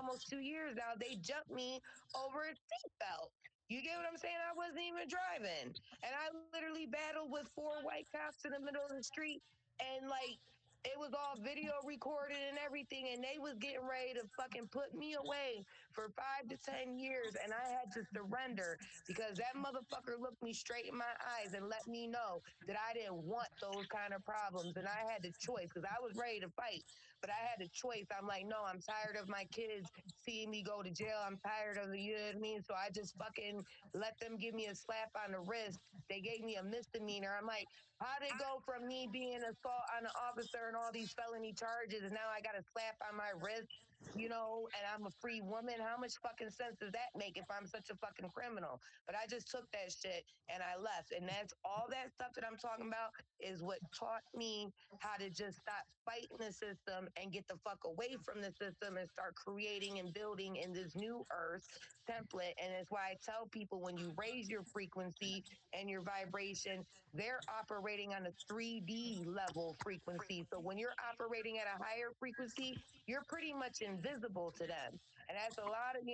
almost 2 years now, they jumped me over a seatbelt. You get what I'm saying? I wasn't even driving. And I literally battled with four white cops in the middle of the street. And like, it was all video recorded and everything. And they was getting ready to fucking put me away for 5 to 10 years. And I had to surrender because that motherfucker looked me straight in my eyes and let me know that I didn't want those kind of problems. And I had the choice because I was ready to fight, but I had a choice. I'm like, no, I'm tired of my kids seeing me go to jail. I'm tired of the, you know what I mean? So I just fucking let them give me a slap on the wrist. They gave me a misdemeanor. I'm like, how did it go from me being assault on an officer and all these felony charges, and now I got a slap on my wrist, and I'm a free woman? How much fucking sense does that make if I'm such a fucking criminal? But I just took that shit and I left. And that's all that stuff that I'm talking about is what taught me how to just stop fighting the system and get the fuck away from the system and start creating and building in this new earth template. And that's why I tell people, when you raise your frequency and your vibration, they're operating on a 3D level frequency. So when you're operating at a higher frequency, you're pretty much invisible to them. And that's a lot of,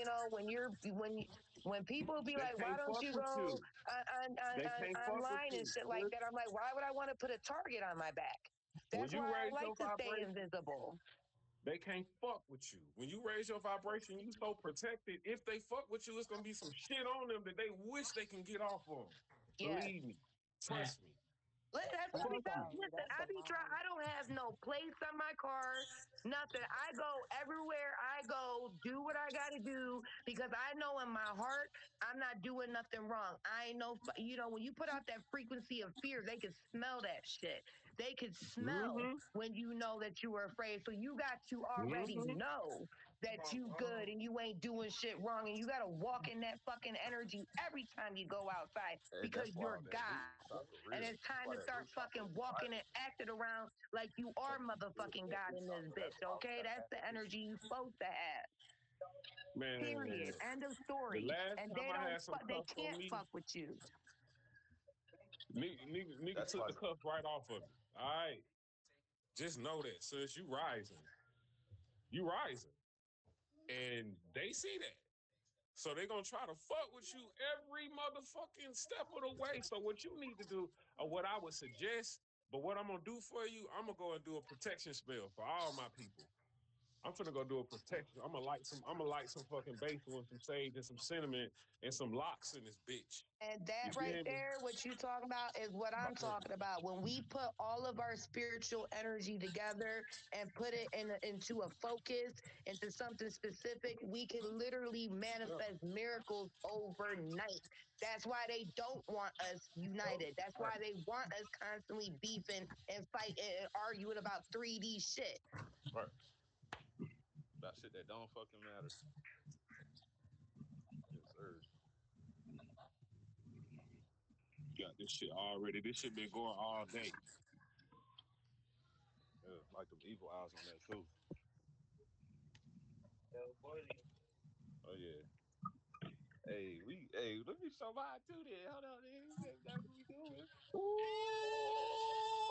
when people be They like, why can't don't fuck you with go you. They can't fuck with online and you. shit like that? I'm like, why would I want to put a target on my back? When That's you why I raise like your to stay vibration, invisible. they can't fuck with you. When you raise your vibration, you so protected. If they fuck with you, it's gonna be some shit on them that they wish they can get off on. Yes. Believe me. Trust me. That's what I be Trust me. telling. Listen, I be trying. I don't have no plates on my car, nothing. I go everywhere I go, do what I got to do because I know in my heart I'm not doing nothing wrong. I know, when you put out that frequency of fear, they can smell that shit. They can smell Mm-hmm. when you know that you are afraid. So you got to already Mm-hmm. know that you good and you ain't doing shit wrong, and you got to walk in that fucking energy every time you go outside And because that's why you're that root God. chakra And real. it's That's time why to that start root chakra fucking is walking vital. and acting around like you are motherfucking That God root in this chakra, that's bitch. why we Okay, gotta that's have the that energy discipline. you supposed to have. Man, Period. End of the story. last And time they I don't. had some They cuff on can't me, fuck with you. nigga That's took why the cuff right off of me. All right. Just know that, sis, you rising. You rising. And they see that. So they're gonna try to fuck with you every motherfucking step of the way. So what you need to do, or what I would suggest, but what I'm gonna do for you, I'm gonna go and do a protection spell for all my people. I'm finna go do a protection. I'm gonna light some fucking basil and some sage and some cinnamon and some locks in this bitch. And You that right feel me? there, what you talking about, is what I'm talking about. When we put all of our spiritual energy together and put it into a focus, into something specific, we can literally Yeah. manifest miracles overnight. That's why they don't want us united. That's right. why they want us constantly beefing and fighting and arguing about 3D shit. Right. About shit that don't fucking matter. Yes, sir. Got this shit already. This shit been going all day. Yeah, like them evil eyes on that too. Oh yeah. Hey, let me show mine too then. Hold on, then. That's what we doing. Ooh,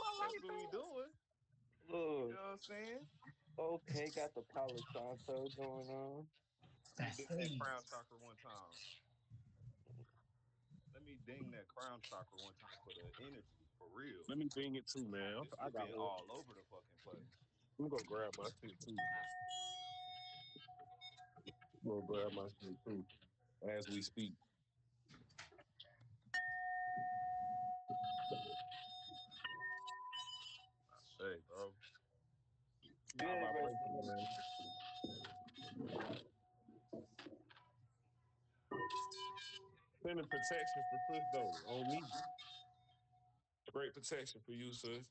I That's like what we that. doing. You Look, know what I'm saying? okay, got the Palo Santo going on. Let me ding that crown chakra one time. Let me ding that crown chakra one time for the energy, for real. Let me bring it too, man. This I shit got been one. all over the fucking place. I'm gonna grab my shit too. I'm gonna grab my shit too as we speak. I say, bro. Our Good, right vibration, there. man. Sending protection for sis though on me. Great protection for you, sis.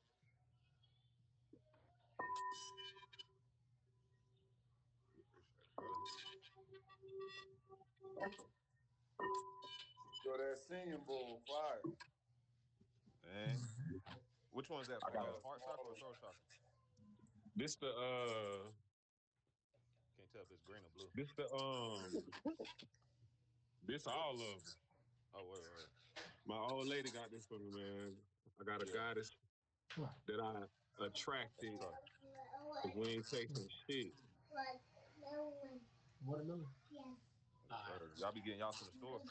Appreciate it, brother. Yo, that singing bull fire. Man. Which one's that I from? got That heart chakra or throat chakra? this Can't tell if it's green or blue. this the this all of them. Oh, word. My old lady got this for me, man. I got a Yeah, goddess that I that's attracted tough. because we ain't taking shit. Y'all be getting y'all from the store.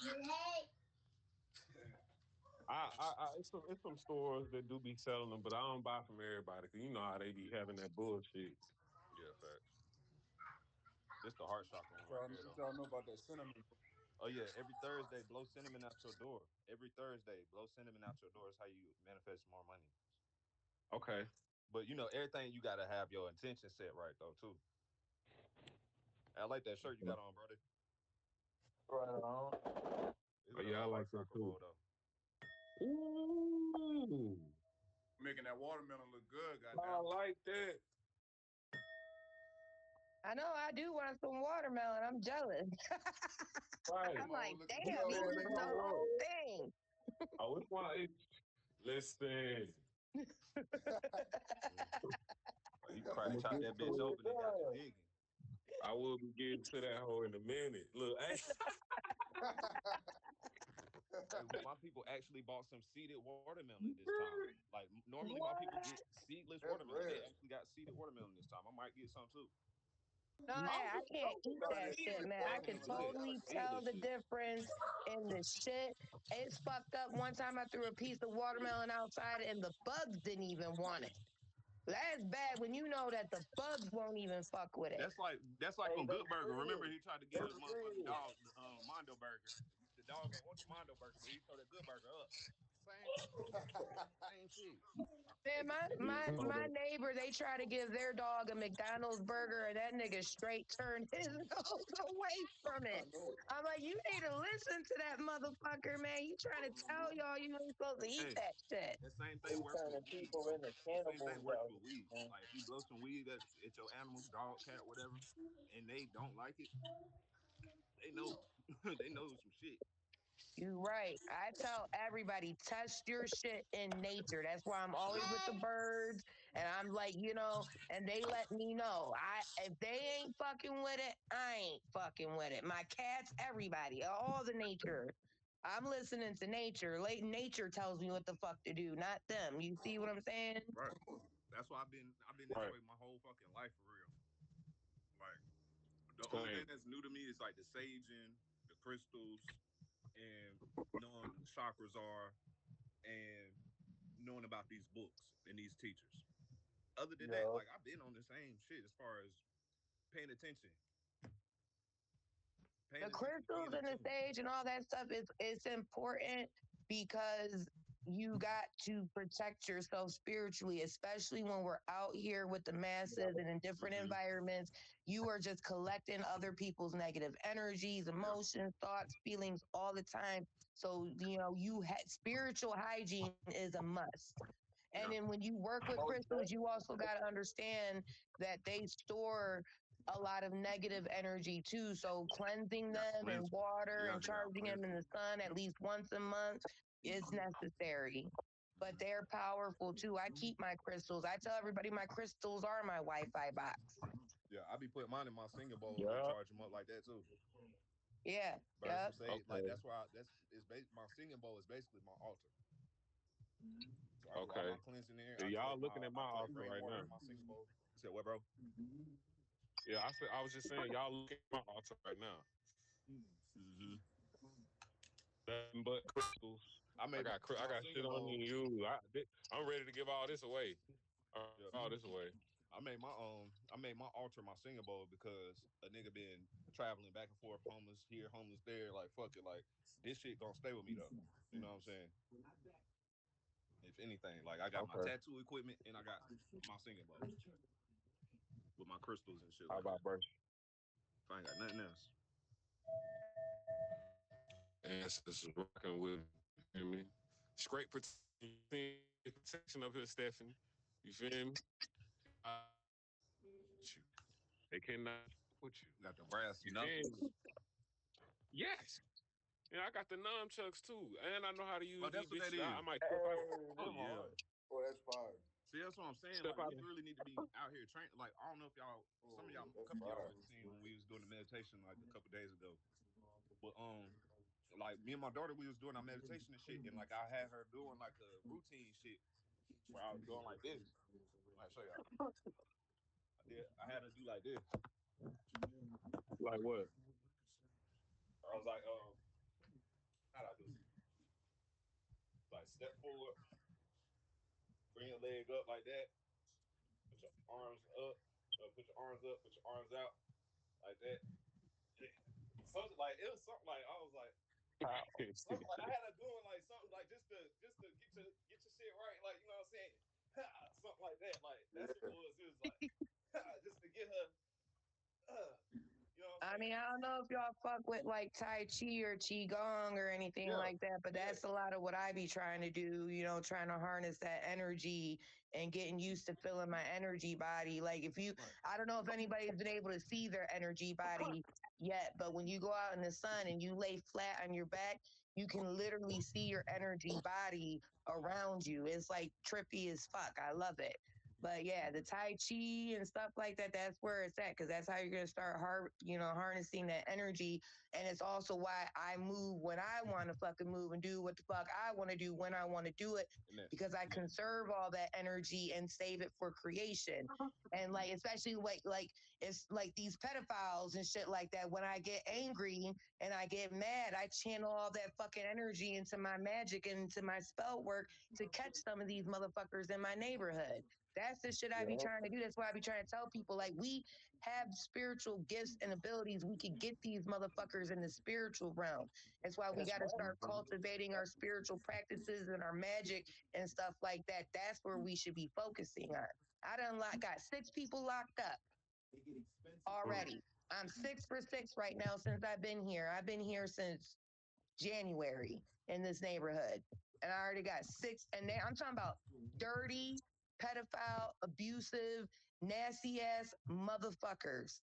It's some stores that do be selling them, but I don't buy from everybody because you know how they be having that bullshit. Yeah, facts. This the heart chakra one right there, What though. y'all know about that cinnamon? Oh yeah, every Thursday, blow cinnamon out your door. Every Thursday, blow cinnamon out your door. Is how you manifest more money. Okay. But you know, everything you gotta have your intention set right though too. I like that shirt you got on, brother. Right on. It's Oh, a yeah, I like heart that chakra too. bowl though. Ooh, Making that watermelon look good, I goddamn. like that. I know I do want some watermelon. I'm jealous. Right. I'm like, Look at damn, you. he Man, eating they the gonna work. whole thing. Oh, it's why. Listen, You I'm crack gonna chop get that to bitch it. open and got to digging. I will be getting to that hole in a minute. Look, Hey, my people actually bought some seeded watermelon this time. Like normally, my people get seedless That's watermelon. They rare. actually got seeded watermelon this time. I might get some too. No, I can't eat Try that that shit, man. I Fuck can them good totally tell seedless the shit. difference in the shit. It's fucked up. One time I threw a piece of watermelon outside and the bugs didn't even want it. That's bad when you know that the bugs won't even fuck with it. That's like Hey, on Good that's Burger. Remember real. he tried to get That's the motherfucking real. dog Mondo Burger. The dog ain't want the Mondo Burger, but he tore that Good Burger up. Same shit. Man, my neighbor, they try to give their dog a McDonald's burger, and that nigga straight turned his nose away from I it. know it. I'm like, you need to listen to that motherfucker, man. He trying to tell y'all you ain't supposed to eat Hey, that shit. that same They thing works with turning weed, people bro. into The same thing cannibals works out with here, weed. man. Like if you blow some weed at your animal, dog, cat, whatever, and they don't like it, they know. They know some shit. You right. I tell everybody, test your shit in nature. That's why I'm always with the birds. And I'm like, and they let me know. If they ain't fucking with it, I ain't fucking with it. My cats, everybody, all the nature. I'm listening to nature. Late nature tells me what the fuck to do, not them. You see what I'm saying? Right. That's why I've been this Right. way my whole fucking life for real. Like the only Same. thing that's new to me is like the saging, the crystals, and knowing what chakras are, and knowing about these books and these teachers. Other than that, Yo, like I've been on the same shit as far as paying attention, paying The attention, being crystals in and the tune. sage and all that stuff is it's important because you got to protect yourself spiritually, especially when we're out here with the masses and in different Mhm. environments. You are just collecting other people's negative energies, emotions, thoughts, feelings all the time. So spiritual hygiene is a must. And Yeah. then when you work with most crystals, you also got to understand that they store a lot of negative energy too. So cleansing You got to them in cleanse. water Yeah, and you got to charging cleanse them in it. the sun at least once a month is necessary. But they're powerful too. I keep my crystals. I tell everybody my crystals are my Wi-Fi box. Yeah, I be putting mine in my singing bowl and Yeah. charge them up like that too. Yeah. Burn Yep. some sage. Like Okay. that's why my singing bowl is basically my altar. So I do all Okay. my cleansing there. Yeah, y'all looking at I my collect altar right rainwater now. in my singing bowl. You said what, bro? Yeah, I was just saying, y'all looking at my altar right now. Mm-hmm. Nothing but crystals. I made I my got shit singing on bowl. you. I'm ready to give all this away. Yeah. All this away. I made my altar my singing bowl because a nigga been traveling back and forth, homeless here, homeless there. Like fuck it, like this shit gonna stay with me though. You know what I'm saying? If anything, like I got my Okay. tattoo equipment and I got my singing bowl with my crystals and shit How like that. about bro? If I ain't got nothing else. Ancestors rocking with me. You feel me? Straight protection up here, Stephanie. You feel me? You. They cannot put you. Got the brass You feel knuckles. me? Yes. Yeah, I got the nunchucks too, and I know how to use Oh, these that's what that bitches. is. I might step out. hey, Oh them yeah, hard. Oh, that's fire. See, that's what I'm saying. step Like, out. we really need to be out here training. Like, I don't know if y'all, some of y'all, a That's couple of y'all fire. might have seen when we was doing the meditation like a couple days ago. But like me and my daughter, we was doing our meditation and shit, and like I had her doing like a routine shit where I was going like this. Like, show y'all. I had her do like this. Like what? I was like, how do I do this? Like step forward, bring your leg up like that, put your arms up, put your arms up, put your arms out like that. Yeah. Something like it was something like I was like, something like I had to doing like something like just to get your shit right, like you know what I'm saying? Something like that. Like that's what it was. It was like just to get her you know what I I'm mean, saying? I don't know if y'all fuck with like Tai Chi or Qigong or anything Yeah. like that, but that's a lot of what I be trying to do, trying to harness that energy and getting used to feeling my energy body. Like, I don't know if anybody's been able to see their energy body yet, but when you go out in the sun and you lay flat on your back, you can literally see your energy body around you. It's like trippy as fuck. I love it. But yeah, the Tai Chi and stuff like that, that's where it's at because that's how you're going to start harnessing that energy. And it's also why I move when I want to fucking move and do what the fuck I want to do when I want to do it because I conserve all that energy and save it for creation. And like, especially like it's like these pedophiles and shit like that. When I get angry and I get mad, I channel all that fucking energy into my magic and into my spell work to catch some of these motherfuckers in my neighborhood. That's the shit I be trying to do. That's why I be trying to tell people like we have spiritual gifts and abilities. We can get these motherfuckers in the spiritual realm. That's why we got to start cultivating our spiritual practices and our magic and stuff like that. That's where we should be focusing on. I done got 6 people locked up already. I'm 6 for 6 right now since I've been here. I've been here since January in this neighborhood. And I already got 6. And I'm talking about dirty, pedophile, abusive, nasty ass motherfuckers.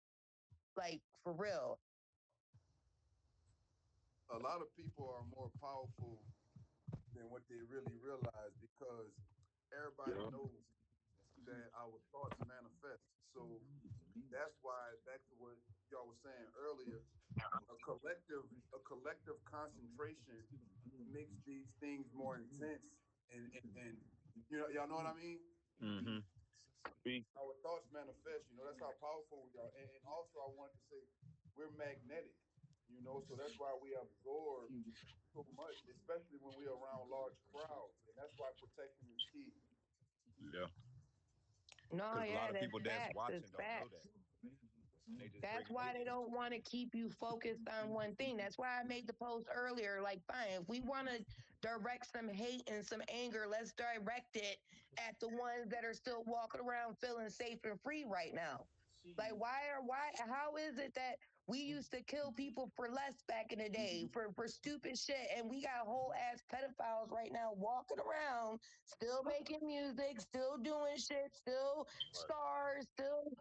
Like, for real. A lot of people are more powerful than what they really realize because everybody knows that our thoughts manifest. So that's why back to what y'all was saying earlier, a collective concentration makes these things more intense and y'all know what I mean? Mm-hmm. Our thoughts manifest, that's how powerful we are. And also I wanted to say we're magnetic, so that's why we absorb so much, especially when we're around large crowds. And that's why protection is key. Yeah. No, Because a yeah, lot of that's people that's facts. watching It's don't know facts. that. They just That's bringing why their they don't want to keep you focused on one thing. That's why I made the post earlier. Like, fine, if we want to direct some hate and some anger, let's direct it at the ones that are still walking around feeling safe and free right now. Like, how is it that we used to kill people for less back in the day for stupid shit, and we got whole ass pedophiles right now walking around, still making music, still doing shit, still stars, still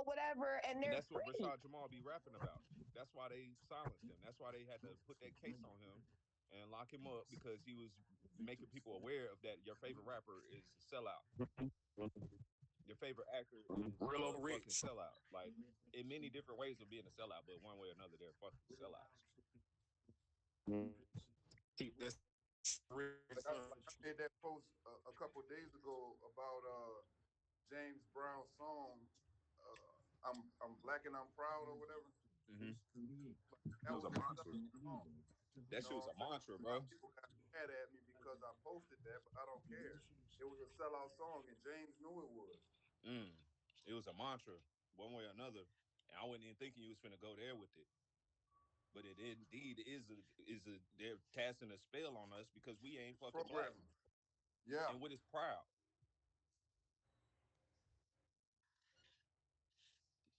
whatever, and And they're that's what free. Rashad Jamal be rapping about. That's why they silenced him. That's why they had to put that case on him and lock him up because he was making people aware of that. Your favorite rapper is a sellout. Your favorite actor is Real a over fucking rich. sellout. Like in many different ways of being a sellout, but one way or another, they're fucking sellouts. Keep this real, son. Like I made that post a couple of days ago about James Brown's song. I'm black and I'm proud or whatever. Mm-hmm. It That was was a a mantra. song. That shit was a mantra, A lot bro. of people got mad at me because I posted that, but I don't care. It was a sellout song, and James knew it was. Mm. It was a mantra, one way or another. And I wasn't even thinking you was finna go there with it. But it indeed is a they're casting a spell on us because we ain't fucking black. Programming. Yeah. And what is proud?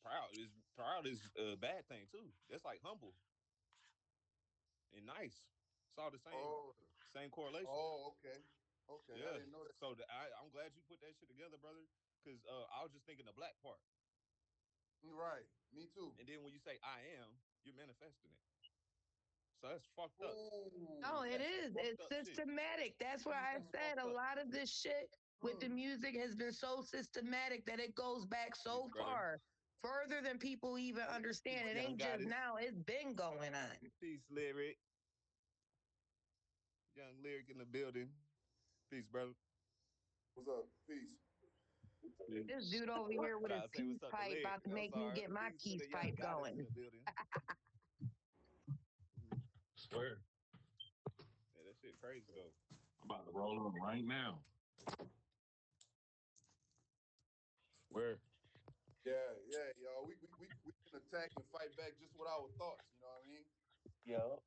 Proud is a bad thing too. That's like humble and nice. It's all the Oh. same correlation. Oh. Okay. Okay. I Yeah. didn't know that. So I'm glad you put that shit together, brother. Because I was just thinking the black part, Right. Me too. and then when you say I am, you're manifesting it. So that's fucked up. No, Ooh. it That's some is. fucked It's up shit. systematic. That's why I That's said Fucked a up. lot of this shit with the music has been so systematic that it goes back Peace, so brother. far, further than people even understand. Peace, It young ain't just goddess. now, it's been going on. Peace, lyric. Young lyric in the building. Peace, brother. What's up? Peace. This dude over here with his Trying to say peace what's up to pipe Leg. about to I'm make me sorry. get my Peace to peace the young pipe goddess in going. the building. Swear. Yeah, that shit crazy though. I'm about to roll on right now. Where? Yeah, y'all. We can attack and fight back just with our thoughts. You know what I mean? Yo.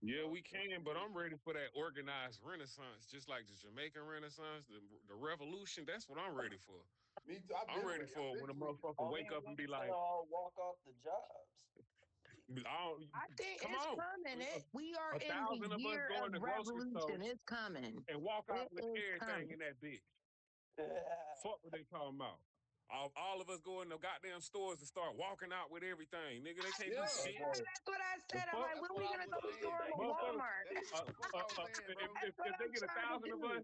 Yeah, we can, but I'm ready for that organized renaissance, just like the Jamaican Renaissance, the revolution. That's what I'm ready for. Me too. I've I'm been ready ready. for I've been when a tweaking. motherfucker All wake these up and be niggas like, gonna all walk off the jobs. I think come it's on. coming. We are A in the thousand of us year go of in the grocery store revolution. It's coming. and walk It out with is everything coming. in that bitch. Fuck what they talking about. All of us go in the goddamn stores and start walking out with everything. Nigga, they can't do Yeah, shit. That's what I The said. I'm fuck? like, That's when what we I gonna was go saying. storm a Motherfucker, Walmart? That's what I was saying, bro. That's what if they I'm get a trying to thousand of do. us,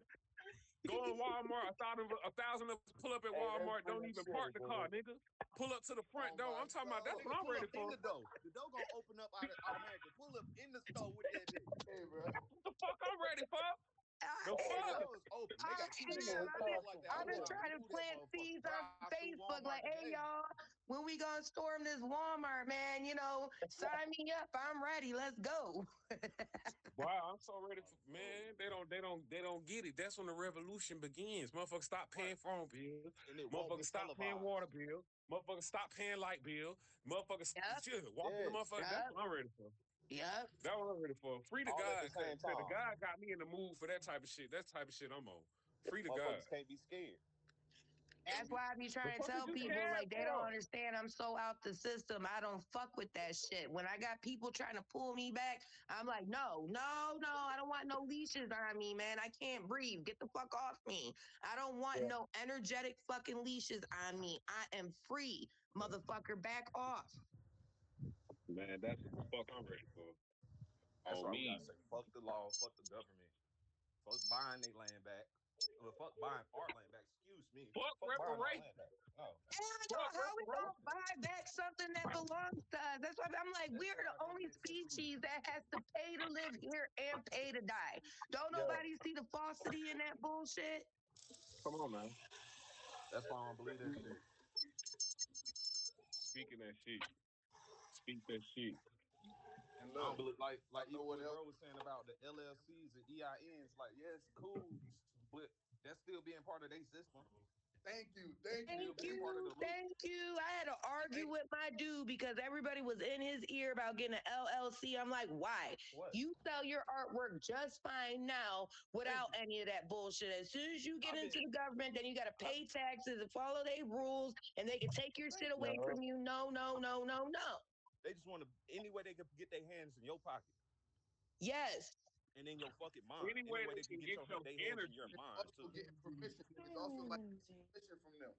go in Walmart, a thousand of us pull up at Hey, that's Walmart, don't real even shit, park the car, dude. nigga. Pull up to the front on door. my I'm talking about that's soul. what Nigga, I'm pull ready up in for. the door. The door gonna open up automatically. Pull up in the store with that bitch. Hey, bro. What the fuck I'm ready for? I The All the am. fuck? doors open. They I got two This big am. ass nigga doors like that. I I've was been trying to trying to move that plant motherfucker. seeds on Drive through Facebook, like, Walmart hey today. y'all, when we gonna storm this Walmart, man? You know, sign me up. I'm ready. Let's go. Wow, I'm so ready for man. They don't get it. That's when the revolution begins. Motherfuckers stop Right. paying phone bills. And it won't be Motherfuckers stop paying televised. water bill. Motherfuckers stop paying light bill. Motherfuckers Yep. shit, walk in the Yes. motherfucker. That's Yep. what I'm ready for. Yep. That's what I'm ready for. Free the All at the God, cause, same 'cause the time. God got me in the mood for that type of shit. That type of shit I'm on. Free the God. Motherfuckers can't be scared. That's why I be The trying to fuck is tell you people, scared like, they don't for? understand. I'm so out the system. I don't fuck with that shit. When I got people trying to pull me back, I'm like, no, no, no. I don't want no leashes on me, man. I can't breathe. Get the fuck off me. I don't want Yeah. no energetic fucking leashes on me. I am free, motherfucker. Back off. Man, that's what the fuck I'm ready for. That's On why we me. gotta say fuck the law, fuck the government, fuck buying their land back. Well, fuck buying our land back. Excuse me. Fuck Fuck buying our land reparations. back. No. Fuck How we gonna reparations. buy back something that belongs to us? That's why I'm like, That we're shit the not gonna only make sense to me. species that has to pay to live here and pay to die. Don't Yo. nobody see the falsity in that bullshit? Come on, man. That's why I don't believe that shit. Speaking that shit. Speak that shit. And I don't look, believe like I know even what what else. bro was saying about the LLCs and EINs. Like, yeah, it's cool, but that's still being part of their system. Thank you. Still Thank being you. part of the loop. Thank you. I had to argue Thank with my dude because everybody was in his ear about getting an LLC. I'm like, why? what? You sell your artwork just fine now without Thank you. any of that bullshit. As soon as you get I've been. into the government, then you got to I, pay taxes and follow their rules, and they can take your shit thank you. away Yo. from you. No, no, no, no, no. They just want to any way they can get their hands in your pocket Yes. and in your fucking mind. Any Any way way they they can can get get your your their hands in your energy. mind Also too. getting permission. It's also like permission from them.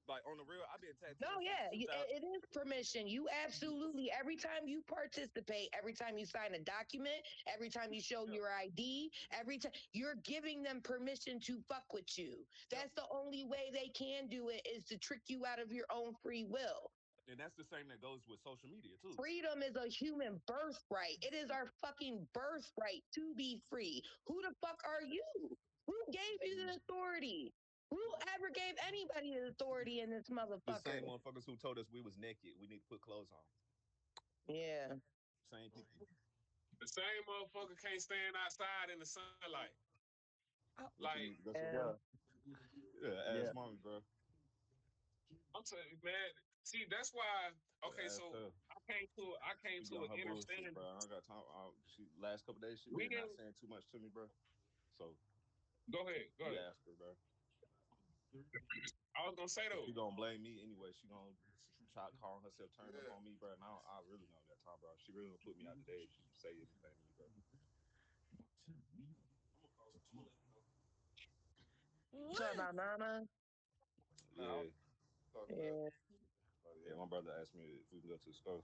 Like on the real, I've been No, tattooing since yeah, 2000. it is permission. You absolutely, every time you participate, every time you sign a document, every time you show Yeah. your ID, every time you're giving them permission to fuck with you. That's the only way they can do it is to trick you out of your own free will. And that's the same that goes with social media too. Freedom is a human birthright. It is our fucking birthright to be free. Who the fuck are you? Who gave you the authority? Who ever gave anybody the authority in this The motherfucker? same motherfuckers who told us we was naked, we need to put clothes on. Yeah. Same people. The same motherfucker can't stand outside in the sunlight. What you Like, need to go Yeah. somewhere? Yeah. Yeah, ask Yeah. mommy, bro. I'm telling you, man. See, that's why. Okay, Ask so her. I came She be to on an her bullshit, understanding. bro. I don't got time. She last couple days she We been not didn't saying too much to me, bro. So go ahead, go you ahead. ask her, bro. I was gonna say though. She gonna blame me anyway. She gonna try calling herself turned up Yeah. on me, bro. And I really know that time, bro. She really gonna put me out today if she say anything to me, bro. Talk about mama. Yeah, Talk about. Yeah. Oh, yeah. My brother asked me if we can go to the store,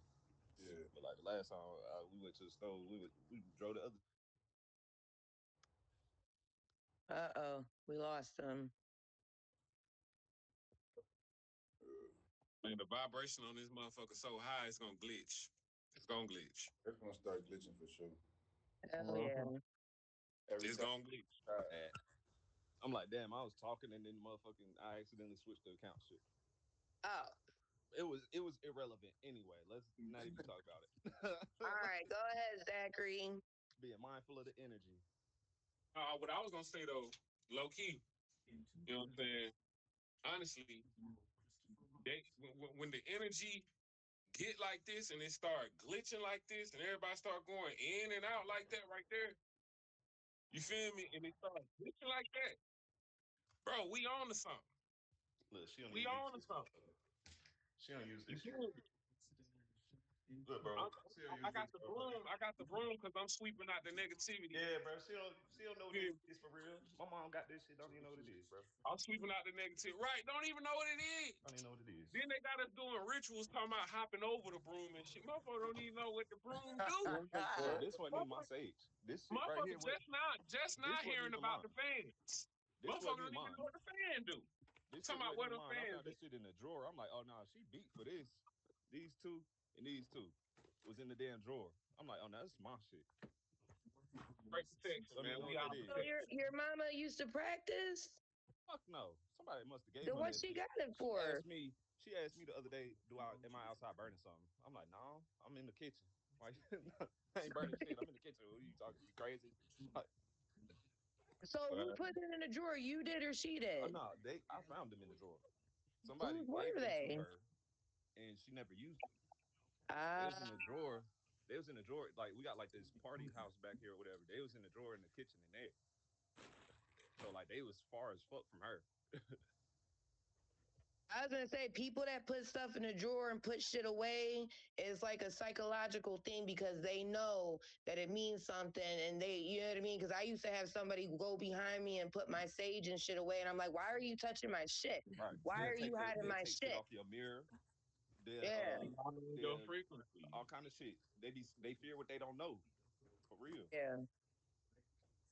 Yeah. but like the last time we went to the store, we drove the other. Uh-oh. We lost them. Man, the vibration on this motherfucker so high, it's gonna glitch. It's gonna glitch. It's gonna start glitching for sure. Hell yeah. Every It's time. gonna glitch. At I'm like, damn, I was talking and then motherfucking I accidentally switched the account shit. Oh, It was irrelevant anyway. Let's not even talk about it. all right. Go ahead, Zachary. Being mindful of the energy. What I was gonna say though, low key, you know what I'm saying? Honestly, when the energy get like this and it start glitching like this and everybody start going in and out like that right there, you feel me? And it start glitching like that, bro. We on to something. Look, she don't We even use on to this. something. She don't use You this shit. feel me? Look, bro. I'm, She don't I use got this, the bro. broom. I got the broom because I'm sweeping out the negativity. Yeah, bro. She don't know Yeah. this for real. My mom got this shit. Don't even know what it is, bro. I'm sweeping out the negativity. Right? Don't even know what it is. Don't even know what it is. Then they got us doing rituals talking about hopping over the broom and shit. Motherfucker don't even know what the broom do. Bro, this wasn't even my sage. This shit right Motherfucker here was just this not wasn't hearing even about mine. the fans. This wasn't Motherfucker even don't even mine. know what the fan do. This shit Talking about wasn't what even the mine. I fans found do. this shit in the drawer. I'm like, oh nah, she beat for this. These two and these two was in the damn drawer. I'm like, oh no, that's my shit. Great protection, Let me man. know We what all that is. So your mama used to practice? Fuck no. Somebody must have gave Then her what that she shit. got it for? She asked me the other day, am I outside burning something? I'm like, no, I'm in the kitchen. Like, I ain't burning shit. I'm in the kitchen. What are you talking? You crazy? Like, So who put it in the drawer? You did or she oh did? no, I found them in the drawer. Somebody Whose gave were them to they? her, and she never used them. They Ah, was in the drawer. They was in the drawer. Like we got like this party house back here or whatever. They was in the drawer in the kitchen in there. So like they was far as fuck from her. I was gonna say people that put stuff in a drawer and put shit away is like a psychological thing because they know that it means something and you know what I mean? Because I used to have somebody go behind me and put my sage and shit away, and I'm like, why are you touching my shit? Right. Why are you hiding They'll my take shit shit? off your mirror. They'll Yeah, Your they'll frequency. all kind of shit. They fear what they don't know. For real. yeah.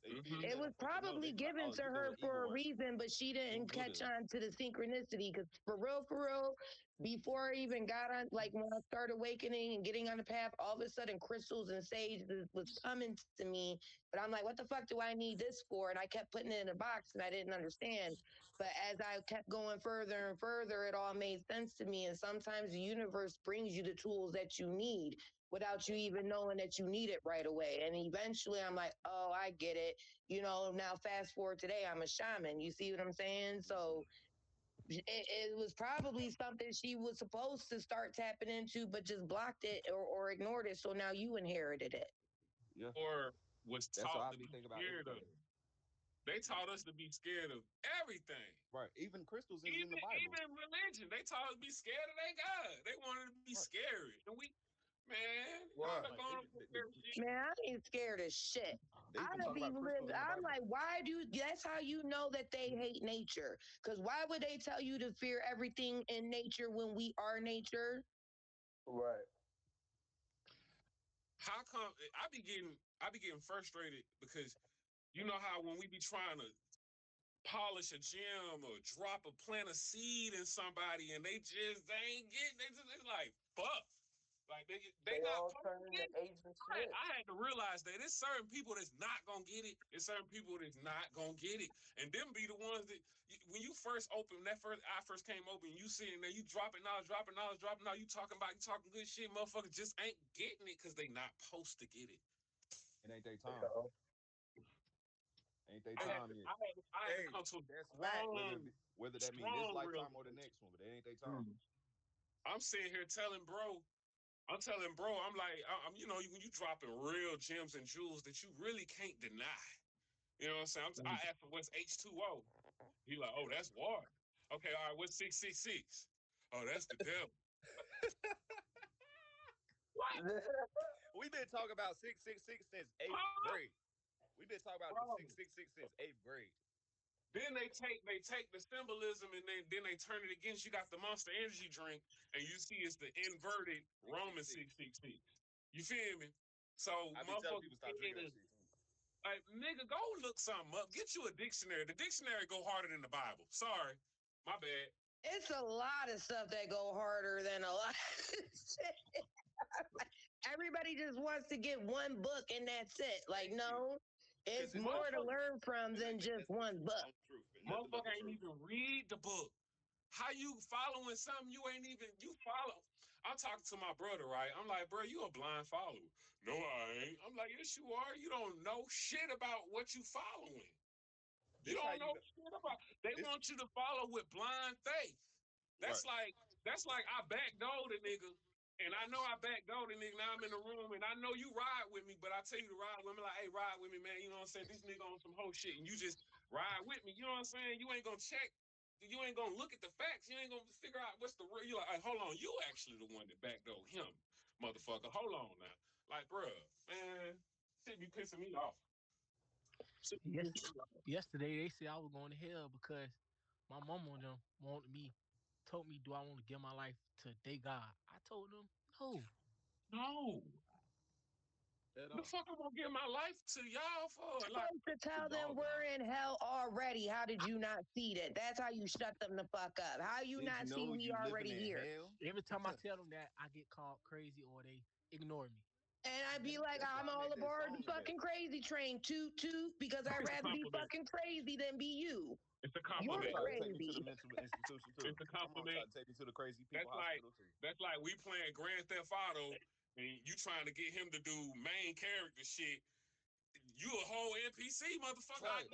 They fear Mm-hmm. what It they was don't fucking know. They probably be like, given oh, to you her doing evil for a work. reason, but she Who didn't would catch have? on to the synchronicity. Because for real, before I even got on, like when I started awakening and getting on the path, all of a sudden crystals and sage was coming to me. But I'm like, what the fuck do I need this for? And I kept putting it in a box and I didn't understand. But as I kept going further and further, it all made sense to me. And sometimes the universe brings you the tools that you need without you even knowing that you need it right away. And eventually I'm like, oh, I get it. You know, now fast forward today, I'm a shaman. You see what I'm saying? So it was probably something she was supposed to start tapping into, but just blocked it or ignored it. So now you inherited it. Yeah. Or was That's what taught I to be be thinking about scared of. everything. They taught us to be scared of everything. Right. Even crystals is in the Bible. Even religion. They taught us to be scared of their God. They wanted to be Right. scary. And man, Right. y'all Like going for shit. Man, I ain't scared of shit. they even I'd talk be about crystals in the I'm Bible. like, why do that's how you know that they hate nature? Because why would they tell you to fear everything in nature when we are nature? Right. How come I be getting frustrated because you know how when we be trying to polish a gem or drop a plant a seed in somebody and they ain't getting they like fuck. Like they They not all turn into Agent Smith. I had to realize that there's certain people that's not gonna get it. There's certain people that's not gonna get it, and them be the ones that when you first open I first came open, you sitting there, you dropping knowledge, you talking good shit, motherfuckers just ain't getting it because they not supposed to get it. It ain't their time. So, Ain't their time yet. I had to come to a that's fact. Whether that mean this strong lifetime or the realization. next one, but it ain't their time. I'm sitting here telling bro, I'm like, I'm you know, when you dropping real gems and jewels that you really can't deny. You know what I'm saying? I asked him what's H2O. He like, oh, that's water. Okay, all right, what's 666? Oh, that's the devil. What? We've been talking about 666 since 8th grade. We've been talking about Bro. 666 since 8th grade. Then they take the symbolism and then they turn it against you. Got the Monster Energy drink, and you see it's the inverted Roman 666. You feel me? So I be telling people motherfuckers stop drinking that shit. like nigga, go look something up. Get you a dictionary. The dictionary go harder than the Bible. Sorry, my bad. It's a lot of stuff that go harder than a lot of shit. Everybody just wants to get one book and that's it. Like, no, It's it's more to motherfuckers- learn from than just one book. On the truth, and nothing but Motherfucker the ain't truth. even read the book. How you following something you ain't even you follow? I'm talking to my brother, right? I'm like, bro, you a blind follower. No, I ain't. I'm like, yes, you are. You don't know shit about what you following. You This how don't know got- shit about. They this- want you to follow with blind faith. That's like I backdoored a nigga, and I know I backdoored a nigga. Now I'm in the room, and I know you ride with me, but I tell you to ride with me, like, hey, ride with me, man. You know what I'm saying? This nigga on some whole shit, and you just ride with me. You know what I'm saying? You ain't gonna check. You ain't gonna look at the facts. You ain't gonna figure out what's the real. You like, hey, hold on. You actually the one that backdoored him, motherfucker. Hold on now. Like, bruh, man, shit be pissing me off. Shit be Yes, pissing me off. yesterday they said I was going to hell because my mama and them told me, do I want to give my life to they God? I told them no. No. At The all. fuck I'm gonna give my life to y'all for? You're Like, supposed to tell them dog we're in hell already. How did you not see that? That's how you shut them the fuck up. How you Did not you see know we you living already in here? hell? Every time I tell them that, I get called crazy or they ignore me. And I'd be like, That's I'm why I all made that aboard song the today. fucking crazy train, toot toot, because I'd it's a rather be compliment. fucking crazy than be you. It's a You're Someone compliment. tried to take me to the crazy. mental institution too. It's a Someone compliment. tried to take me to the crazy people That's like hospital too. we playing Grand Theft Auto, and you trying to get him to do main character shit. You a whole NPC, motherfucker. Right.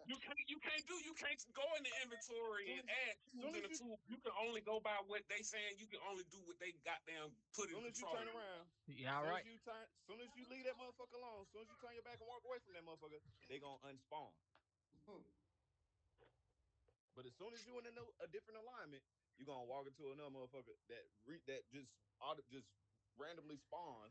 You can't go in the inventory and add tools Soon in as the you tool. You can only go by what they saying. You can only do what they goddamn put in soon as you control. turn around, Yeah, all right. soon as you leave that motherfucker alone, soon as you turn your back and walk away from that motherfucker, they gonna unspawn. But as soon as you in a different alignment, you gonna walk into another motherfucker that just randomly spawn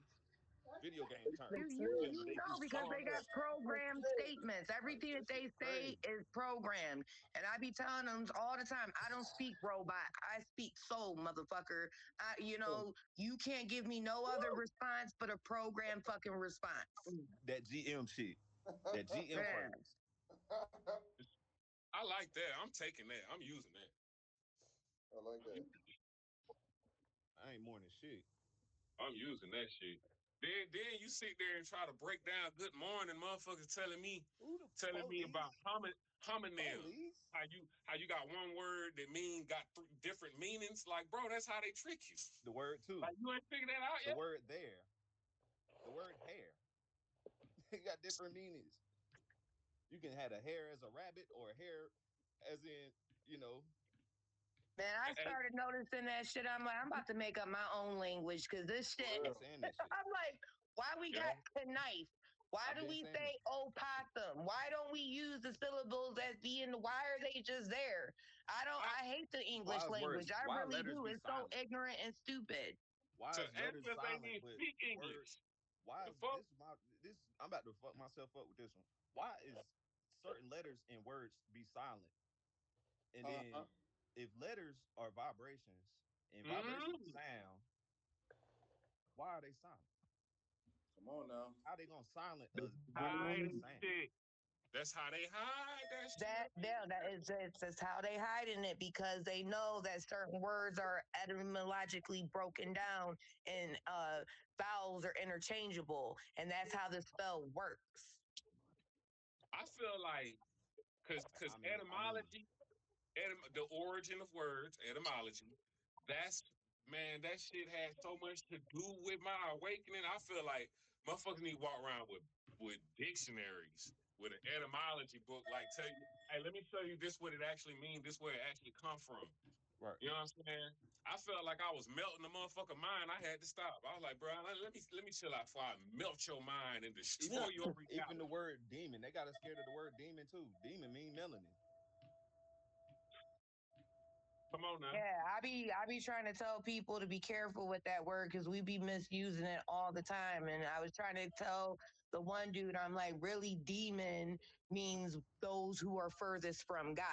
video game terms. You They know just because spawn they got up. programmed statements. Like Everything that that shit they say crazy. is programmed. And I be telling them all the time, I don't speak robot. I speak soul, motherfucker. You can't give me no other response but a programmed fucking response. That GM shit. That GM Yeah. first. I like that. I'm taking that. I'm using that. I like that. I ain't more than shit. I'm using that shit. Then you sit there and try to break down good morning, motherfuckers telling me Who the about homonym. police? How you got one word that got three different meanings. Like, bro, that's how they trick you. The word too. Like, you ain't figured that out The yet? word there. The word hair. It got different meanings. You can have a hair as a rabbit or a hair as in, Man, I Hey, started noticing that shit. I'm like, I'm about to make up my own language because this shit. I've been saying that shit. I'm like, why we Yeah. got knife? Why I've do been we saying say opossum? Why don't we use the syllables as being? Why are they just there? I hate the English language. I why really letters do. be It's so silent? ignorant and stupid. Why So is letters ancestors ain't silent even but speak words? English. Why The is fuck? this I'm about to fuck myself up with this one. Why is certain letters and words be silent? And then if letters are vibrations and vibrations Mm. sound, why are they silent? Come on now. How they gonna silent They a hide vibrating sound? shit. That's how they hide that shit. That is that's how they hiding it because they know that certain words are etymologically broken down and vowels are interchangeable, and that's how the spell works. I feel like because I mean, the origin of words, etymology, that's man, that shit has so much to do with my awakening. I feel like motherfuckers need to walk around with dictionaries, with an etymology book, like tell you, hey, let me show you this what it actually means, this where it actually come from. right. You know what I'm saying? I felt like I was melting the motherfucker mind. I had to stop. I was like, bro, let me chill out before I melt your mind and destroy your Even the reality. word demon, they got us scared of the word demon too. Demon mean melanin. Come on now. Yeah, I be trying to tell people to be careful with that word because we be misusing it all the time. And I was trying to tell the one dude, I'm like, really, demon means those who are furthest from God.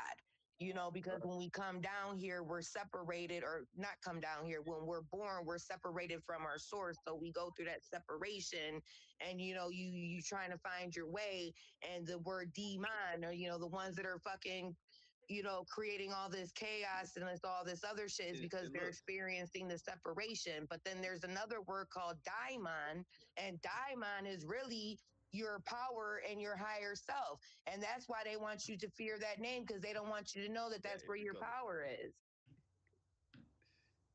Because when we come down here, we're separated, or not come down here. When we're born, we're separated from our source. So we go through that separation, and you trying to find your way. And the word demon, or the ones that are fucking creating all this chaos and all this other shit is because they're Look, experiencing the separation. But then there's another word called daimon, and daimon is really, your power and your higher self. And that's why they want you to fear that name, because they don't want you to know that that's Yeah, where every your color. power is.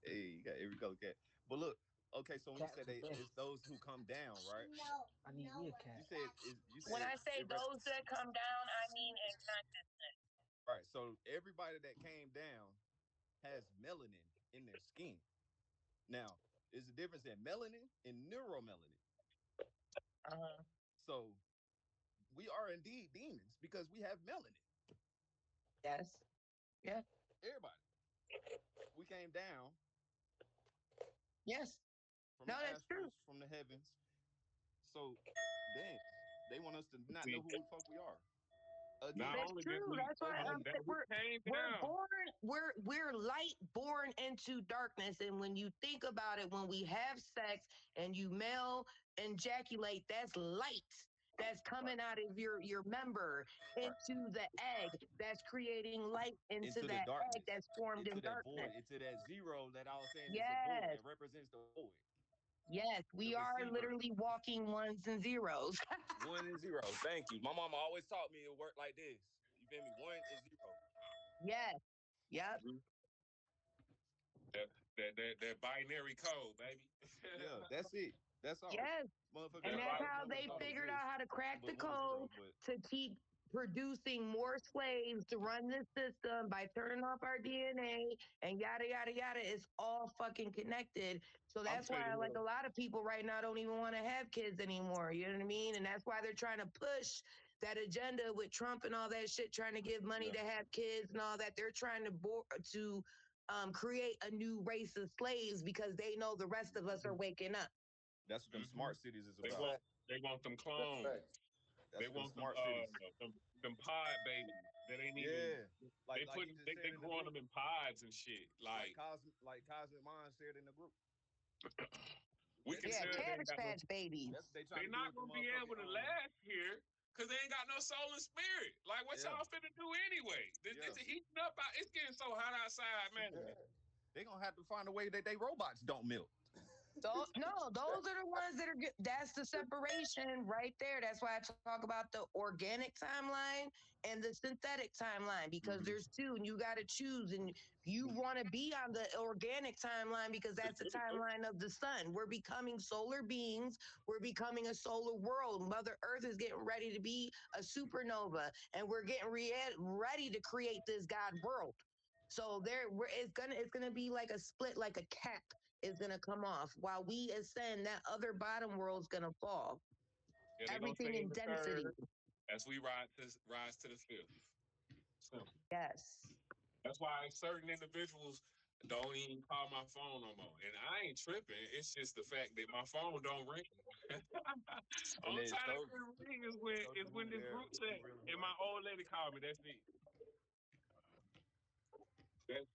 Hey, you got every color cat. But look, okay, so when you Cats said are they, best. it's those who come down, right? I need me a cat. You When said I say it rep- those that come down, I mean in consciousness. right. So everybody that came down has melanin in their skin. Now, there's a difference in melanin and neuromelanin. Uh-huh. So we are indeed demons because we have melanin. Yes. Yeah. Everybody. We came down Yes. from No, the that's true. astrals, from the heavens. So, damn, they want us to not know See, who the fuck we are. not Again, That's only did true. we That's why again. we we're came we're down. born we're light born into darkness. And when you think about it, when we have sex and you male ejaculate, that's light that's Right, coming out of your member right. into the egg, that's creating light into Into the that egg darkness, that's formed into in that void, darkness. into that zero that I was saying is a void. Yes. It represents the void, Yes, the we are receiver. literally walking ones and zeros. One and zero. Thank you. My mama always taught me it worked like this. You feel me? One and zero. Yes. Yep. Mhm. That binary code, baby. Yeah, that's it. That's all. Yes. Motherfuckers And that act that's like bi- how numbers they don't figured exist, out how to crack the but one and code zero. But to keep producing more slaves to run this system by turning off our DNA and yada, yada, yada. It's all fucking connected. So I'm that's telling why, you like, what. a lot of people right now don't even want to have kids anymore. You know what I mean? And that's why they're trying to push that agenda with Trump and all that shit, trying to give money yeah, to have kids and all that. They're trying to create a new race of slaves because they know the rest of us are waking up. that's what them Mhm. smart cities is They about. want Fact. they want them That's clones. fact. They That's them want them smart cities. them pod babies that ain't even Yeah, like he just they said in the growing group, them in pods and shit. like Like Cosmic Mind said in the group. we That's can Yeah, what tell they they ain't Cabbage got no. Patch babies. that's what they They trying to do not with the gonna be able motherfucking to last here because they ain't got no soul and spirit. Like what yeah, y'all finna do anyway? yeah. It's heating up out. It's getting so hot outside, man. They gonna have to find a way that they robots don't melt. No, those are the ones that are good. That's the separation right there. That's why I talk about the organic timeline and the synthetic timeline, because Mhm. there's two and you got to choose. And you want to be on the organic timeline because that's the timeline of the sun. We're becoming solar beings. We're becoming a solar world. Mother Earth is getting ready to be a supernova, and we're getting ready to create this God world. So it's gonna be like a split, like a cap is going to come off while we ascend. That other bottom world's going to fall. Yeah, they gonna Everything stay in in the density. third as we rise to the fifth. Simple. Yes. That's why certain individuals don't even call my phone no more. And I ain't tripping. It's just the fact that my phone don't ring. And Only then time it can ring is when this yeah, group chat and my old lady called me. That's it.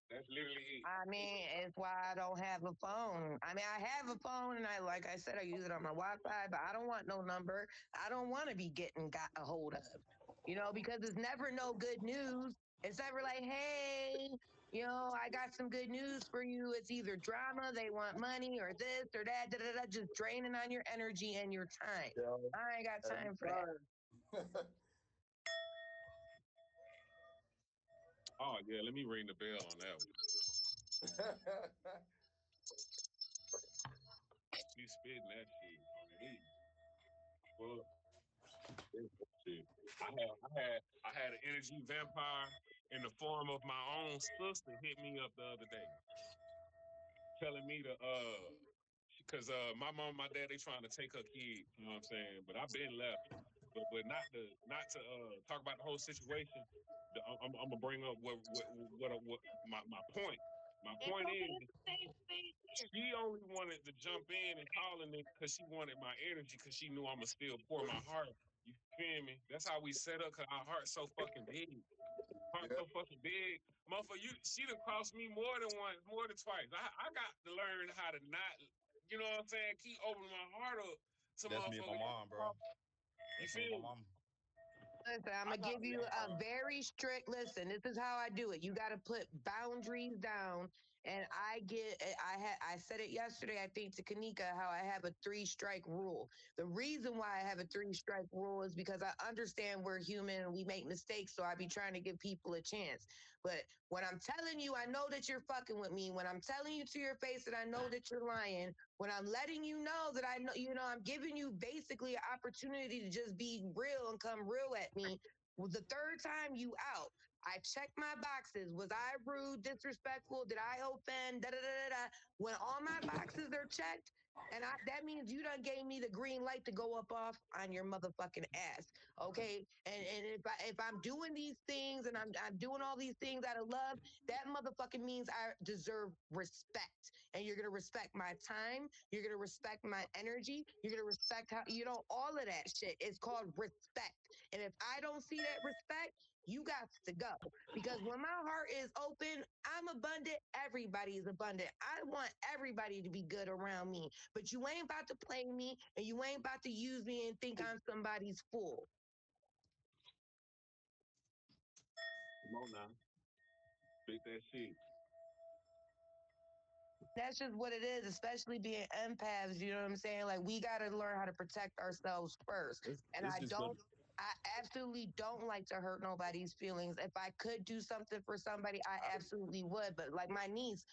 That's literally it. I mean, it's why I don't have a phone. I mean, I have a phone, and like I said, I use it on my Wi-Fi, but I don't want no number. I don't want to be getting got a hold of, because it's never no good news. It's never like, hey, I got some good news for you. It's either drama, they want money, or this or that, da, da, da, just draining on your energy and your time. Yo, I ain't got every time for that. time. Oh yeah, let me ring the bell on that one. She spitting that shit on me. Well, shit. I had an energy vampire in the form of my own sister hit me up the other day, telling me to because my mom and my dad they trying to take her kid, you know what I'm saying? But I've been left. But not to talk about the whole situation. I'm gonna bring up what my point. My point is she only wanted to jump in and calling it because she wanted my energy because she knew I'ma still pour my heart. You feel me? That's how we set up because our heart's so fucking big. Heart Yeah. so fucking big. Motherfucker, she done cost me more than once, more than twice. I got to learn how to not, you know what I'm saying? Keep opening my heart up to that's me and my motherfuckers. mom, bro. You That's me and my feel me? mom. Listen, I'm I gonna got give to you a learn. very strict listen. This is how I do it. You got to put boundaries down and I said it yesterday, I think to Kanika, how I have a 3-strike rule. The reason why I have a 3-strike rule is because I understand we're human and we make mistakes, so I be trying to give people a chance. But when I'm telling you, I know that you're fucking with me. When I'm telling you to your face that I know that you're lying. When I'm letting you know that I know, I'm giving you basically an opportunity to just be real and come real at me. Well, the third time you out, I checked my boxes. Was I rude, disrespectful? Did I offend? Da da da da da. When all my boxes are checked, and that means you done gave me the green light to go up off on your motherfucking ass. Okay. And if I'm doing these things and I'm doing all these things out of love, that motherfucking means I deserve respect. And you're gonna respect my time, you're gonna respect my energy, you're gonna respect how all of that shit. It's called respect. And if I don't see that respect, you got to go. Because when my heart is open, I'm abundant. Everybody's abundant. I want everybody to be good around me. But you ain't about to play me and you ain't about to use me and think I'm somebody's fool. Come on now. Big that shit. That's just what it is, especially being empaths. You know what I'm saying? Like, we got to learn how to protect ourselves first. And I absolutely don't like to hurt nobody's feelings. If I could do something for somebody, I absolutely would. But like my niece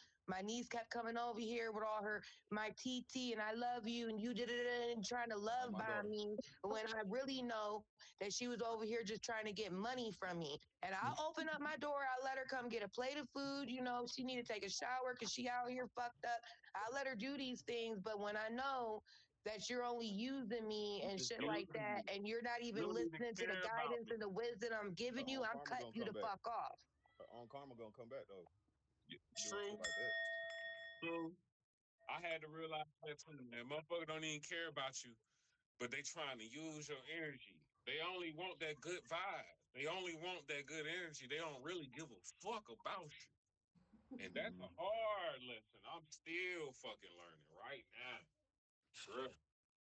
kept coming over here with all my TT and I love you and you did it and trying to love bomb me when I really know that she was over here just trying to get money from me. And I'll open up my door. I'll let her come get a plate of food. She need to take a shower because she out here fucked up. I'll let her do these things. But when I know that you're only using me and shit like that, and you're not even listening to the guidance and the wisdom I'm giving you, I'm cutting you the fuck off. On karma gonna come back though. True. Like that. True. I had to realize that too, man. Motherfucker don't even care about you, but they trying to use your energy. They only want that good vibe. They only want that good energy. They don't really give a fuck about you. And that's a hard lesson. I'm still fucking learning right now. Bruh.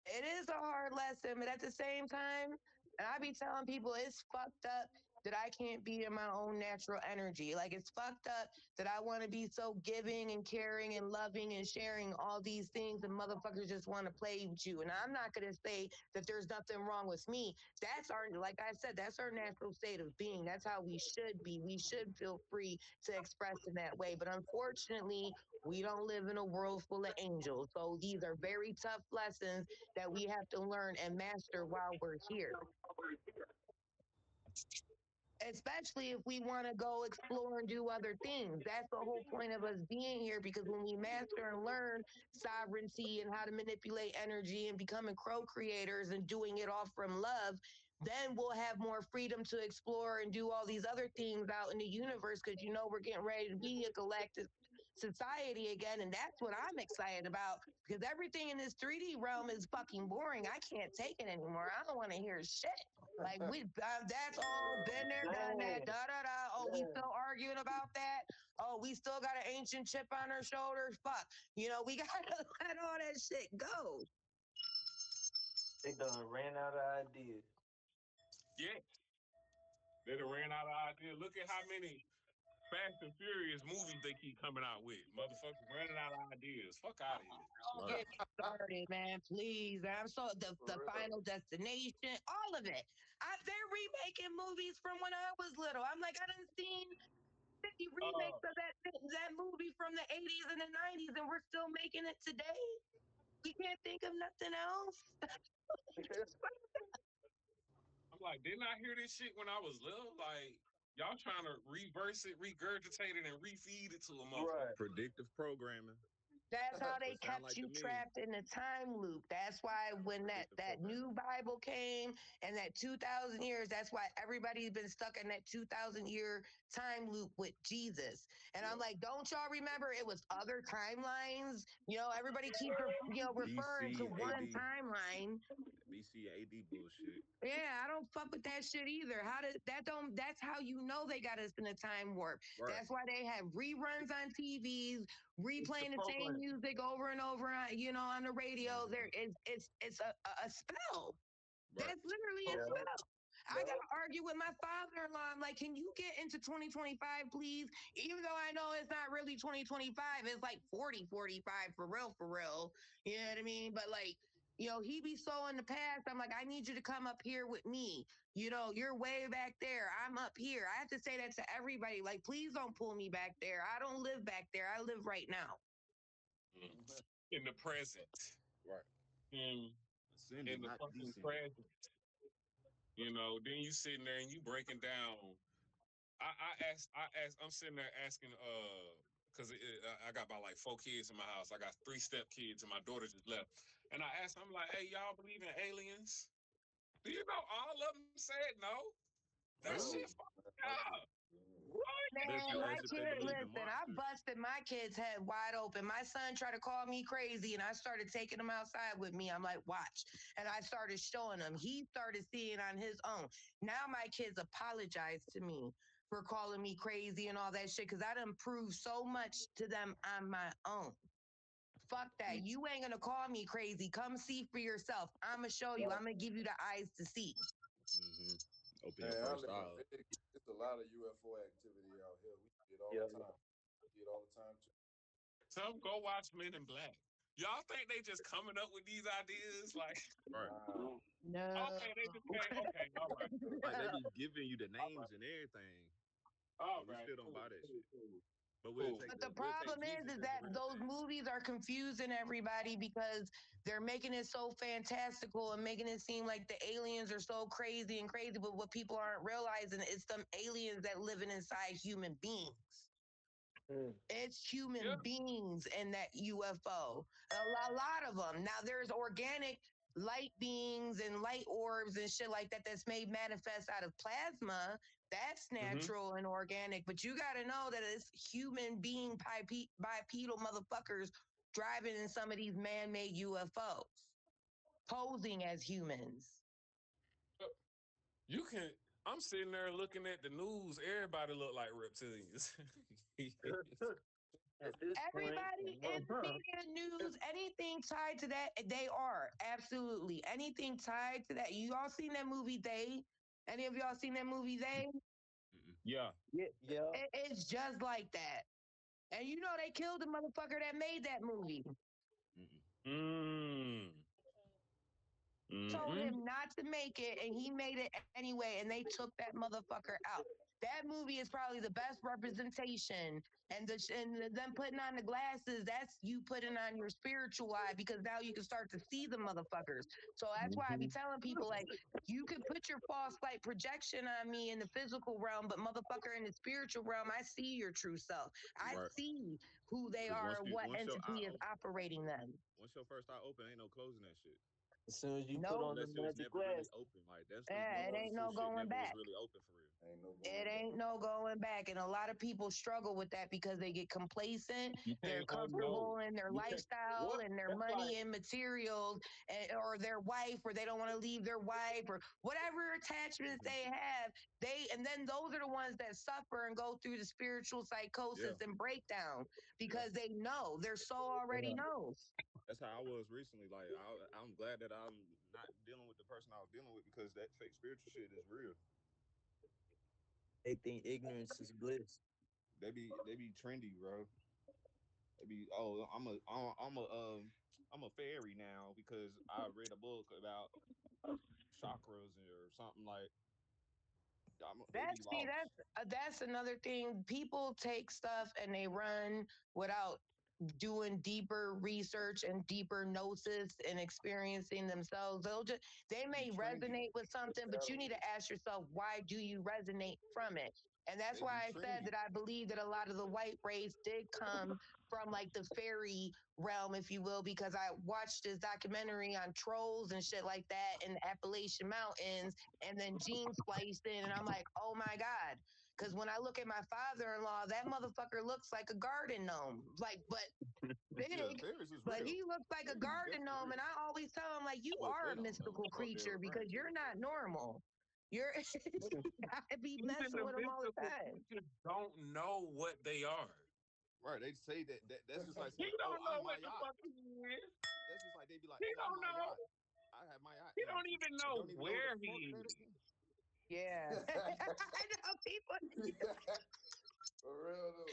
It is a hard lesson, but at the same time, and I be telling people it's fucked up that I can't be in my own natural energy. Like, it's fucked up that I want to be so giving and caring and loving and sharing all these things and motherfuckers just want to play with you. And I'm not going to say that there's nothing wrong with me. Like I said, that's our natural state of being. That's how we should be. We should feel free to express in that way. But unfortunately, we don't live in a world full of angels. So these are very tough lessons that we have to learn and master while we're here. Especially if we want to go explore and do other things. That's the whole point of us being here, because when we master and learn sovereignty and how to manipulate energy and becoming co-creators and doing it all from love, then we'll have more freedom to explore and do all these other things out in the universe, because we're getting ready to be a galactic society again, and that's what I'm excited about, because everything in this 3D realm is fucking boring. I can't take it anymore. I don't want to hear shit. Like, that's all been there, done that, da da da. Oh, we still arguing about that. Oh, we still got an ancient chip on our shoulders. Fuck, we gotta let all that shit go. They done ran out of ideas. Yeah. They done ran out of ideas. Look at how many Fast and Furious movies they keep coming out with. Motherfuckers running out of ideas. Fuck out of here. Don't get me started, man. Please. I'm so the Final Destination, all of it. They're remaking movies from when I was little. I'm like, I done seen 50 remakes of that movie from the 80s and the 90s, and we're still making it today. We can't think of nothing else. I'm like, didn't I hear this shit when I was little? Like, y'all trying to reverse it, regurgitate it, and refeed it to a motherfucker. Right. Predictive programming. That's how they kept you trapped in the time loop. That's why when that new Bible came and that 2,000 years, that's why everybody's been stuck in that 2,000-year time loop with Jesus. And I'm like, don't y'all remember it was other timelines? Everybody keeps referring to one timeline. BC AD bullshit. Yeah, I don't fuck with that shit either. That's how they got us in a time warp. Right. That's why they have reruns on TVs, replaying the same music over and over on the radio. It's a spell. Right. That's literally a spell. I gotta argue with my father-in-law. I'm like, can you get into 2025, please? Even though I know it's not really 2025, it's like 40, 45 for real, for real. You know what I mean? But like, he be so in the past. I'm like, I need you to come up here with me. You're way back there. I'm up here. I have to say that to everybody. Like, please don't pull me back there. I don't live back there. I live right now. In the present. Right. In Ascending, the not fucking descending. present. Then you sitting there and you breaking down. I'm sitting there asking, because I got about like 4 kids in my house. I got 3 step kids and my daughter just left. And I asked them, I'm like, hey, y'all believe in aliens? Do you know all of them said no? That Really? shit fucked up. What? Bet Man, you my asked if they kid, believed in listen, I monsters. busted my kid's head wide open. My son tried to call me crazy, and I started taking him outside with me. I'm like, watch. And I started showing him. He started seeing on his own. Now my kids apologize to me for calling me crazy and all that shit, because I done proved so much to them on my own. Fuck that. You ain't gonna call me crazy. Come see for yourself. I'm gonna show you. I'm gonna give you the eyes to see. Open Man, your I first live in eye. Vegas. It's a lot of UFO activity out here. We see it all Yeah. the time. We see it all the time too. Some go watch Men in Black. Y'all think they just coming up with these ideas? Like, Right. Wow. No. okay, they just came. Okay, all right. Like they be giving you the names and everything. All But we right. still don't Cool, buy that cool, shit. cool. But Cool. But the we'll take problem Jesus is as a that real those thing. movies are confusing everybody because they're making it so fantastical and making it seem like the aliens are so crazy and crazy. But what people aren't realizing is them aliens that living inside human beings. It's human Yeah. beings in that UFO. A lot of them. Now there's organic light beings and light orbs and shit like that that's made manifest out of plasma. That's natural and organic, but you got to know that it's human being bipedal motherfuckers driving in some of these man-made UFOs, posing as humans. You can. I'm sitting there looking at the news. Everybody look like reptilians. At this point, Everybody in the media news, anything tied to that, they are absolutely anything tied to that. You all seen that movie? They? Any of y'all seen that movie? They? Yeah. yeah. It's just like that. And they killed the motherfucker that made that movie. Mm. Told Mm-mm. him not to make it, and he made it anyway, and they took that motherfucker out. That movie is probably the best representation, and them putting on the glasses, that's you putting on your spiritual eye, because now you can start to see the motherfuckers. So that's why I be telling people, like, you can put your false light projection on me in the physical realm, but motherfucker, in the spiritual realm, I see your true self. I Right. see who they 'Cause are and what once your eye entity is operating them. once your first eye open, ain't no closing that shit. As soon as you put Nope. on the Unless it was magic never really glass, open. Like that's the Yeah, it ain't no shit going never was back. really open for real. Ain't no It going back. ain't no going back. And a lot of people struggle with that because they get complacent. You They're can't unknow. comfortable in their You can't. lifestyle What? and their That's like. money and materials, or their wife, or they don't want to leave their wife, or whatever attachments they have. And then those are the ones that suffer and go through the spiritual psychosis Yeah. and breakdown because they know their soul already knows. That's how I was recently. Like I'm glad that I'm not dealing with the person I was dealing with because that fake spiritual shit is real. they think ignorance is bliss. They be trendy, bro. They be I'm a fairy now because I read a book about chakras or something like. They be See, lost. that's another thing. People take stuff and they run without doing deeper research and deeper gnosis and experiencing themselves. They may Be trendy. resonate with something, but you need to ask yourself, why do you resonate from it? And that's They be why I said trendy. that I believe that a lot of the white race did come from like the fairy realm, if you will, because I watched this documentary on trolls and shit like that in the Appalachian Mountains, and then gene spliced in, and I'm like, oh my God. Because when I look at my father-in-law, that motherfucker looks like a garden gnome. Like, but Yeah, big, fairies is but real. he looks like a Fairies is garden definitely gnome. real. And I always tell him, like, you But are they a don't know what mystical the fuck they're creature referring because to. you're not normal. You're I be Even messing the with him all the mystical time. creatures don't know what they are. Right. They say that's just like He saying, "Oh, don't I'm know my what the yacht." fuck he is. That's just like they be like, He "Oh, I'm don't my know. yacht. I have my yacht He don't energy." even But know don't even know what where the fuck he that is. is. Yeah. I know people For real though.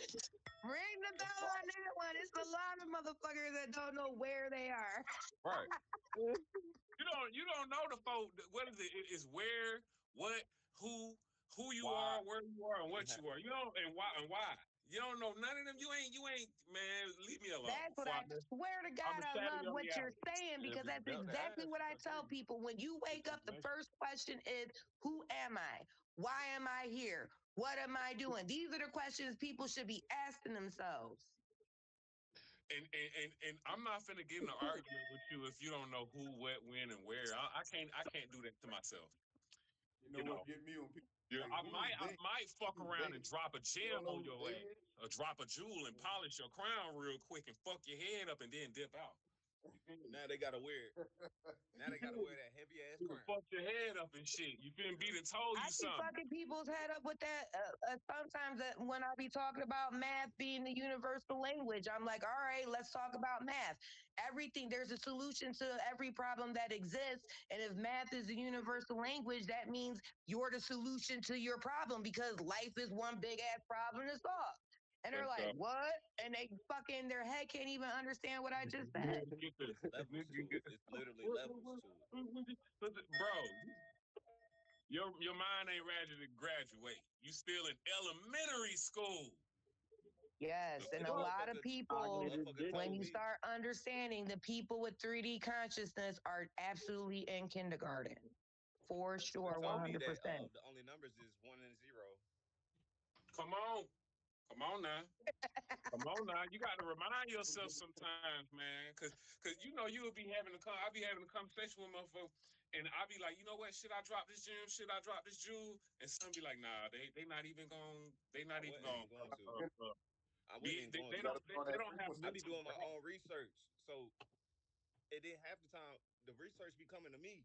ring the bell on that one. It's a lot of motherfuckers that don't know where they are. Right. You don't know the folk. What is it? It's where, what, who, who you Why? are, where you are, and And what you are. You don't and why. You don't know none of them. You ain't man. Leave me alone. That's what Before I swear to I'm God, gonna I shatter love your what you're reality. saying if because it's that's belt to exactly ass, what you I gonna tell tell you people. When you this wake up, the information. first question is, who am I? Why am I here? What am I doing? These are the questions people should be asking themselves. And I'm not finna get in an argument with you if you don't know who, what, when, and where. I can't do that to myself. You know You what know. get me when people Yeah, like, I who is might I they? might fuck Who's around they? and drop a You gem don't know on who your they ass, is? or drop a jewel and polish your crown real quick and fuck your head up and then dip out. You feel me? Now they gotta wear it. Now You they gotta feel wear me? that heavy ass You done crown. fucked your head up and shit. You feel me? Be Yeah. done told I you be something. fucking people's head up with that. Sometimes when I be talking about math being the universal language, I'm like, all right, let's talk about math. Everything, there's a solution to every problem that exists. And if math is the universal language, that means you're the solution to your problem because life is one big ass problem to solve. And they're Let's like, go. what? And they fucking, their head can't even understand what I just said. Get this. It's levels to it. It's literally levels to it. Bro, your mind ain't ready to graduate. You still in elementary school. Yes. The And And the a fuck? lot of motherfucker, the people, motherfucker when told you me, start understanding the people with 3D consciousness are absolutely in kindergarten. For motherfucker sure, told me that 100%. the only numbers is 1 and 0. Come on. Come on now. Come on now. You got to remind yourself sometimes, man. Cause you know you'll be having I be having a conversation with motherfuckers, and I be like, you know what? Should I drop this gem? Should I drop this jewel? And some be like, nah, they I not even wasn't even going going to. I wasn't be even going You to. gotta put on they that don't have I the be frequency. doing my time. own research. So it didn't half the time the research be coming to me.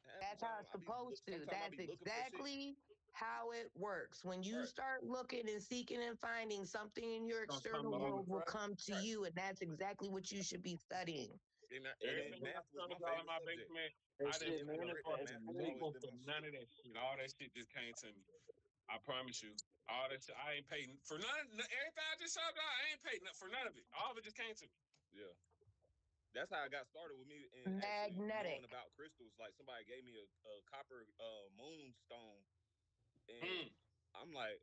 Half the That's how time it's supposed to. sometimes I That's be looking for shit. exactly how it works. When you Right. start looking and seeking and finding, something in your Don't come external to Follow you. the world will track. come to Right. you, and that's exactly what you should be studying. And then Everything I math was my told y'all in favorite my subject. basement, That I didn't shit Never been give a written. fuck Math manifesting has always Google been for my none shit. of that shit. All that shit just came to me. I promise you. All that shit, I ain't paid for everything I just showed y'all, I ain't paid for none of it. All of it just came to me. Yeah. That's how I got started with me and actually knowing Magnetic. about crystals. Like somebody gave me a copper moonstone, and Mm. I'm like,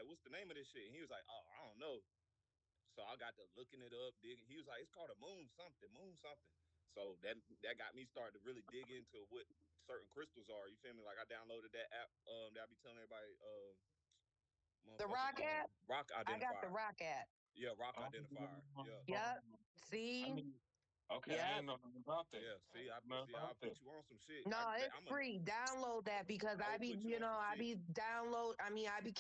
what's the name of this shit? And he was like, oh, I don't know. So I got to looking it up, digging. He was like, it's called a moon something. So that got me started to really dig into what certain crystals are. You feel me? Like I downloaded that app that I be telling everybody, The motherfucking rock app, rock I got the identifier. rock app. Yeah, rock Oh, identifier. Yeah. Yep. I See? mean, okay, I Yep. ain't know nothing about that. Yeah, I ain't know nothing see. I about that. put you on some shit. No, it's I'm a. free. Download that because I I will be, put you on some I shit. be I be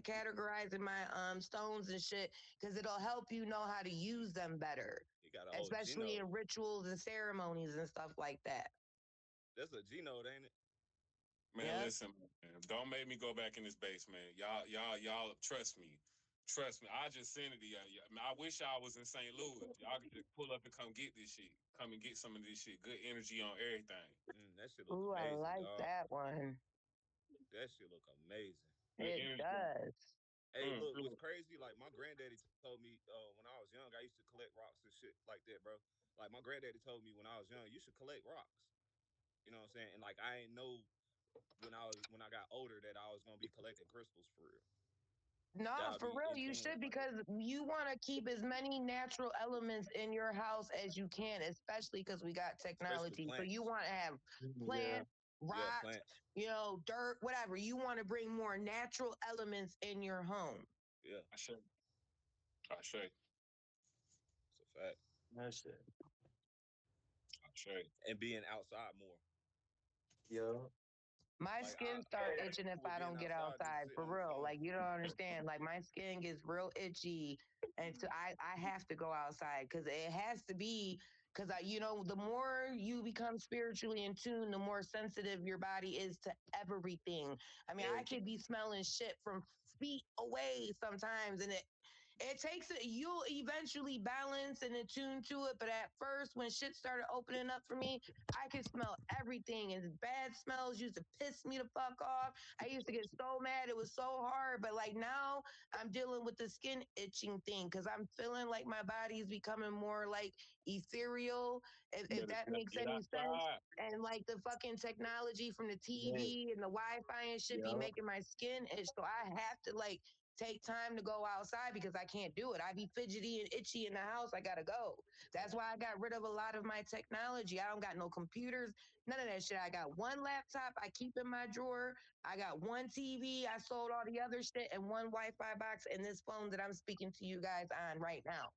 categorizing my stones and shit because it'll help you know how to use them better, You got a whole especially genome. in rituals and ceremonies and stuff like that. That's a genome, ain't it? Man, Yep. listen, man, don't make me go back in this basement. Y'all, trust me. Trust me. I just sent it to y'all. I wish y'all was in St. Louis. Y'all could just pull up and come get this shit. Come and get some of this shit. Good energy on everything. That shit look Ooh, I amazing, like dog. that one. That shit look amazing. Good It energy. does. Hey, look, what's Mm. crazy? Like my granddaddy told me when I was young, I used to collect rocks and shit like that, bro. Like my granddaddy told me when I was young, you should collect rocks. You know what I'm saying? And like I ain't know when I got older that I was gonna be collecting crystals for real. No, That I'll for be real, in you tune with should my shit. because you want to keep as many natural elements in your house as you can, especially because we got Especially technology. So you plants. want to have Yeah. plants, Yeah, rocks, plants. dirt, whatever. You want to bring more natural elements in your home. Yeah, I should. I should. it's a fact. that shit. I should. And being outside more. Yo. My Like skin start itching if with I being don't get outside, just outside sitting for on the real. phone. Like you don't understand. Like my skin gets real itchy, and so I have to go outside because it has to be because the more you become spiritually in tune, the more sensitive your body is to everything. I mean, I Everything. could be smelling shit from feet away sometimes, and It takes it. You'll eventually balance and attune to it, but at first, when shit started opening up for me, I could smell everything, and bad smells used to piss me the fuck off. I used to get so mad; it was so hard. But like now, I'm dealing with the skin itching thing because I'm feeling like my body is becoming more like ethereal. If that Better makes get any sense. outside. And like the fucking technology from the Yeah. TV and the Wi-Fi and shit be Yeah. making my skin itch. So I have to like take time to go outside because I can't do it. I be fidgety and itchy in the house. I gotta go. That's why I got rid of a lot of my technology. I don't got no computers, none of that shit. I got one laptop I keep in my drawer. I got one TV. I sold all the other shit and one Wi-Fi box and this phone that I'm speaking to you guys on right now.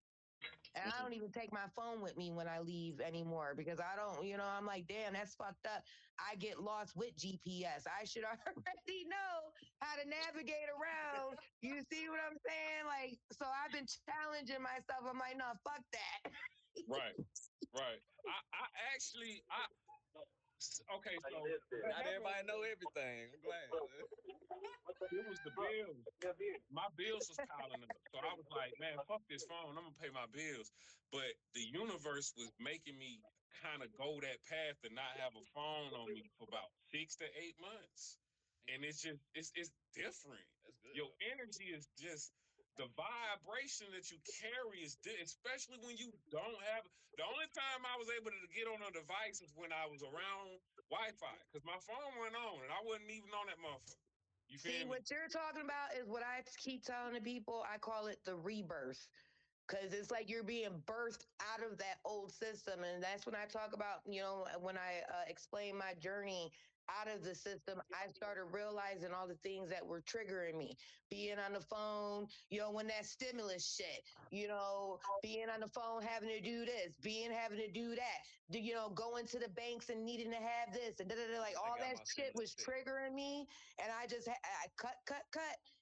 And I don't even take my phone with me when I leave anymore because I don't, I'm like, damn, that's fucked up. I get lost with GPS. I should already know how to navigate around. You see what I'm saying? Like, so I've been challenging myself. I'm like, no, fuck that. Right. Right. I actually okay, so what Not happened everybody know everything. I'm glad. it was the bills. My bills was piling up. So I was like, man, fuck this phone. I'm gonna pay my bills. But the universe was making me kind of go that path and not have a phone on me for about 6 to 8 months. And it's different. That's good Your though. energy is just the vibration that you carry is especially when you don't have the only time I was able to get on a device is when I was around Wi-Fi because my phone went on and I wasn't even on that motherfucker. You See, feel me? what you're talking about is what I keep telling the people. I call it the rebirth. Because it's like you're being birthed out of that old system. And that's when I talk about, when I explain my journey out of the system, I started realizing all the things that were triggering me. Being on the phone, when that stimulus shit, being on the phone, having to do this, having to do that, going to the banks and needing to have this and like I all got that my shit stimulus was check. triggering me. And I cut.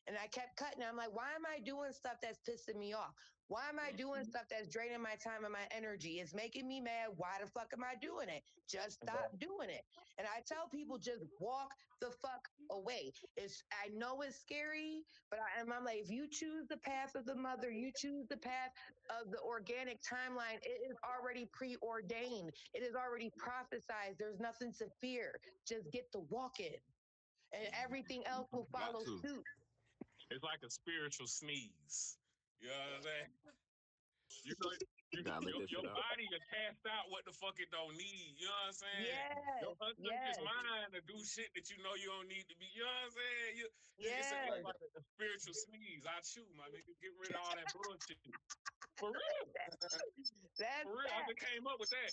And I kept cutting. I'm like, why am I doing stuff that's pissing me off? Why am I doing stuff that's draining my time and my energy? It's making me mad. Why the fuck am I doing it? Just stop doing it. And I tell people just walk the fuck away. I know it's scary, but I'm like, if you choose the path of the mother, you choose the path of the organic timeline, it is already preordained. It is already prophesized. There's nothing to fear. Just get to walking. And everything else will Got follow to. suit. It's like a spiritual sneeze. You know what I'm saying? You know, Gotta let that your shit out. body will cast out what the fuck it don't need. You know what I'm saying? Your Yes, unconscious yes, mind to do shit that you know you don't need to be. You know what I'm saying? It's yes. like a spiritual sneeze. I chew, my nigga. Get rid of all that bullshit. For real. That's For real. I just facts. came up with that.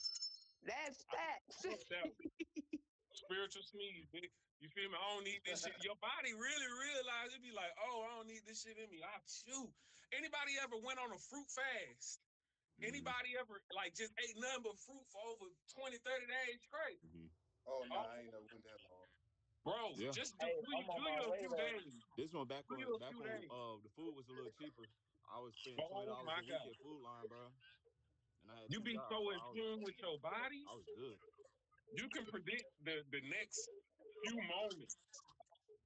That's I facts. came up with that one. Spiritual sneeze, bitch. You feel me? I don't need this shit. Your body really realize it be like, oh, I don't need this shit in me. I chew. Anybody ever went on a fruit fast? Mhm, Anybody ever like just ate nothing but fruit for over 20, 30 days straight? mhm. Oh no, Oh, I ain't never went that long. bro, Yeah. just Hey, I'm do on my you a way few though. days. This one back Do when you a few days. the food was a little cheaper. I was spending twenty Oh dollars my a week God. at Food Line, bro. And I had You two be jobs, so so in tune with your body, I was good. you can predict the next few moments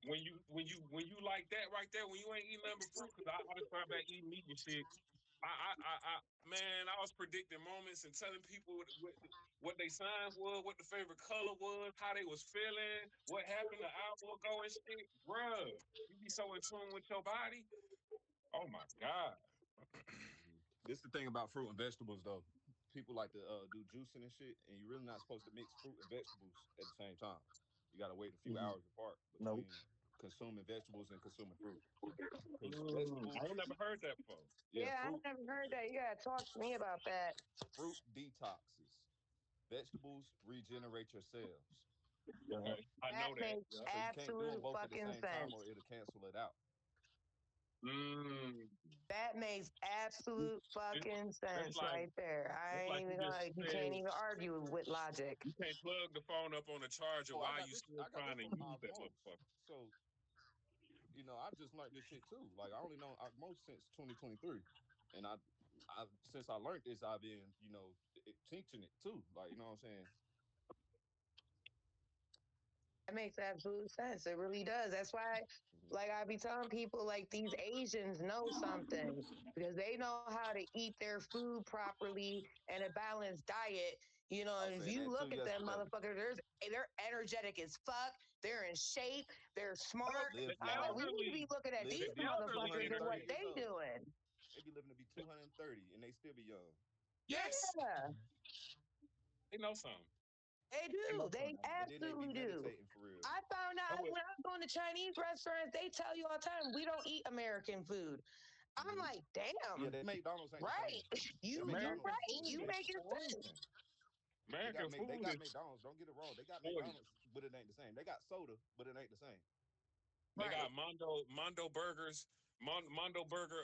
when you like that right there, when you ain't eating nothing but fruit, because I just started back eating meat and shit. Man, I was predicting moments and telling people what they signs was, what the favorite color was, how they was feeling, what happened an hour ago and shit. Bruh, you be so in tune with your body. Oh my God. This is the thing about fruit and vegetables, though. People like to do juicing and shit, and you're really not supposed to mix fruit and vegetables at the same time. You got to wait a few Mhm. hours apart Nope. between consuming vegetables and consuming fruit. Because I vegetables, ain't never heard that before. yeah, Yeah, I never heard that. You gotta talk to me about that. fruit detoxes. Vegetables regenerate your cells. Okay. I That know that. makes Yeah. So you can't do them absolute both at the fucking same time, sense. or it'll cancel it out. Mm. That makes absolute It's, fucking it's sense like right there. it's I like ain't you even just gonna, you can't said even argue with logic. you can't plug the phone up on the charger Oh, while you still I got this trying to from use that Osmos. motherfucker. So I just learned this shit too. Like I only know Osmos since 2023, and I since I learned this, I've been teaching it too. Like you know what I'm saying. That makes absolute sense. It really does. That's why, Mhm. like, I be telling people, like, these Asians know something because they know how to eat their food properly and a balanced diet. You know, I was and if saying you that too look at them yesterday. motherfuckers, they're energetic as fuck. They're in shape. They're Oh, smart. the Live I'm like, we long, need to be elderly, looking at live the these to be elderly motherfuckers and what 230 energetic. years they old. doing. They be living to be 230 and they still be young. Yes, Yeah, they know something. they They know do. They something. And then they be absolutely do. meditating for real. I found Know out what? when I was going to Chinese restaurants, they tell you all the time, we don't eat American food. I'm Hmm. like, Yeah, damn, they McDonald's ain't the same. right. That You McDonald's, American right. food You is making sense. foreign. American they food got is McDonald's. Don't get it wrong. They got foreign. McDonald's, but it ain't the same. They got soda, but it ain't the same. They Right. got Mondo burgers, Mondo burger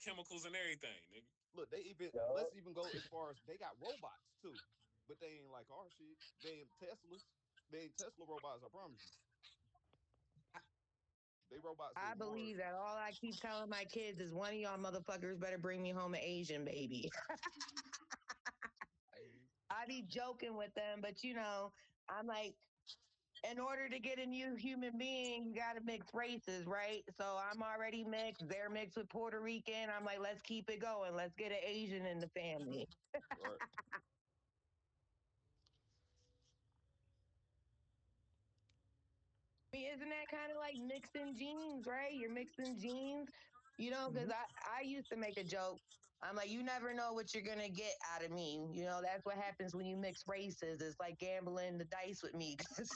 chemicals and everything. Nigga. Look, they even Yup. let's even go as far as they got robots too, but they ain't like our shit. They ain't Teslas. They ain't Tesla robots. I promise you. They robots I is more. believe that all I keep telling my kids is one of y'all motherfuckers better bring me home an Asian baby. Mhm. I be joking with them, but I'm like, in order to get a new human being, you got to mix races, right? So I'm already mixed. They're mixed with Puerto Rican. I'm like, let's keep it going. Let's get an Asian in the family. Right. I mean, isn't that kind of like mixing genes, right? You're mixing genes, because I used to make a joke. I'm like, you never know what you're going to get out of me. That's what happens when you mix races. It's like gambling the dice with me. 'Cause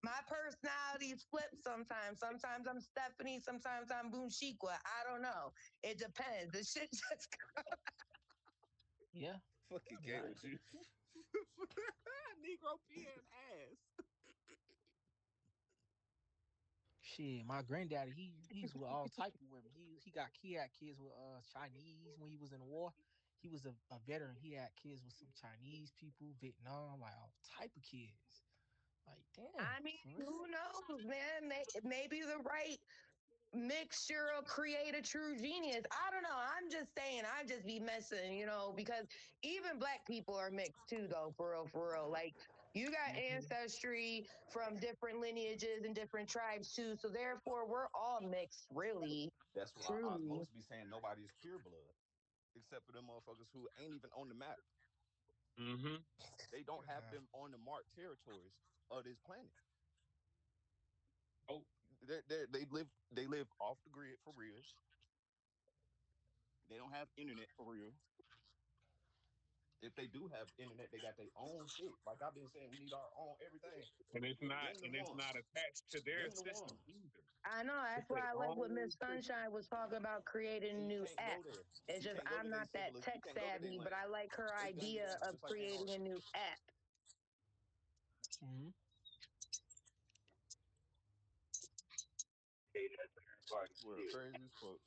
my personalities flip sometimes. Sometimes I'm Stephanie, sometimes I'm Boonshikwa. I don't know. It depends. The shit just. Yeah. Fucking Yeah. gay with you. Negro peeing ass. Shit, my granddaddy, he's with all type of women. He had kids with Chinese when he was in the war. He was a veteran. He had kids with some Chinese people, Vietnam, like all type of kids. Like, damn, I mean, for real? who knows, man? Maybe the right mixture will create a true genius. I don't know. I'm just saying, I just be messing, because even black people are mixed too, though, for real, for real. Like, you got Hmm. ancestry from different lineages and different tribes too. So therefore, we're all mixed, really, That's why truly. most be saying nobody's pure blood, except for them motherfuckers who ain't even on the map. Mm-hmm. They don't have Yeah. them on the marked territories of this planet. Oh, They live off the grid for real. They don't have internet for real. If they do have internet, they got their own shit. Like I've been saying, we need our own everything. Them the and it's ones. not attached to their Them the system ones. either. I know. That's It's their why I like what own Miss system. Sunshine was talking about creating a And you new can't app. go there. It's You just can't go to I'm their not that civilization. You tech can't go to their savvy, but land. I like her They gunned it idea down of just like creating a Antarctica. new app. Hmm. Hey, that's everybody Well, shit. crazy as fuck.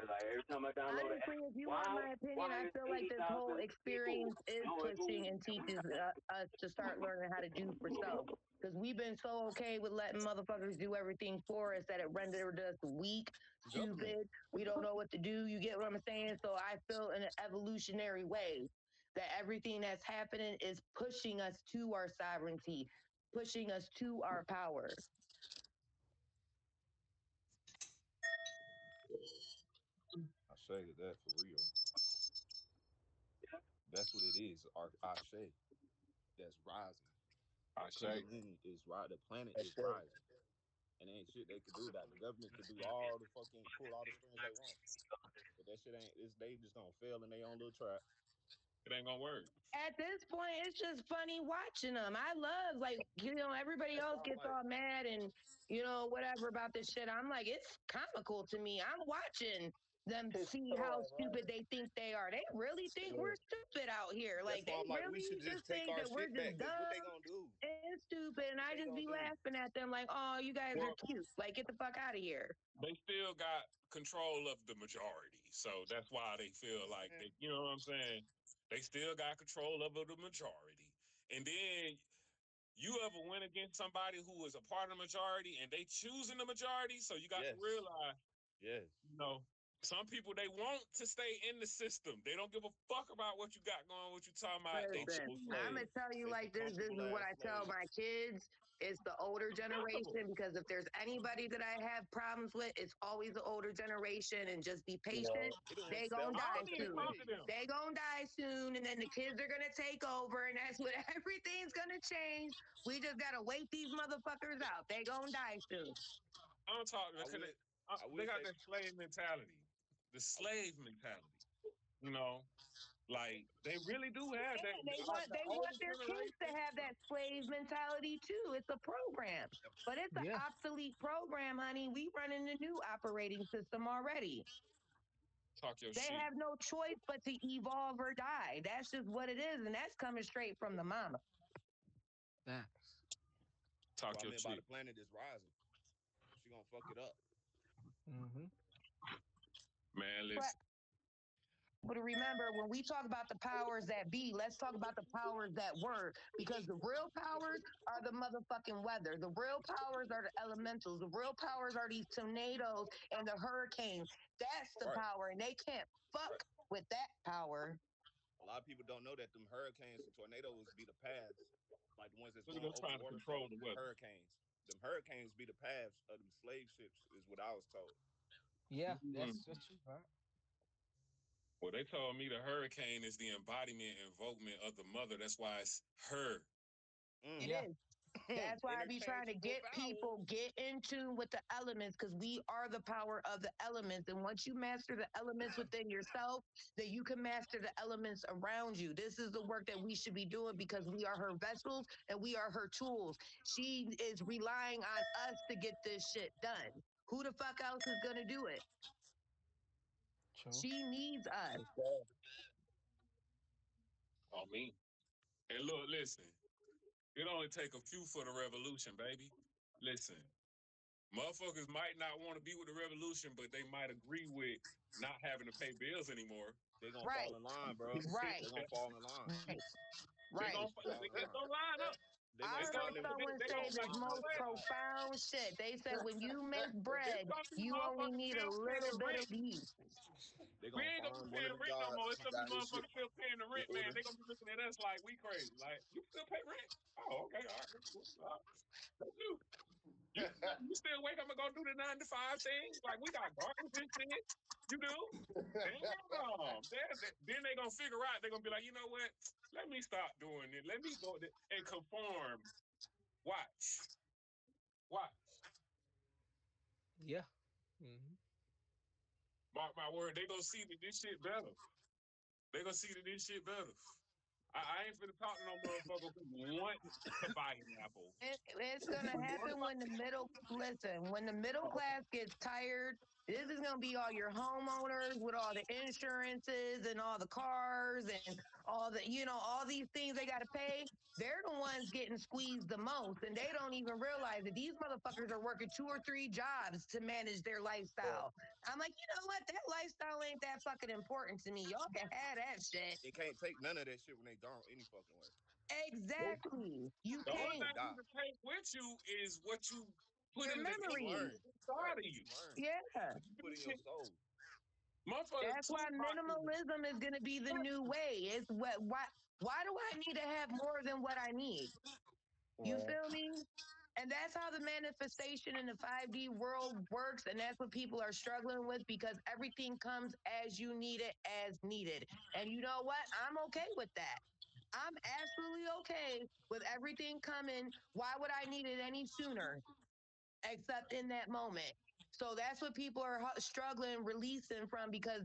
And like every time I download an Honestly, app, if you want why my opinion, why I is feel like this whole 80,000 people experience is doing pushing and teaches us to start learning how to do for self. Because we've been so okay with letting motherfuckers do everything for us that it rendered us weak, Government. stupid. We don't know what to do. You get what I'm saying? So I feel in an evolutionary way that everything that's happening is pushing us to our sovereignty, pushing us to our power. I say that for real. That's what it is. Our Ashe. That's rising. I That say. Kundalini is right. The planet That's is it. rising. And ain't shit they could do about it. The government could do all the fucking pull all the strings they want. But that shit ain't it's they just gonna fail in their own little trap. It ain't gonna work. At this point, it's just funny watching them. I love, like, everybody That's else why I'm gets like, all mad and, whatever about this shit. I'm like, it's comical to me. I'm watching them It's see so how stupid ironic. they think they are. They really think we're stupid out here. that's Like, why they I'm like, we really should just just take think our that we're shit just back. Cause what they dumb gonna do? and stupid. And What I they just gonna be do? laughing at them like, oh, you guys are Well, cute. Like, get the fuck out of here. they still got control of the majority, so that's why they feel like Man, they. You know what I'm saying? They still got control over the majority, and then you ever went against somebody who was a part of the majority and they choosing the majority, so you got to yes. realize, Yes. you know, Some people, they want to stay in the system. They don't give a fuck about what you got going, what you talking about. They Listen, choose I'm slave. gonna tell you It's a like this. This is comfortable what ass I tell slave. my kids. It's the older Comfortable. generation because if there's anybody that I have problems with, it's always the older generation. And just be patient. They the ones They gonna selling I die don't shit even soon. talk to anyways. them. They gonna die soon, and then the kids are gonna take over, and that's when everything's gonna change. We just gotta wait these motherfuckers out. They gonna die soon. I don't talk I because would I they would got say that slave mentality. The slave mentality. You know, like they really do have that. Yeah, they The want older their kids to generation. have that slave mentality too. It's a program, but it's an Yeah. obsolete program, honey. We running the new operating system already. Talk your They shit. have no choice but to evolve or die. That's just what it is, and that's coming straight from the mama. Facts. Talk what I your meant by shit. the planet is rising. She gonna fuck it up. Mm-hmm. Man, But listen. to remember, when we talk about the powers that be, let's talk about the powers that were, because the real powers are the motherfucking weather. The real powers are the elementals. The real powers are these tornadoes and the hurricanes. That's the Right, power, and they can't fuck right. with that power. A lot of people don't know that them hurricanes and tornadoes be the paths, like the ones that's Look at going them over trying to waterfalls. control the Them weather. hurricanes. Them hurricanes be the paths of them slave ships, is what I was told. Yeah, Mm. that's true, right? Well, they told me the hurricane is the embodiment and invokement of the mother. That's why it's her. Mm. It Yeah. is. That's why I be trying to Interchangeable get vowels. people get in tune with the elements because we are the power of the elements. And once you master the elements within yourself, then you can master the elements around you. This is the work that we should be doing because we are her vessels and we are her tools. She is relying on us to get this shit done. Who the fuck else is gonna do it? True. She needs us. On me. And look, listen. It only take a few for the revolution, baby. Listen, motherfuckers might not want to be with the revolution, but they might agree with not having to pay bills anymore. They gonna fall Right, in line, bro. right, They gonna fall in line. right, they right. gonna They gonna fall in it's line. gonna line up. They I gonna It's gonna find heard them. someone they say gonna They the like gonna you know find most them what? vibes. profound shit. They said when you make It's bread, gonna be you only motherfuckers need a still little paying bit rent. of yeast. They We gonna ain't gonna be find one of paying them rent no more. gods It's who gonna be got his shit motherfuckers still paying the in rent, man. order. They gonna be looking at us like we crazy. Like, you still pay rent? Oh, okay, all right. That's cool. All right. That's you still wake up and go do the 9 to 5 thing? Like we got garbage and shit. You do? Damn. Then they gonna figure out. They're gonna be like, you know what? Let me stop doing it. Let me go and conform. Watch. Watch. Yeah. Mm-hmm. Mark my word. They gonna see that this shit better. They gonna see that this shit better. I ain't finna talk to no motherfucker who want to buy an apple. It's gonna happen when the middle listen, when the middle class gets tired. This is gonna be all your homeowners with all the insurances and all the cars and all the all these things they gotta pay. They're the ones getting squeezed the most, and they don't even realize that these motherfuckers are working 2 or 3 jobs to manage their lifestyle. I'm like, you know what? That lifestyle ain't that fucking important to me. Y'all can have that shit. It can't take none of that shit when they gone any fucking way. Exactly. You The They only gonna can't. thing you die. can take with you is what you put Your in What you memories. learn, right? inside of What you. you learn, Yeah. what you put in your soul. Motherfuckers, That's why Tupac is minimalism is going to be the new way. It's why do I need to have more than what I need? You feel me? And that's how the manifestation in the 5D world works. And that's what people are struggling with because everything comes as you need it, as needed. And you know what? I'm okay with that. I'm absolutely okay with everything coming. Why would I need it any sooner? Except in that moment. So that's what people are struggling releasing from because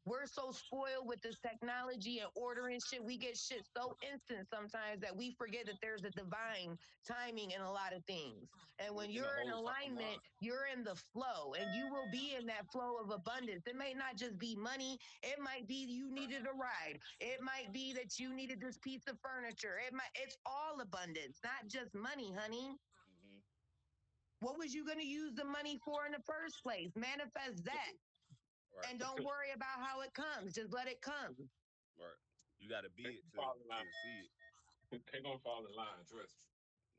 we're so spoiled with this technology and ordering shit. We get shit so instant sometimes that we forget that there's a divine timing in a lot of things. And We when in the you're in whole alignment, timeline. you're in the flow and you will be in that flow of abundance. It may not just be money. It might be you needed a ride. It might be that you needed this piece of furniture. It's all abundance, not just money, honey. Hmm. What was you going to use the money for in the first place? Manifest that. Right, And don't worry about how it comes. Just let it come. right. You got to they be it gonna to fall in line. see it. They gonna fall in line, trust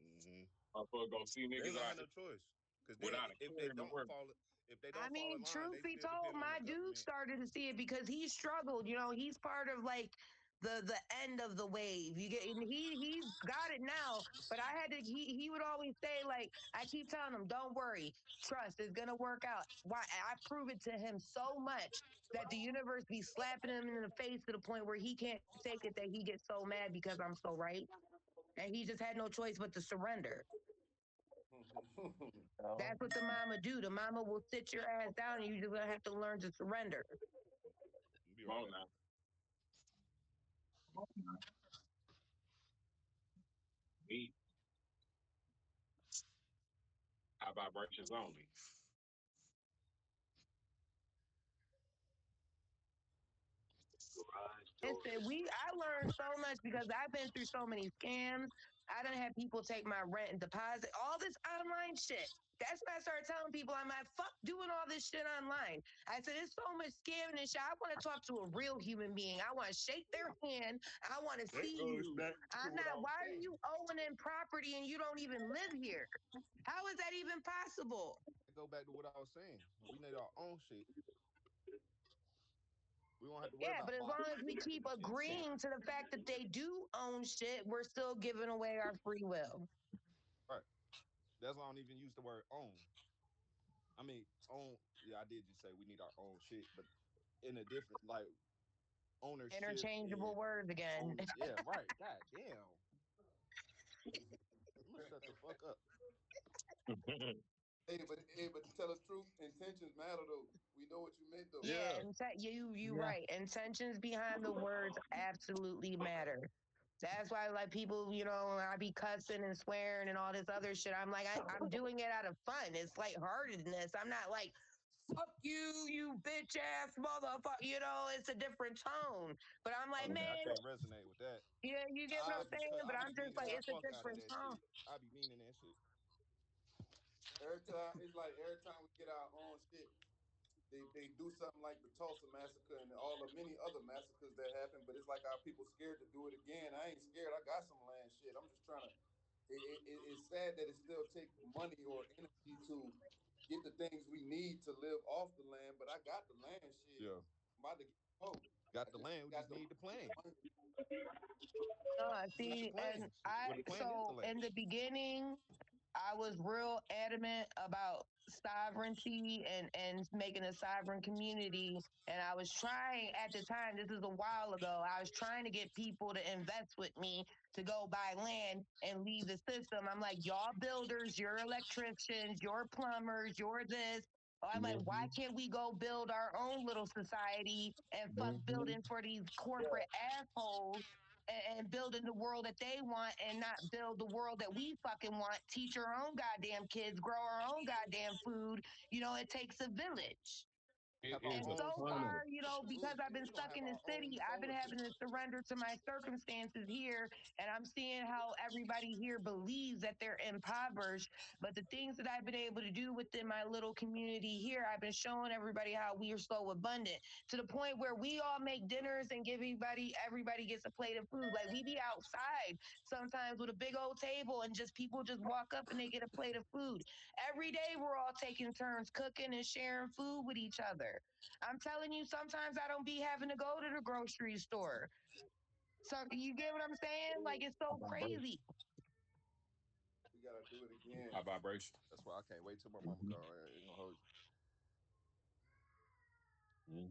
me. Hmm. Motherfuckers gonna see They ain't niggas gonna out have no choice. Cause then, without a if care they in the don't world. fall, If they I don't fall mean, in line, truth they be still told, depend on my the dude government. started to see it because he struggled. You know, he's part of like the end of the wave. You get, and he's got it now. But I had to. He would always say like, I keep telling him, don't worry, trust, it's gonna work out. Why? I prove it to him so much that the universe be slapping him in the face to the point where he can't take it. That he gets so mad because I'm so right, and he just had no choice but to surrender. That's what the mama do. The mama will sit your ass down, and you just gonna have to learn to surrender. You be Come right on back. now. Me, high vibrations only. Listen, I learned so much because I've been through so many scams. I done had people take my rent and deposit, all this online shit. That's when I started telling people I'm like, fuck doing all this shit online. I said, there's so much scamming and shit. I want to talk to a real human being. I want to shake their hand. I want to That see goes you. back to I'm what I not, was why are saying. you owing in property and you don't even live here? How is that even possible? That go back to what I was saying. We need our own shit. We won't have to worry Yeah, about but as bots long as we keep and agreeing scammers. to the fact that they do own shit, we're still giving away our free will. Right. That's why I don't even use the word own. I mean, own. Yeah, I did just say we need our own shit, but in a different like ownership and Interchangeable words again. own. Yeah, right. God damn. I'm gonna shut the fuck up. Hey, but to tell the truth, intentions matter though. We know what you meant though. Yeah, Yeah. you Yeah. right. Intentions behind the words absolutely matter. That's why like people, I be cussing and swearing and all this other shit. I'm like, I'm doing it out of fun. It's lightheartedness. I'm not like, fuck you, you bitch ass motherfucker. It's a different tone. But I'm like, Okay, I man, can't resonate with that. yeah, you get what I'm saying? But I be I'm just meaning like, the it's a fuck out of different that tone. shit. I be meaning that shit. Every time it's like every time we get our own shit, they do something like the Tulsa massacre and all the many other massacres that happened. But it's like our people scared to do it again. I ain't scared. I got some land shit. I'm just trying to. It's sad that it still take money or energy to get the things we need to live off the land. But I got the land shit. Yeah. I'm about to get home. Got I the just land. We got just need the plan. money. We got the See, and plan. Well, the plan is the so land. in the beginning, I was real adamant about sovereignty and making a sovereign community. And I was trying at the time, this is a while ago, I was trying to get people to invest with me to go buy land and leave the system. I'm like, y'all builders, you're electricians, you're plumbers, you're this. I'm like, why Mm-hmm. can't we go build our own little society and fuck Mm-hmm. building for these corporate assholes and building the world that they want and not build the world that we fucking want. Teach our own goddamn kids, grow our own goddamn food. It takes a village. It Have our is And a own so ton of far, solar. because I've been We gonna stuck have in the our own city, I've been solar having to system. surrender to my circumstances here. And I'm seeing how everybody here believes that they're impoverished. But the things that I've been able to do within my little community here, I've been showing everybody how we are so abundant to the point where we all make dinners and give everybody gets a plate of food. Like we be outside sometimes with a big old table and just people just walk up and they get a plate of food. Every day we're all taking turns cooking and sharing food with each other. I'm telling you, sometimes I don't be having to go to the grocery store. So you get what I'm saying? Like it's so crazy. We gotta do it again. high vibration. That's why I can't wait till my mama come. I ain't gonna hold you.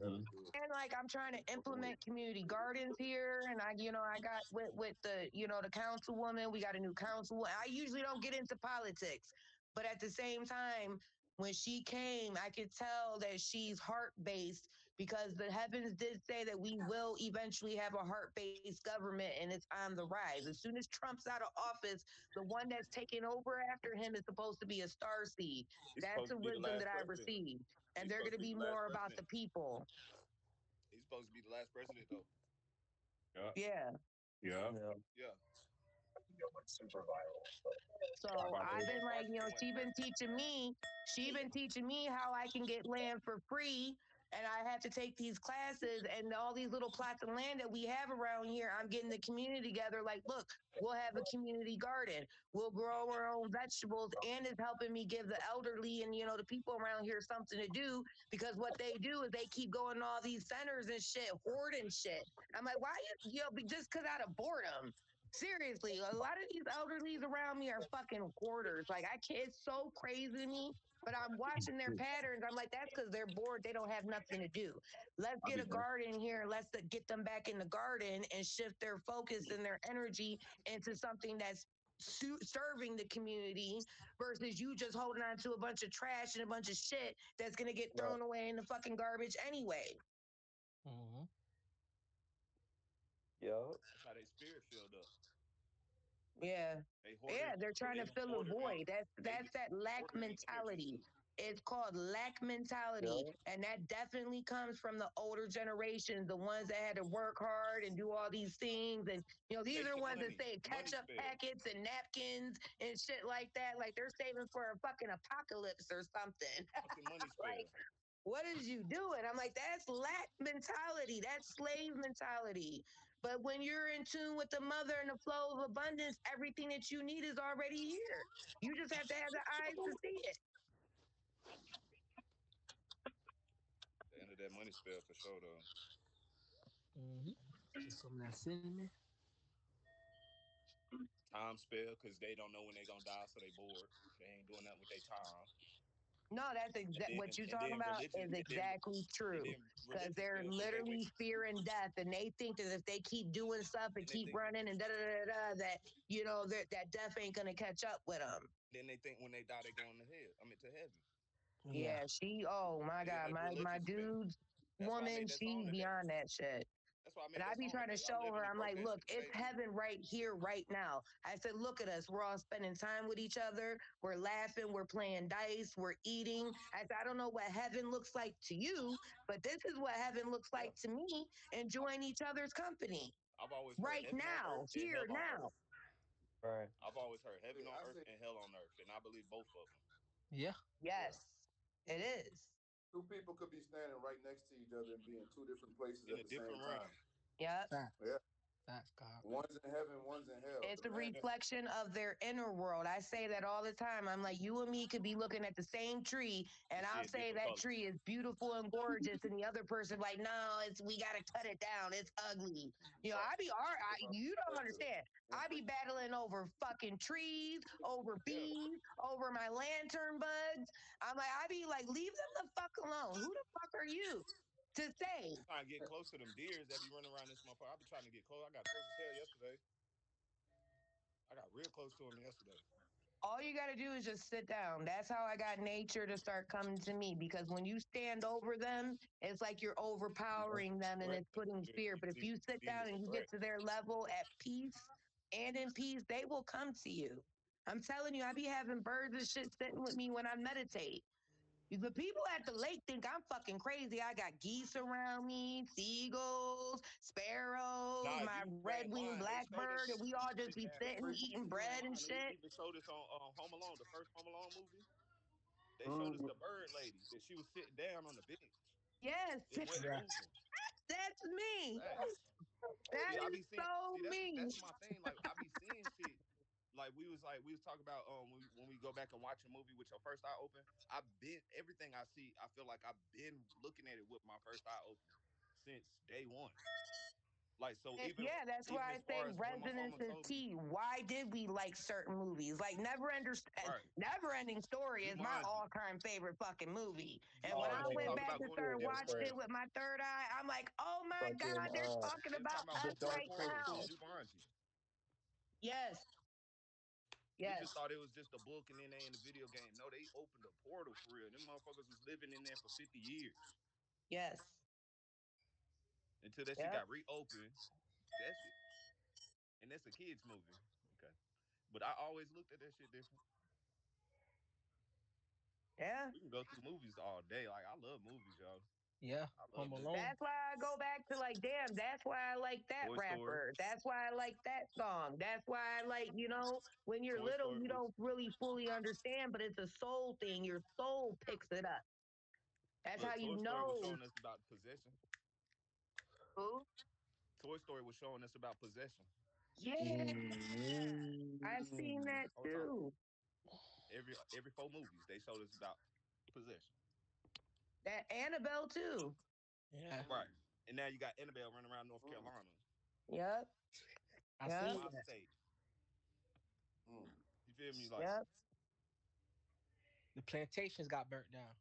Gotta Mm-hmm. do it. And like I'm trying to implement community gardens here, and I got with the the councilwoman. We got a new council. I usually don't get into politics, but at the same time, when she came, I could tell that she's heart based because the heavens did say that we will eventually have a heart based government, and it's on the rise. As soon as Trump's out of office, the one that's taking over after him is supposed to be a star seed. He's That's supposed a to be the wisdom last that I've president. received, and He's they're supposed going to to be be the last more about president. the people. He's supposed to be the last president though. Yeah. Yeah. Yeah. Yeah. Yeah. High So I've vibration. been like, Washington wasn't she been president. teaching me, how I can get land for free and I have to take these classes and all these little plots of land that we have around here. I'm getting the community together. Like, look, we'll have a community garden. We'll grow our own vegetables, and it's helping me give the elderly and the people around here something to do because what they do is they keep going to all these centers and shit, hoarding shit. I'm like, why just because out of boredom. Seriously, a lot of these elderlies around me are fucking hoarders. Like I can't, it's so crazy to me. But I'm watching their patterns. I'm like, that's because they're bored. They don't have nothing to do. Let's I get be a garden here. Let's get them back in the garden and shift their focus and their energy into something that's serving the community versus you just holding on to a bunch of trash and a bunch of shit that's gonna get thrown away in the fucking garbage anyway. Mm-hmm. Yo. That's how they spirit filled up. Yeah. They hoarders. Yeah, they're trying They to fill a hoarder men. void. They That's that lack hoarder in energy mentality. too. It's called lack mentality. Yo. And that definitely comes from the older generation, the ones that had to work hard and do all these things. And these are the Chasing ones that money. say Money ketchup spell. packets and napkins and shit like that. Like they're saving for a fucking apocalypse or something. Fucking money spell. Like, what is you doing? I'm like, that's lack mentality. That's slave mentality. But when you're in tune with the mother and the flow of abundance, everything that you need is already here. You just have to have the eyes to see it. The end of that money spell for sure though. Mm-hmm. Just some of that cinnamon. Time spell because they don't know when they gonna die, so they bored. They ain't doing nothing with their time. No, that's what you're talking about is exactly And true. then Because religion they're spell because they went literally fearing death, and they think that if they keep doing stuff and and they keep think running and da da da da, that that death ain't gonna catch up with them. then they think when they die they going to hell. I mean to heaven. Yeah. Yeah, she. Oh my They in god, a my religious spell. dude's That's why I woman. made that song She's today. beyond that shit. That's why I And made I that be song trying to today. I show her, literally I'm wrote like, that look, shit it's today too. heaven right here, right now. I said, look at us. We're all spending time with each other. We're laughing. We're playing dice. We're eating. I said, I don't know what heaven looks like to you, but this is what heaven looks Yeah. like to me, enjoying each other's company I've always heard right heaven on earth now, and hell here, on now. earth. Right. I've always heard heaven Hey, on I earth say and hell on earth, and I believe both of them. Yeah. yeah. Yes, it is. Two people could be standing right next to each other and be in two different places In at a the same different realm. time. Yep. Facts. Yeah. Facts, God. One's in heaven, one's in hell. It's The a man. reflection of their inner world. I say that all the time. I'm like, you and me could be looking at the same tree, and You see I'll it say different that colors. tree is beautiful and gorgeous, and the other person like, no, it's we gotta cut it down. It's ugly. I be all right. You don't understand. I be battling over fucking trees, over Yeah. bees, over my lantern buds. I'm like, I be like, leave them the fuck alone. Who the fuck are you to say? Trying to get close to them deers that be running around this motherfucker. I be trying to get close. I got close as hell yesterday. I got real close to him yesterday. All you got to do is just sit down. That's how I got nature to start coming to me because when you stand over them, it's like you're overpowering them and Threat. it's putting fear. But if you sit Seen down as a and you threat. get to their level at peace and in peace, they will come to you. I'm telling you, I be having birds and shit sitting with me when I meditate. The people at the lake think I'm fucking crazy. I got geese around me, seagulls, sparrows, Nah, my you red ain't winged lying. They showed us blackbird, and we all just be the sitting first. eating You ain't bread and lying. They shit. even showed us on Home Alone, the first Home Alone movie. They showed us Mm. the bird lady that she was sitting down on the bench. Yes, It wasn't Yeah. moving. that's me. Facts. That See, I is be seeing. so See, that's me. my thing. Like I be seeing shit. Like we was talking about when we go back and watch a movie with your first eye open. I've been everything I see. I feel like I've been looking at it with my first eye open since day one. Like so, Yeah, that's even why I as say far as when my resonance mama is told me, key. Why did we like certain movies? Like right, Never Ending Story is my Jumanji, all time favorite fucking movie. And when Oh I Jumanji, went talk man. back about and going to started different Yes, watching sir. it realms. with my third eye, I'm like, oh my Fucking God, they're talking They about talking about the us going to the dark right portal to now. crystal. Jumanji. Yes, We just yes, thought it was just a book and then they in the video game. No, they opened a portal for real. Them motherfuckers was living in there for 50 years yes, until that shit yep, got reopened. That shit, and that's a kids movie. Okay, but I always looked at that shit different. yeah. We can go through movies all day. Like I love movies, y'all. Yeah. I love Home movies. Alone. That's why I go back to like, damn, that's why I like that Toy Story. rapper. That's why I like that song. That's why I like, when you're Toy little, Story you was don't really fully understand, but it's a soul thing. Your soul picks it up. That's Look, how you Toy Story was know showing us about possession. who. Toy Story was showing us about possession. Yeah, I've seen Mm. that Whole time. too. Every 4 movies they showed us about possession. That Annabelle too. Yeah, Right. And now you got Annabelle running around North Carolina, Yep, I yep, seen my that. state. Mm. You feel me? Like, yep. The plantations got burnt down.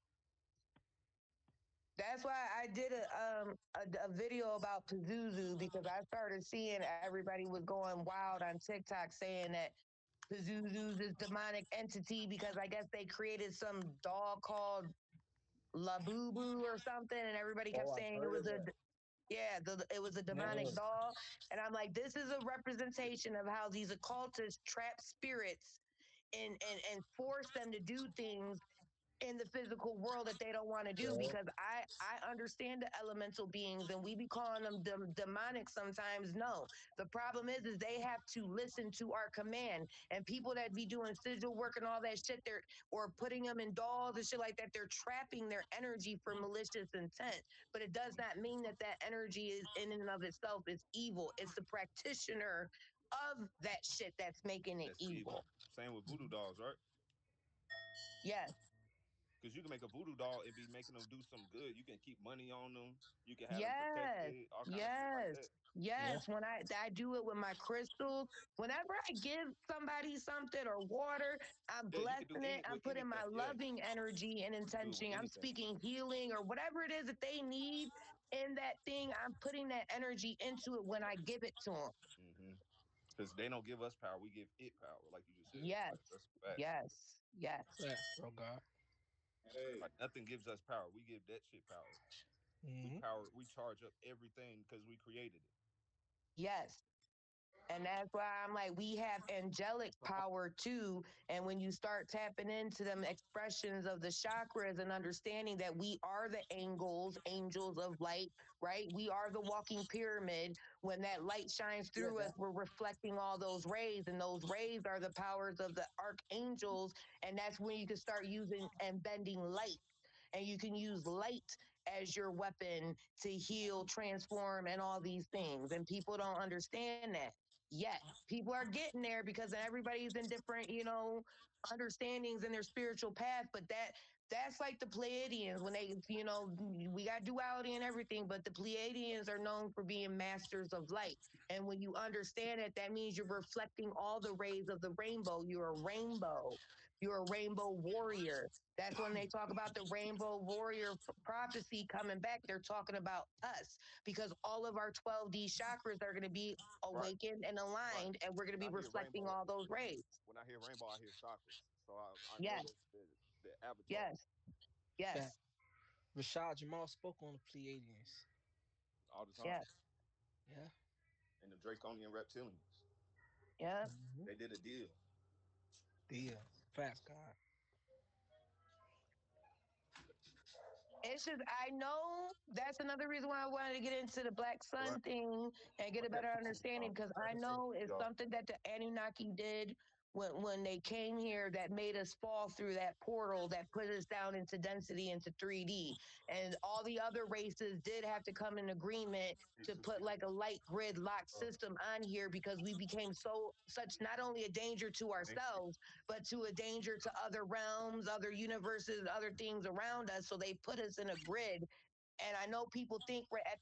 That's why I did a video about Pazuzu because I started seeing everybody was going wild on TikTok saying that Pazuzu's this demonic entity because I guess they created some doll called La Boo Boo or something, and everybody kept Oh, I've saying it heard was of that. it was a Never. demonic doll, and I'm like, this is a representation of how these occultists trap spirits and force them to do things in the physical world that they don't want to do Yeah. because I understand the elemental beings and we be calling them demonic sometimes. No, the problem is they have to listen to our command, and people that be doing sigil work and all that shit, they're or putting them in dolls and shit like that, they're trapping their energy for malicious intent. But it does not mean that that energy is in and of itself is evil. It's the practitioner of that shit that's making it that's evil. evil. Same with voodoo dolls, right? Yes. Because you can make a voodoo doll and be making them do some good. You can keep money on them. You can have them Yes, protected, all kind of shit like yes, that. Yeah. yes. When I do it with my crystals, whenever I give somebody something or water, I'm Yeah, you can do blessing it. any I'm with putting anything. my Yeah, loving energy and you can do it with intention. I'm anything. speaking healing or whatever it is that they need in that thing. I'm putting that energy into it when I give it to them. Because they don't give us power, we give it power, like you just said. Yes, Like, that's facts. yes, yes, Facts, bro, God. Hey, Like nothing gives us power. We give that shit power. Hmm. We charge up everything because we created it. yes. And that's why I'm like, we have angelic power too. And when you start tapping into them expressions of the chakras and understanding that we are the angels of light, right? We are the walking pyramid. When that light shines Yeah, through us, we're reflecting all those rays, and those rays are the powers of the archangels. And that's when you can start using and bending light. And you can use light as your weapon to heal, transform, and all these things. And people don't understand that yet. People are getting there because everybody's in different, understandings in their spiritual path. But that's like the Pleiadians when they, we got duality and everything, but the Pleiadians are known for being masters of light. And when you understand it, that means you're reflecting all the rays of the rainbow. You're a rainbow. You're a rainbow warrior. That's when they talk about the rainbow warrior prophecy coming back. They're talking about us because all of our 12D chakras are going to be Right, awakened and right. aligned, and we're going to When be I hear reflecting rainbow, all those rays. when I hear rainbow, I hear chakras. So I know Yes, that's the avatar yes, yes, Fact. Rashad Jamal spoke on the Pleiadians. all the time. yes, Yeah. And the Draconian reptilians, yes. Hmm. they did a deal. Yeah. Facts, God. It's just I know that's another reason why I wanted to get into the Black Right. Sun thing and get a better understanding because I know it's Y'all. something that the Anunnaki did when they came here that made us fall through that portal that put us down into density into 3D. And all the other races did have to come in agreement to put like a light grid lock system on here because we became such not only a danger to ourselves but to a danger to other realms, other universes, other things around us. So they put us in a grid. And I know people think we're at,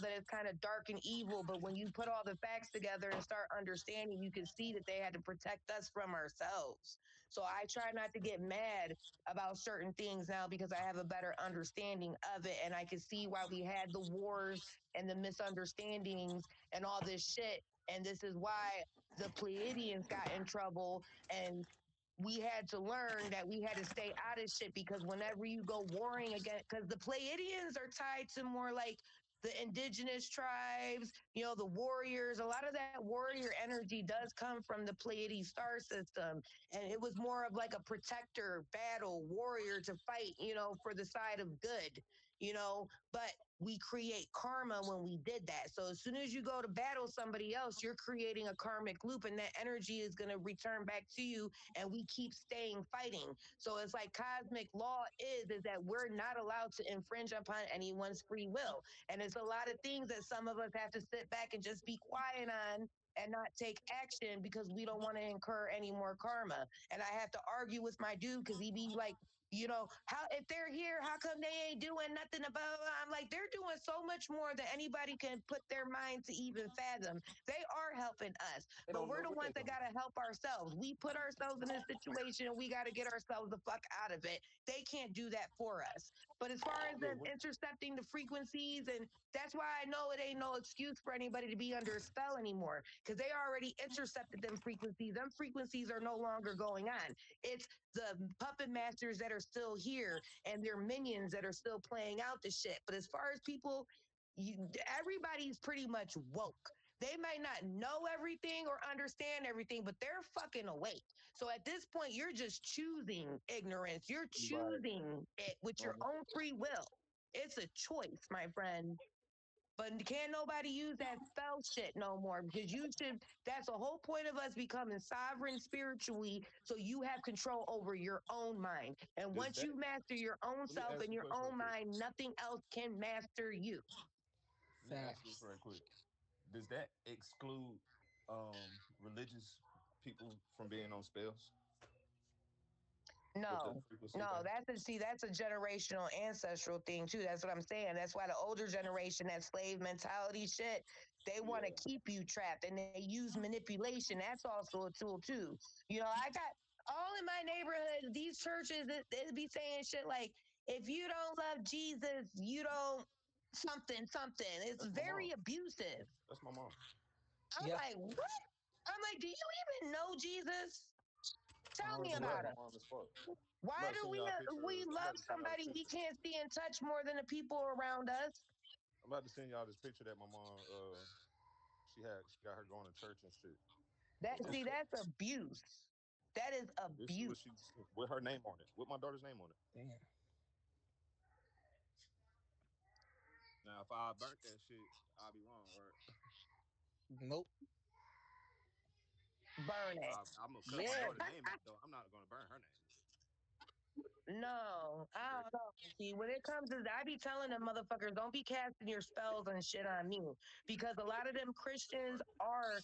that it's kind of dark and evil, but when you put all the facts together and start understanding, you can see that they had to protect us from ourselves. So I try not to get mad about certain things now because I have a better understanding of it. And I can see why we had the wars and the misunderstandings and all this shit. And this is why the Pleiadians got in trouble and we had to learn that we had to stay out of shit because whenever you go warring against, because the Pleiadians are tied to more like the indigenous tribes, the warriors. A lot of that warrior energy does come from the Pleiades star system. And it was more of like a protector, battle, warrior to fight, for the side of good, but we create karma when we did that. So as soon as you go to battle somebody else, you're creating a karmic loop, and that energy is going to return back to you, and we keep staying fighting. So it's like cosmic law is that we're not allowed to infringe upon anyone's free will. And it's a lot of things that some of us have to sit back and just be quiet on and not take action because we don't want to incur any more karma. And I have to argue with my dude because he be like, how if they're here, how come they ain't doing nothing about it? I'm like, they're doing so much more than anybody can put their mind to even fathom. They are helping us, They but don't know we're the what ones they that doing. gotta help ourselves. We put ourselves in this situation and we gotta get ourselves the fuck out of it. They can't do that for us. But as far as Yeah, them intercepting the frequencies, and that's why I know it ain't no excuse for anybody to be under a spell anymore, because they already intercepted them frequencies. Them frequencies are no longer going on. It's the puppet masters that are still here and their minions that are still playing out the shit. But as far as people, everybody's pretty much woke. They might not know everything or understand everything, but they're fucking awake. So at this point, you're just choosing ignorance. You're Right. choosing it with your own free will. It's a choice, my friend. But can't nobody use that spell shit no more because you should. That's the whole point of us becoming sovereign spiritually, so you have control over your own mind. And Does once that? you master your own Let me self ask and you a your question real own quick. mind, nothing else can master you. Let me ask you this Facts. real quick. Does that exclude religious people from being on spells with the No, frequency no, thing? that's a generational ancestral thing too. That's what I'm saying. That's why the older generation, that slave mentality shit, they want to Yeah, keep you trapped and they use manipulation. That's also a tool too. I got all in my neighborhood, these churches, they be saying shit like, if you don't love Jesus, you don't something, something. It's that's my mom. very abusive. That's my mom. I'm Yeah. like, what? I'm like, do you even know Jesus? Tell Oh me Yeah, about yeah. my it. mom as fuck. I'm Why about to do send we y'all a picture. we I'm love about to send y'all this somebody we picture. can't stay in touch more than the people around us? I'm about to send y'all this picture that my mom she got her going to church and shit. This That's abuse. That is this is abuse. what she with her name on it, with my daughter's name on it. Damn. Now, if I burnt that shit, I'll be wrong, right? Nope. Burn it. I'm gonna cut my Yeah. daughter's name out though. I'm not gonna burn her name. No, I Straight. don't know. See, when it comes to, I be telling them motherfuckers, don't be casting your spells and shit on me because a lot of them Christians are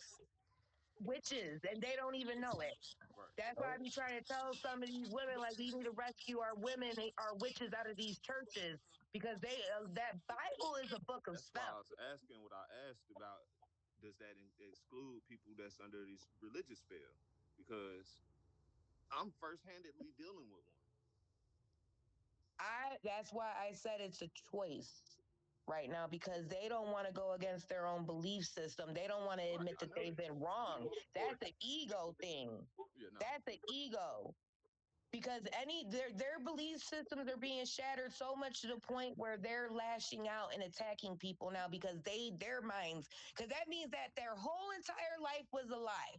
witches and they don't even know it. Right. That's why I be trying to tell some of these women, like, we need to rescue our women, our witches out of these churches because that Bible is a book of That's why I spells. was asking what I asked about. Does that exclude people that's under this religious spell? Because I'm first-handedly dealing with one. That's why I said it's a choice right now because they don't want to go against their own belief system. They don't want to Right. admit I that know they've that. been wrong. That's an ego thing. Yeah. No. That's an ego. Because their belief systems are being shattered so much to the point where they're lashing out and attacking people now because their minds, because that means that their whole entire life was a lie.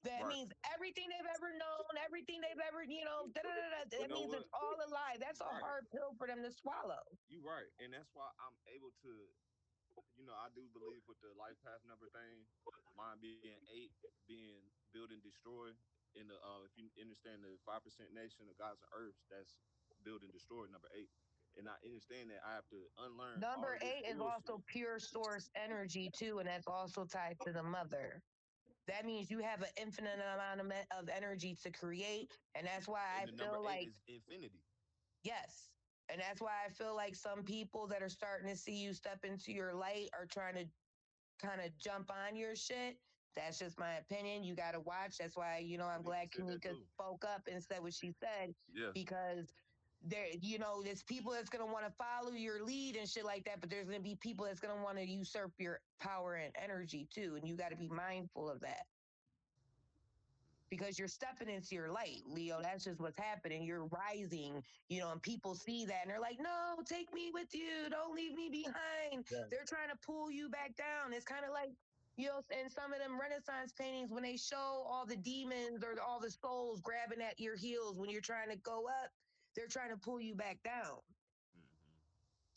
That Right. means everything they've ever known, everything they've ever, da, da, da, da, You that know means what? it's all a lie. That's You a right. hard pill for them to swallow. You right. And that's why I'm able to. I do believe with the life path number thing, mine being eight, being build and destroy. In the if you understand the 5% nation of gods and earths, that's build and destroy number eight. And I understand that I have to unlearn all Number of this eight is bullshit. also pure source energy too, and that's also tied to the mother. That means you have an infinite amount of energy to create, and that's why And I the number feel eight like is infinity. yes. And that's why I feel like some people that are starting to see you step into your light are trying to kind of jump on your shit. That's just my opinion. You got to watch. That's why, I'm Tamika glad said that Kanika too. spoke up and said what she said Yeah. because there's people that's going to want to follow your lead and shit like that, but there's going to be people that's going to want to usurp your power and energy too. And you got to be mindful of that because you're stepping into your light, Leo. That's just what's happening. You're rising, and people see that and they're like, no, take me with you. Don't leave me behind. Yeah. They're trying to pull you back down. It's kind of like, in some of them Renaissance paintings, when they show all the demons or all the souls grabbing at your heels when you're trying to go up, they're trying to pull you back down. Mm-hmm.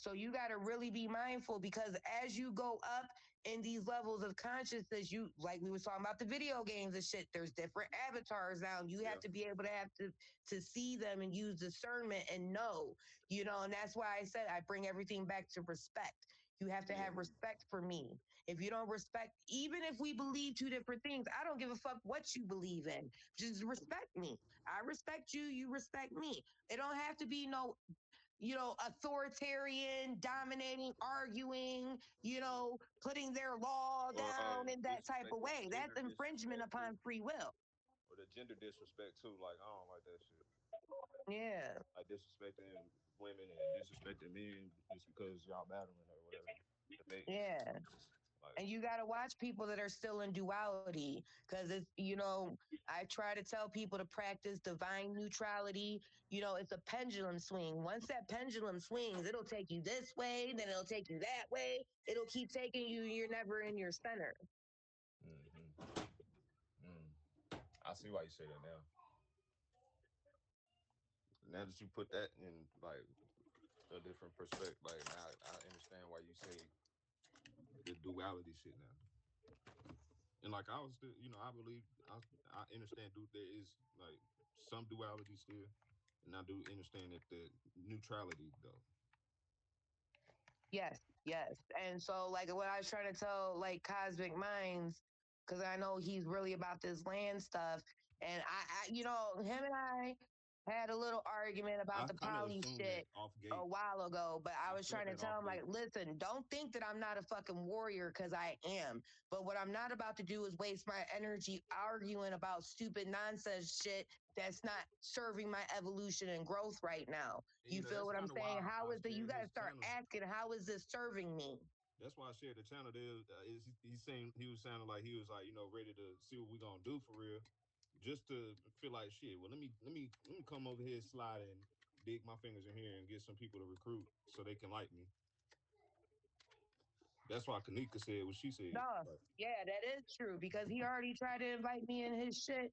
So you got to really be mindful because as you go up in these levels of consciousness, you like we was talking about the video games and shit. There's different avatars now. You have Yeah. to be able to see them and use discernment and know, and that's why I said I bring everything back to respect. You have to have respect for me. If you don't respect, even if we believe two different things, I don't give a fuck what you believe in. Just respect me. I respect you, you respect me. It don't have to be no authoritarian, dominating, arguing, putting their law Or down in that type of disrespect, way. That's gender infringement disrespect too. upon free will. Or the gender disrespect too. Like I don't like that shit. Yeah. Like disrespecting women and disrespecting men just because y'all battling or whatever. Debate. Yeah. Like And you got to watch people that are still in duality because I try to tell people to practice divine neutrality. It's a pendulum swing. Once that pendulum swings, it'll take you this way, then it'll take you that way. It'll keep taking you. You're never in your center. I see why you say that now. Now that you put that in like a different perspective, like now I understand why you say the duality shit now. And like I was still, I believe I understand there is like some duality still, and I do understand that the neutrality though. Yes, yes. And so, like, what I was trying to tell, like, Cosmic Minds, because I know he's really about this land stuff. And him and I had a little argument I about the kind of poly assumed that shit off a gate. while ago, but I was felt trying to that off tell him, like, gate. listen, don't think that I'm not a fucking warrior because I am. But what I'm not about to do is waste my energy arguing about stupid nonsense shit that's not serving my evolution and growth right now. And, You feel that's what I'm kinda why saying? How I is it? You shared got his to start channel. asking, how is this serving me? That's why I shared the channel. There is he's saying he was sounding like he was like ready to see what we're gonna do for real, just to feel like shit. Well, let me come over here, slide and dig my fingers in here and get some people to recruit so they can like me. That's why Kanika said what she said. No, yeah, that is true because he already tried to invite me in his shit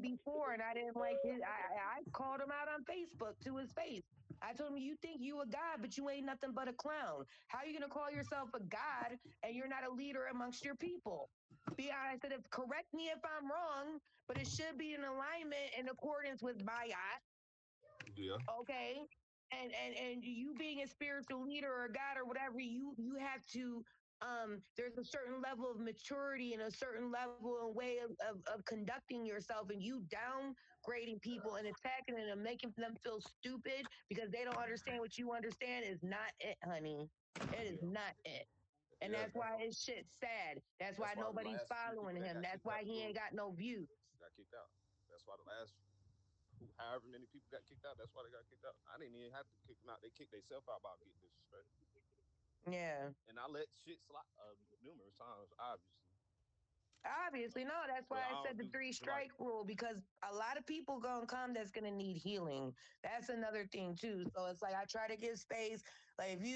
before, and I didn't like his. I called him out on Facebook to his face. I told him, "You think you a god, but you ain't nothing but a clown. How you gonna call yourself a god and you're not a leader amongst your people?" Be honest, and correct me if I'm wrong, but it should be in alignment in accordance with Bayat. Yeah. Okay. And you being a spiritual leader or a god or whatever, you have to there's a certain level of maturity and a certain level and way of conducting yourself, and you downgrading people and attacking them and making them feel stupid because they don't understand what you understand is not it, honey. It is not it. And Yeah, that's why his shit's sad. That's why the nobody's last few following people that him. got That's kicked out why the he room ain't got no views. got kicked out. That's why the last however many people got kicked out, that's why they got kicked out. I didn't even have to kick them out. They kicked themselves out about getting disrespected. Yeah. And I let shit slide numerous times, obviously. Obviously, no. That's But why I I said don't the do three feel like strike rule because a lot of people gonna come that's gonna need healing. That's another thing too. So it's like I try to give space. Like if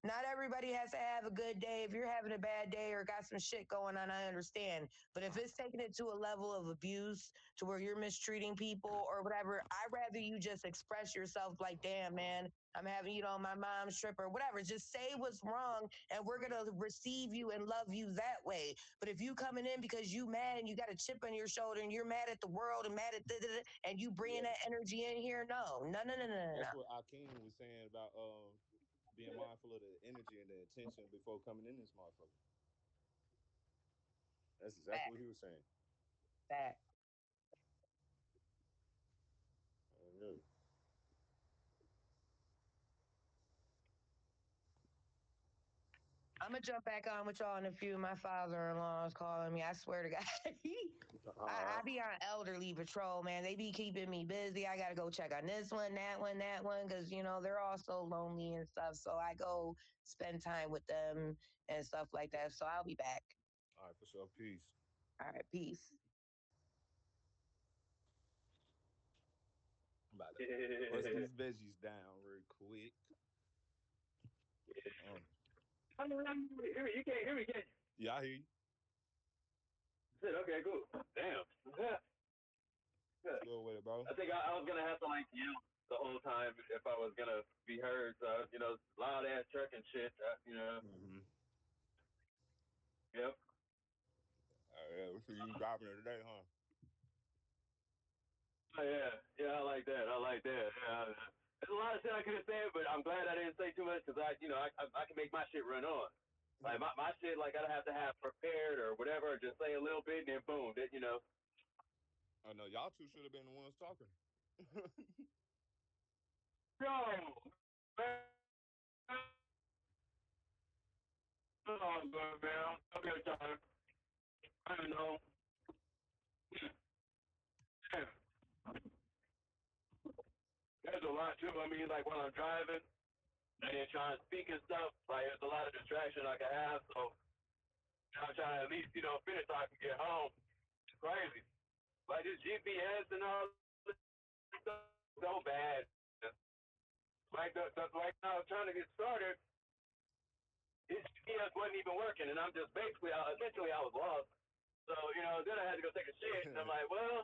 not everybody has to have a good day. If you're having a bad day or got some shit going on, I understand. But if it's taking it to a level of abuse to where you're mistreating people or whatever, I'd rather you just express yourself like, damn, man, I'm having, my mom's trip or whatever. Just say what's wrong and we're going to receive you and love you that way. But if you coming in because you mad and you got a chip on your shoulder and you're mad at the world and mad at and you bringing that energy in here, no. that's what Akeem was saying about being mindful of the energy and the intention before coming in this motherfucker. That's exactly what he was saying. Fact. Yeah. I'm gonna jump back on with y'all in a few. My father-in-law is calling me. I swear to God. I be on elderly patrol, man. They be keeping me busy. I gotta go check on this one, that one, because they're all so lonely and stuff. So I go spend time with them and stuff like that. So I'll be back. All right, for sure. Peace. All right, peace. About to bust these veggies down real quick. You can't hear me, can you? Yeah, I hear you. Okay, cool. Damn. Go with it, bro. I think I was gonna have to the whole time if I was gonna be heard. So loud ass truck and shit. Mm-hmm. Yep. Yeah, so you driving it today, huh? Oh, yeah, I like that. Yeah, there's a lot of shit I could have said, but I'm glad I didn't say too much because I can make my shit run on. Like my shit, like I don't have to have prepared or whatever. Just say a little bit and then boom, I know y'all two should have been the ones talking. Yo, man, oh, good man. Okay, time. I don't know. Yeah, there's a lot too. I mean, like when I'm driving and then trying to speak and stuff, like there's a lot of distraction I can have. So I'm trying to at least finish so I can get home. It's crazy. Like this GPS and all this stuff so bad. Like like now I was trying to get started, his GPS wasn't even working, and I'm just basically eventually I was lost. So then I had to go take a shit, and I'm like, well,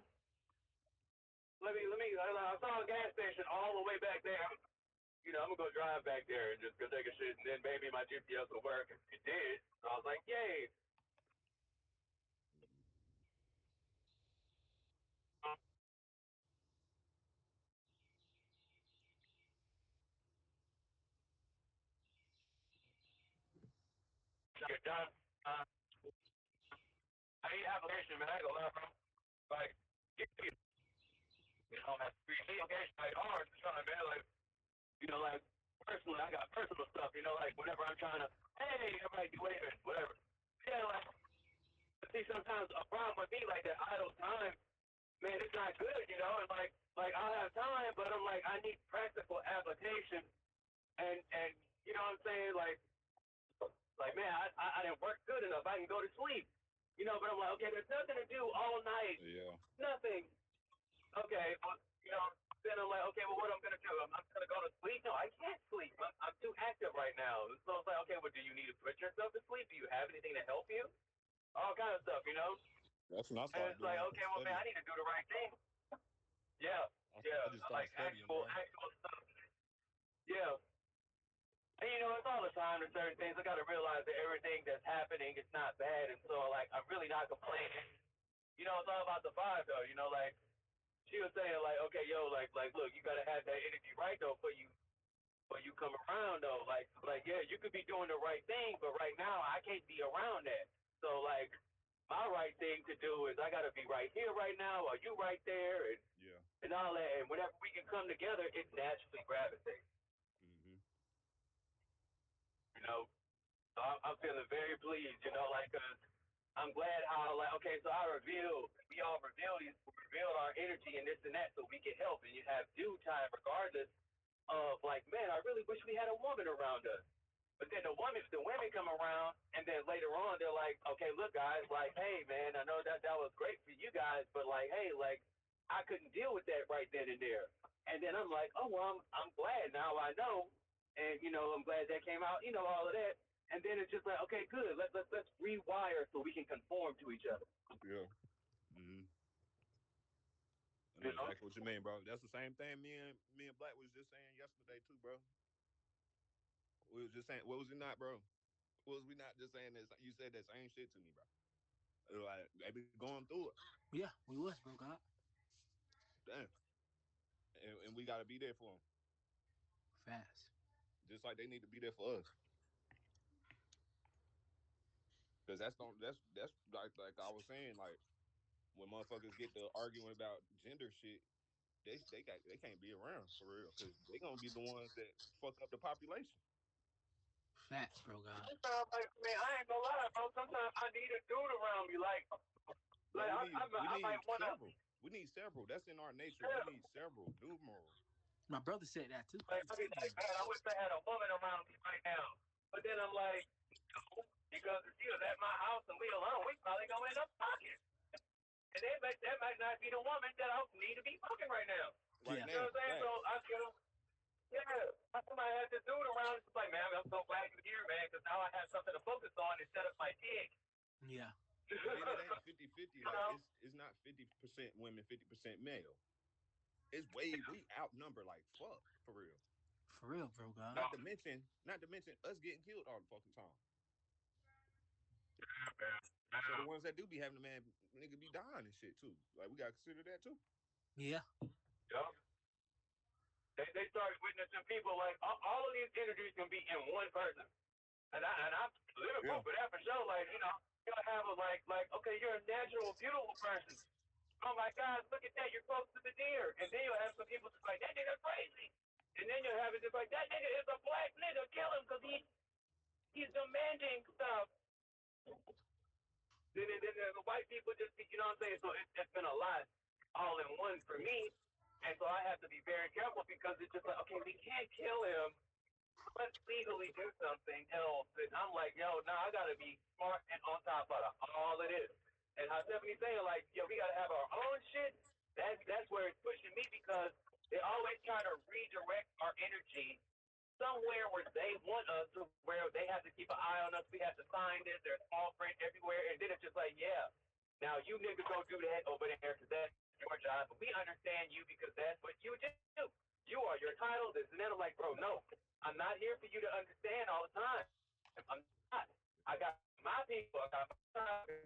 let me. I saw a gas station all the way back there. I'm gonna go drive back there and just go take a shit, and then maybe my GPS will work. It did. So I was like, yay. Get done. I need application, man. I ain't gonna lie, bro. Like, that free application, like ours, man. Like personally, I got personal stuff. Like whenever I'm trying to, hey, everybody do waving, whatever. Yeah, like see, sometimes a problem with me, like that idle time, man, it's not good. And like I'll have time, but I'm like I need practical application, and you know what I'm saying, like man, I didn't work good enough. I can go to sleep. But I'm like, okay, there's nothing to do all night. Yeah. Nothing. Okay, well, then I'm like, okay, well, what I'm gonna do? I'm gonna go to sleep? No, I can't sleep. I'm too active right now. So it's like, okay, well, do you need to put yourself to sleep? Do you have anything to help you? All kind of stuff, That's when I And started it's like, doing okay, well, man, I need to do the right thing. Yeah, I just started like studying, actual stuff. Yeah. And it's all the time. There's certain things I got to realize that everything that's happening is not bad, and so like I'm really not complaining. It's all about the vibe though. Like she was saying, like, okay, yo, like look, you gotta have that energy right though for you come around though. Like yeah, you could be doing the right thing, but right now I can't be around that. So like my right thing to do is I gotta be right here right now, or you right there, and all that. And whenever we can come together, it naturally gravitates. Mm-hmm. So I'm feeling very pleased. Like 'cause I'm glad how okay, so we all reveal our energy and this and that, so we can help and you have due time regardless of like, man, I really wish we had a woman around us. But then the women come around, and then later on they're like, okay, look guys, like, hey man, I know that was great for you guys, but like, hey, like, I couldn't deal with that right then and there. And then I'm like, oh well, I'm glad now I know, and I'm glad that came out, all of that. And then it's just like, okay, good, let's rewire so we can conform to each other. Yeah. Mm-hmm. I know exactly what you mean, bro. That's the same thing me and Black was just saying yesterday too, bro. We was just saying, what was it not, bro? Was we not just saying this? You said that same shit to me, bro. Like they be going through it. Yeah, we was, bro. God. Damn. And we gotta be there for them, Fast. just like they need to be there for us. Cause that's like I was saying, like when motherfuckers get to arguing about gender shit, they can't be around for real, cause they gonna be the ones that fuck up the population. Facts, bro. God. Sometimes, like, man, I ain't gonna lie, bro. Sometimes I need a dude around me, like Bro, we I need might wanna. several. We need several. That's in our nature. Yeah. We need several numerals. My brother said that too. Like, I be like, man, I wish I had a woman around me right now. But then I'm like, no, because if she was at my house and we alone, we probably gonna end up talking. And that might not be the woman that I need to be fucking right now. Right Yeah. You know now. what I'm saying? Right. So I somebody has this dude around. It's like, man, I'm so glad you're here, man, because now I have something to focus on instead of my dick. Yeah. And it ain't 50-50. Like it's not 50% women, 50% male. it's way we outnumber like fuck for real. For real, bro, God. Not to mention, us getting killed all the fucking time. So the ones that do be having the man nigga be dying and shit too. Like we gotta consider that too. Yeah. Yup. They started witnessing people like all of these energies can be in one person. I'm living Yeah. proof of that for sure. Like, you'll have a okay, you're a natural, beautiful person. Oh my God, look at that, you're close to the deer. And then you'll have some people just like, that nigga crazy. And then you'll have it just like, that nigga is a black nigga, kill him because he's demanding stuff. Then the white people just be, you know what I'm saying? So it's been a lot all in one for me. And so I have to be very careful because it's just like, okay, we can't kill him. Let's legally do something else. And I'm like, yo, I gotta be smart and on top of all of this. And how Stephanie's saying, like, yo, we gotta have our own shit. That's where it's pushing me because they always try to redirect our energy somewhere where they want us to where they have to keep an eye on us. We have to sign this. There's small print everywhere. And then it's just like, yeah, now you niggas go do that over there because that's your job. But we understand you because that's what you do. You are your title, this and that. I'm like, bro, no. I'm not here for you to understand all the time. I'm not. I got my people. I got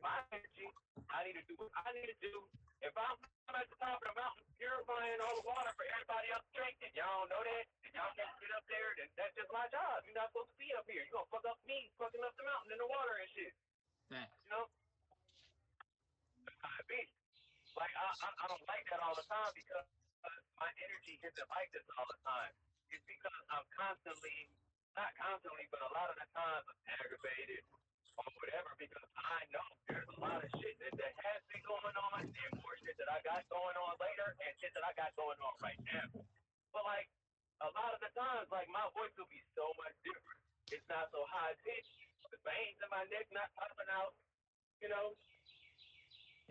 my energy. I need to do what I need to do. If I'm at the top of the mountain purifying all the water for everybody else to drink, and y'all don't know that, and y'all can't get up there, then that's just my job. You're not supposed to be up here. You're going to fuck up me, fucking up the mountain and the water and shit. Facts. You know? That's how it be. Like, I don't like that all the time because my energy isn't like this all the time. It's because I'm constantly, not constantly, but a lot of the times I'm aggravated or whatever because I know there's a lot of shit that has been going on and more shit that I got going on later and shit that I got going on right now. But like, a lot of the times, like, my voice will be so much different. It's not so high pitched. The veins in my neck not popping out, you know?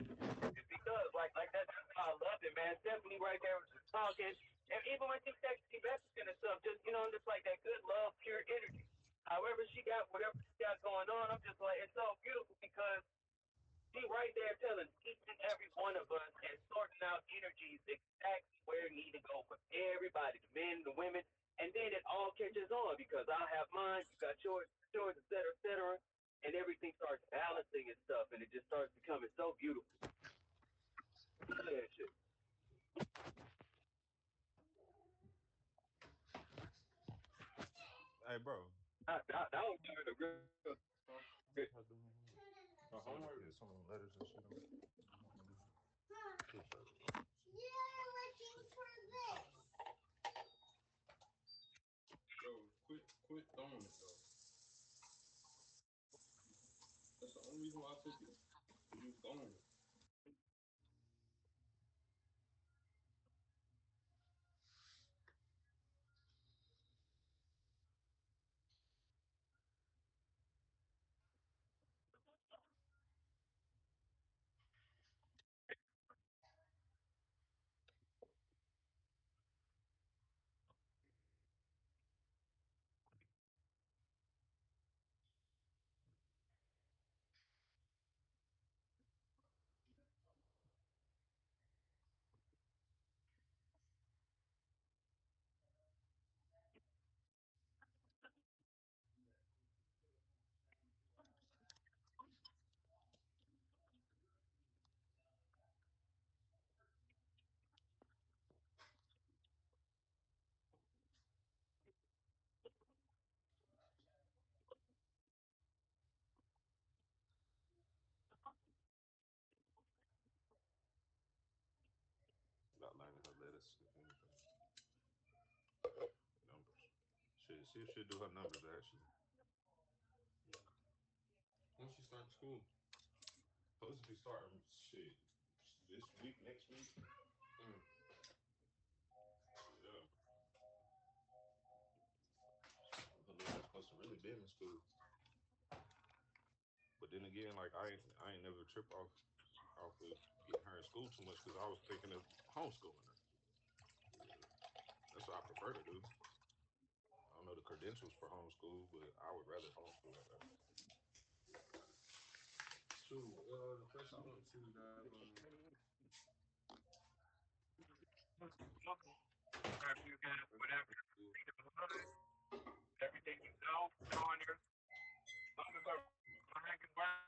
It's because like that's how I loved it, man. Stephanie right there was just talking, and even when she texted messaging and stuff, just just like that good love, pure energy. However she got whatever she got going on, I'm just like it's so beautiful because she right there telling each and every one of us and sorting out energies exactly where it need to go for everybody, the men, the women, and then it all catches on because I have mine, you got yours, et cetera, and everything starts balancing and stuff, and it just starts becoming so beautiful. Yeah, shit. Hey, bro. That was a real good. Homework. Yeah, some letters and shit. Yo, quit throwing it though. That's the only reason why I took it. You was throwing it. About learning her letters, if anything. Numbers. Shit, see if she'll do her numbers actually. Once you start school, Supposed to be starting shit this week, next week. Yeah. Her little ass supposed to really been in school. But then again, like I ain't never trip off of getting her in school too much because I was thinking of homeschooling her. That's what I prefer to do. I don't know the credentials for homeschool, but I would rather homeschool her. true. The place I went to got Wherever you got whatever you in the hood, everything you know, on there. Some of our black and white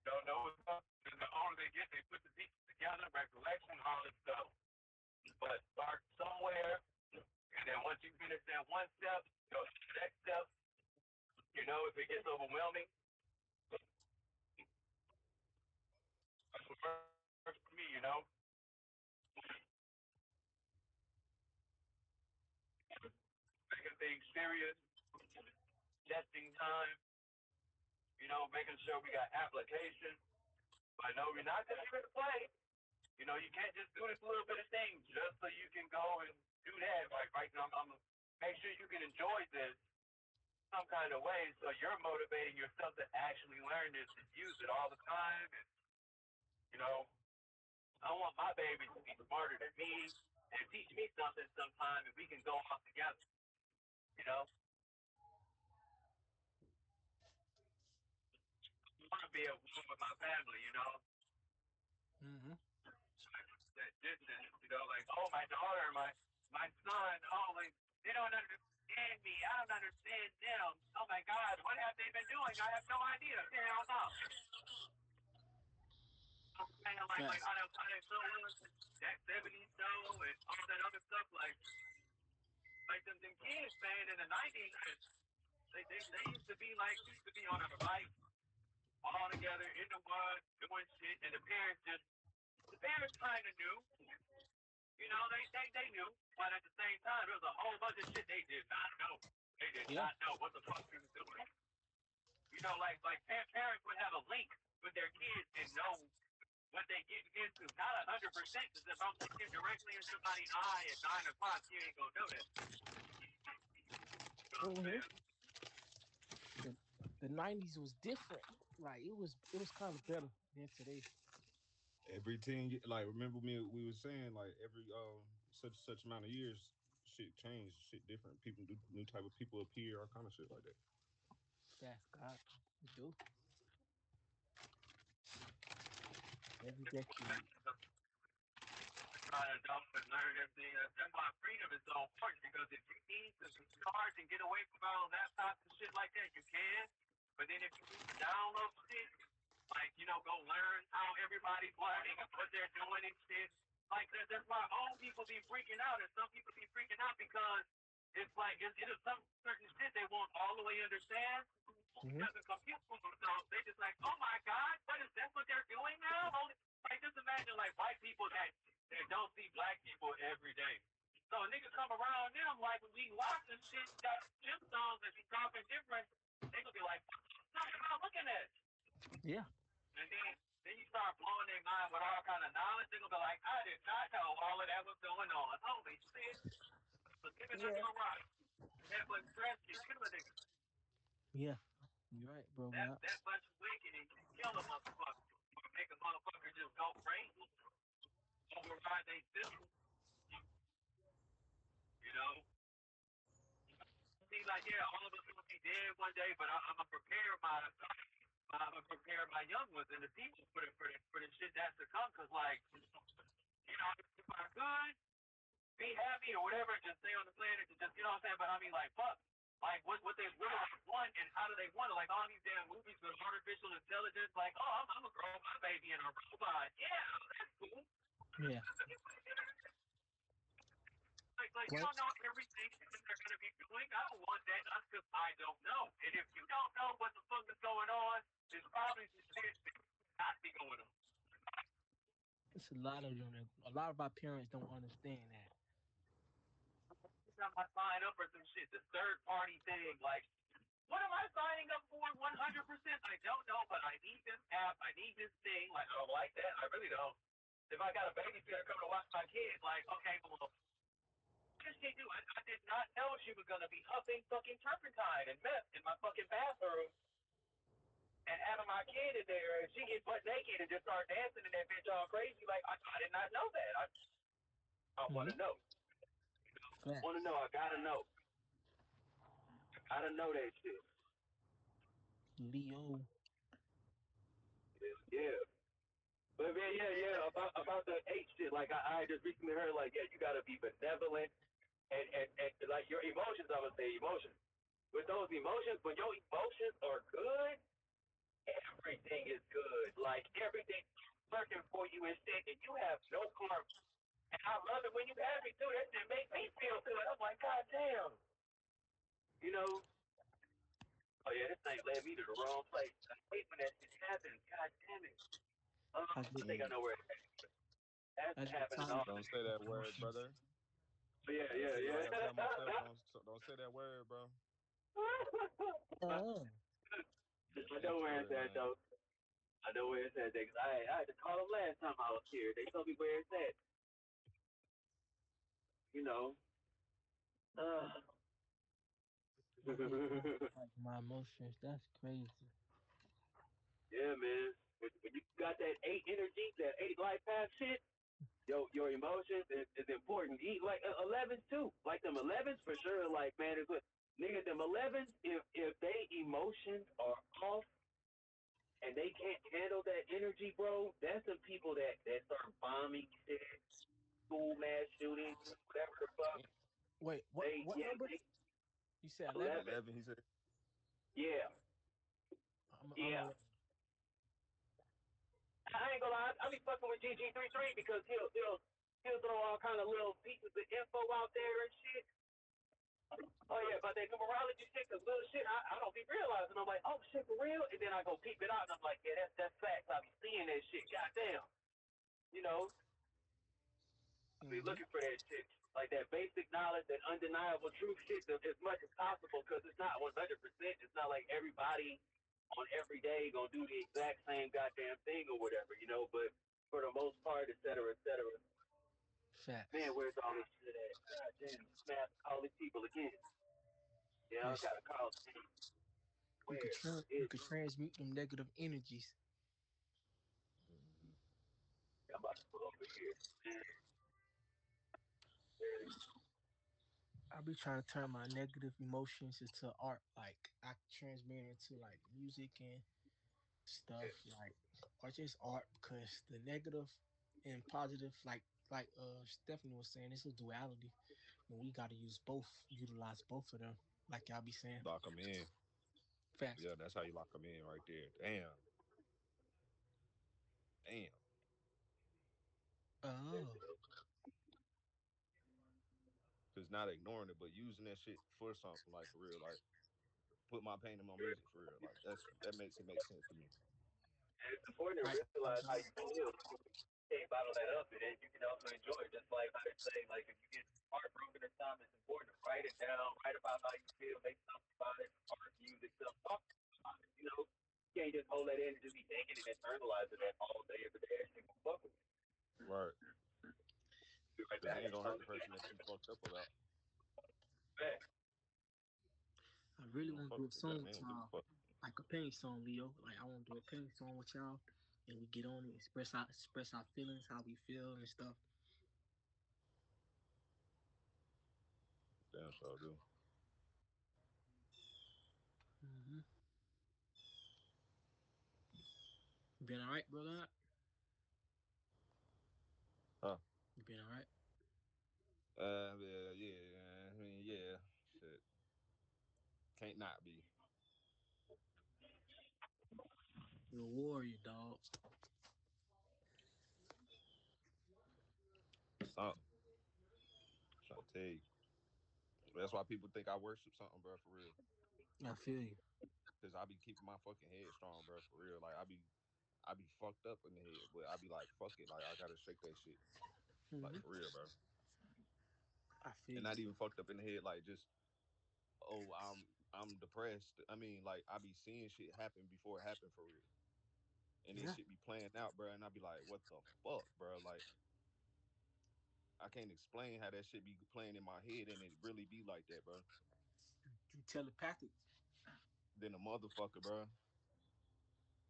don't know what's up. And the older they get, they put the pieces together, recollection, all this stuff. But start somewhere, and then once you finish that one step, go to the next step. You know, if it gets overwhelming, that's what works for me, you know. Making things serious, testing time, you know, making sure we got application. But no, we're not just here to play. You know, you can't just do this little bit of thing just so you can go and do that. Like right now, I'm gonna make sure you can enjoy this some kind of way, so you're motivating yourself to actually learn this and use it all the time. And, you know, I want my baby to be smarter than me and teach me something sometime, and we can go off together. You know, I want to be a one with my family. You know, Mm-hmm. that distance. You know, like oh my daughter, my son, oh like they don't understand me. I don't understand them. Oh my God, what have they been doing? I have no idea. Hell no. I'm saying like Facts. how they so that 70s show and all that other stuff like them kids man in the 90s they used to be like used to be on a bike all together in the woods doing shit and the parents kind of knew you know they knew but at the same time there was a whole bunch of shit they did not know Yeah. what the fuck they was doing you know like parents would have a link with their kids and know what they get into. Not 100%, because if I'm looking directly in somebody's eye at 9 o'clock, you ain't gonna know that. You know what I'm Mm-hmm. saying? The '90s was different. Like it was kind of better than today. Every 10 like remember me we were saying like every such amount of years, shit changed, shit different. People new type of people appear, all kind of shit like that. That's God. You do every decade. Trying to dump and learn everything. That's why freedom is so important because if you need to charge and get away from all laptops and shit like that, you can. But then if you need to download shit, like, you know, go learn how everybody's learning and what they're doing and shit. Like, that's why old people be freaking out and some people be freaking out because it's like, it is some certain shit they won't all the way understand. Mm-hmm. Doesn't compute for them, so they just like, oh my God, what is that what they're doing now? Like, just imagine like white people that don't see black people every day. So niggas come around them like when we watch this shit, got gemstones and be talking different, they gonna be like, what am I looking at? Yeah. And then you start blowing their mind with all kind of knowledge. They're gonna be like, I did not know all of that was going on. Holy shit. So living Yeah. under a rock. That much stress can kill a nigga. Yeah. You're right, bro. Wow. That much wicked and can kill a motherfucker. Or make a motherfucker just go crazy. Override they system. You know? See, like, yeah, all of us will be dead one day, but I'm gonna prepare my young ones and the people for the shit that's to come. Cause like, you know, if I could be happy or whatever, just stay on the planet, and just you know what I'm saying. But I mean, like, fuck, like what they really want and how do they want it? Like all these damn movies with artificial intelligence, like, oh, I'm gonna grow my baby in a robot. Yeah, that's cool. Yeah. Like you What? don't know everything that they're gonna be doing. I don't want that just because I don't know. And if you don't know what the fuck is going on, there's probably some shit that not be going on. It's a lot of them. A lot of our parents don't understand that. Every time I sign up for some shit, the third party thing, like, what am I signing up for? 100%. I don't know, but I need this app. I need this thing. Like, I don't like that. I really don't. If I got a babysitter coming to watch my kids, like, okay, well, what does she do? I did not know she was gonna be huffing fucking turpentine and meth in my fucking bathroom and having my kid in there and she get butt naked and just start dancing in that bitch all crazy. Like, I did not know that. I want Mm-hmm. to know. Want to Facts. know. I gotta know. Gotta know that shit. Leo. Yeah. But man, yeah, about the H shit. like I just recently heard like yeah, you gotta be benevolent and like your emotions. I'm gonna say emotions. With those emotions, when your emotions are good, everything is good. Like everything working for you and shit, and you have no karma. And I love it when you happy too. That shit make me feel good. I'm like, God damn. You know, oh yeah, this thing led me to the wrong place. I hate when that shit happens. God damn it. As I the think I know where it has to as the happen in time all Don't the say that word, emotions. brother. but yeah, Same yeah, shit I yeah. gotta tell myself. Don't say that word, bro. Oh, I know where it's Sanctuary, at man. though. I know where it's at. Cause I had to call them last time I was here. They told me where it's at. You know. Uh, I hate like my emotions. That's crazy. yeah, man. When you got that 8 energy, that 8 life path shit, your emotions is important. Eat like 11s too. Like them 11s for sure. Like man, it's what nigga them 11s. If they emotions are off and they can't handle that energy, bro, that's the people that start bombing shit, school mass shootings, whatever the fuck. Damn. Wait, what Yeah, number? they You said 11? 11. 11, he said. Yeah, I'm yeah. 11. I ain't gonna lie, I be fucking with GG33 because he'll throw all kind of little pieces of info out there and shit. Oh yeah, about that numerology shit, cause little shit I don't be realizing. I'm like, oh shit for real, and then I go peep it out and I'm like, yeah, that's facts. I be seeing that shit. Goddamn, you know, I be Mm-hmm. looking for that shit, like that basic knowledge, that undeniable truth shit, as much as possible, cause it's not 100%. It's not like everybody on every day gonna do the exact same goddamn thing or whatever, you know. But for the most part, et cetera, et cetera. Man, Facts. where's all this shit at? God damn, smash all these people again. Yeah, I Yes, gotta call. Where you is could transmute them negative energies. I'm about to pull over here. I be trying to turn my negative emotions into art. Like I transmute it into like music and stuff, like or just art because the negative and positive, like Stephanie was saying, it's a duality, and we got to use both, utilize both of them. Like y'all be saying, Lock him in. fast. Yeah, that's how you lock him in right there. Damn. Damn. Oh, Just not ignoring it, but using that shit for something, like for real. Like put my pain in my music for real. Like that makes it make sense to me. And it's important to right. realize how you feel. You can't bottle that up, and then you can also enjoy it. Just like how they say, like if you get heartbroken or something, it's important to write it down, write about how you feel, make something about it, art, music, stuff, talk about it. You know, you can't just hold that in and just be thinking and internalizing that all day, every day. That shit will fuck with you. Right. Be right Because it back. ain't gonna hurt the person that you fucked up about. Back. I really They don't want to fuck do with a it, brother. song They with don't give a y'all, fuck. like a pain song, Leo. Like I want to do a pain song with y'all, and we get on it, express our feelings, how we feel and stuff. Damn sure do. Mm-hmm. You been all right, brother? Huh? You been all right? Yeah, yeah. I mean, yeah. Shit. Can't not be. You're a warrior, dog. Something. Trying to tell you. That's why people think I worship something, bro, for real. I feel you. Cause I be keeping my fucking head strong, bro, for real. Like I be fucked up in the head, but I be like, fuck it, like I gotta shake that shit, like Hmm. for real, bro. I feel And you. not even fucked up in the head, like just oh, I'm depressed. I mean, like I be seeing shit happen before it happened for real, and this Yeah. shit be playing out, bro. And I be like, what the fuck, bro? Like I can't explain how that shit be playing in my head, and it really be like that, bro. You telepathic. Then a motherfucker, bro.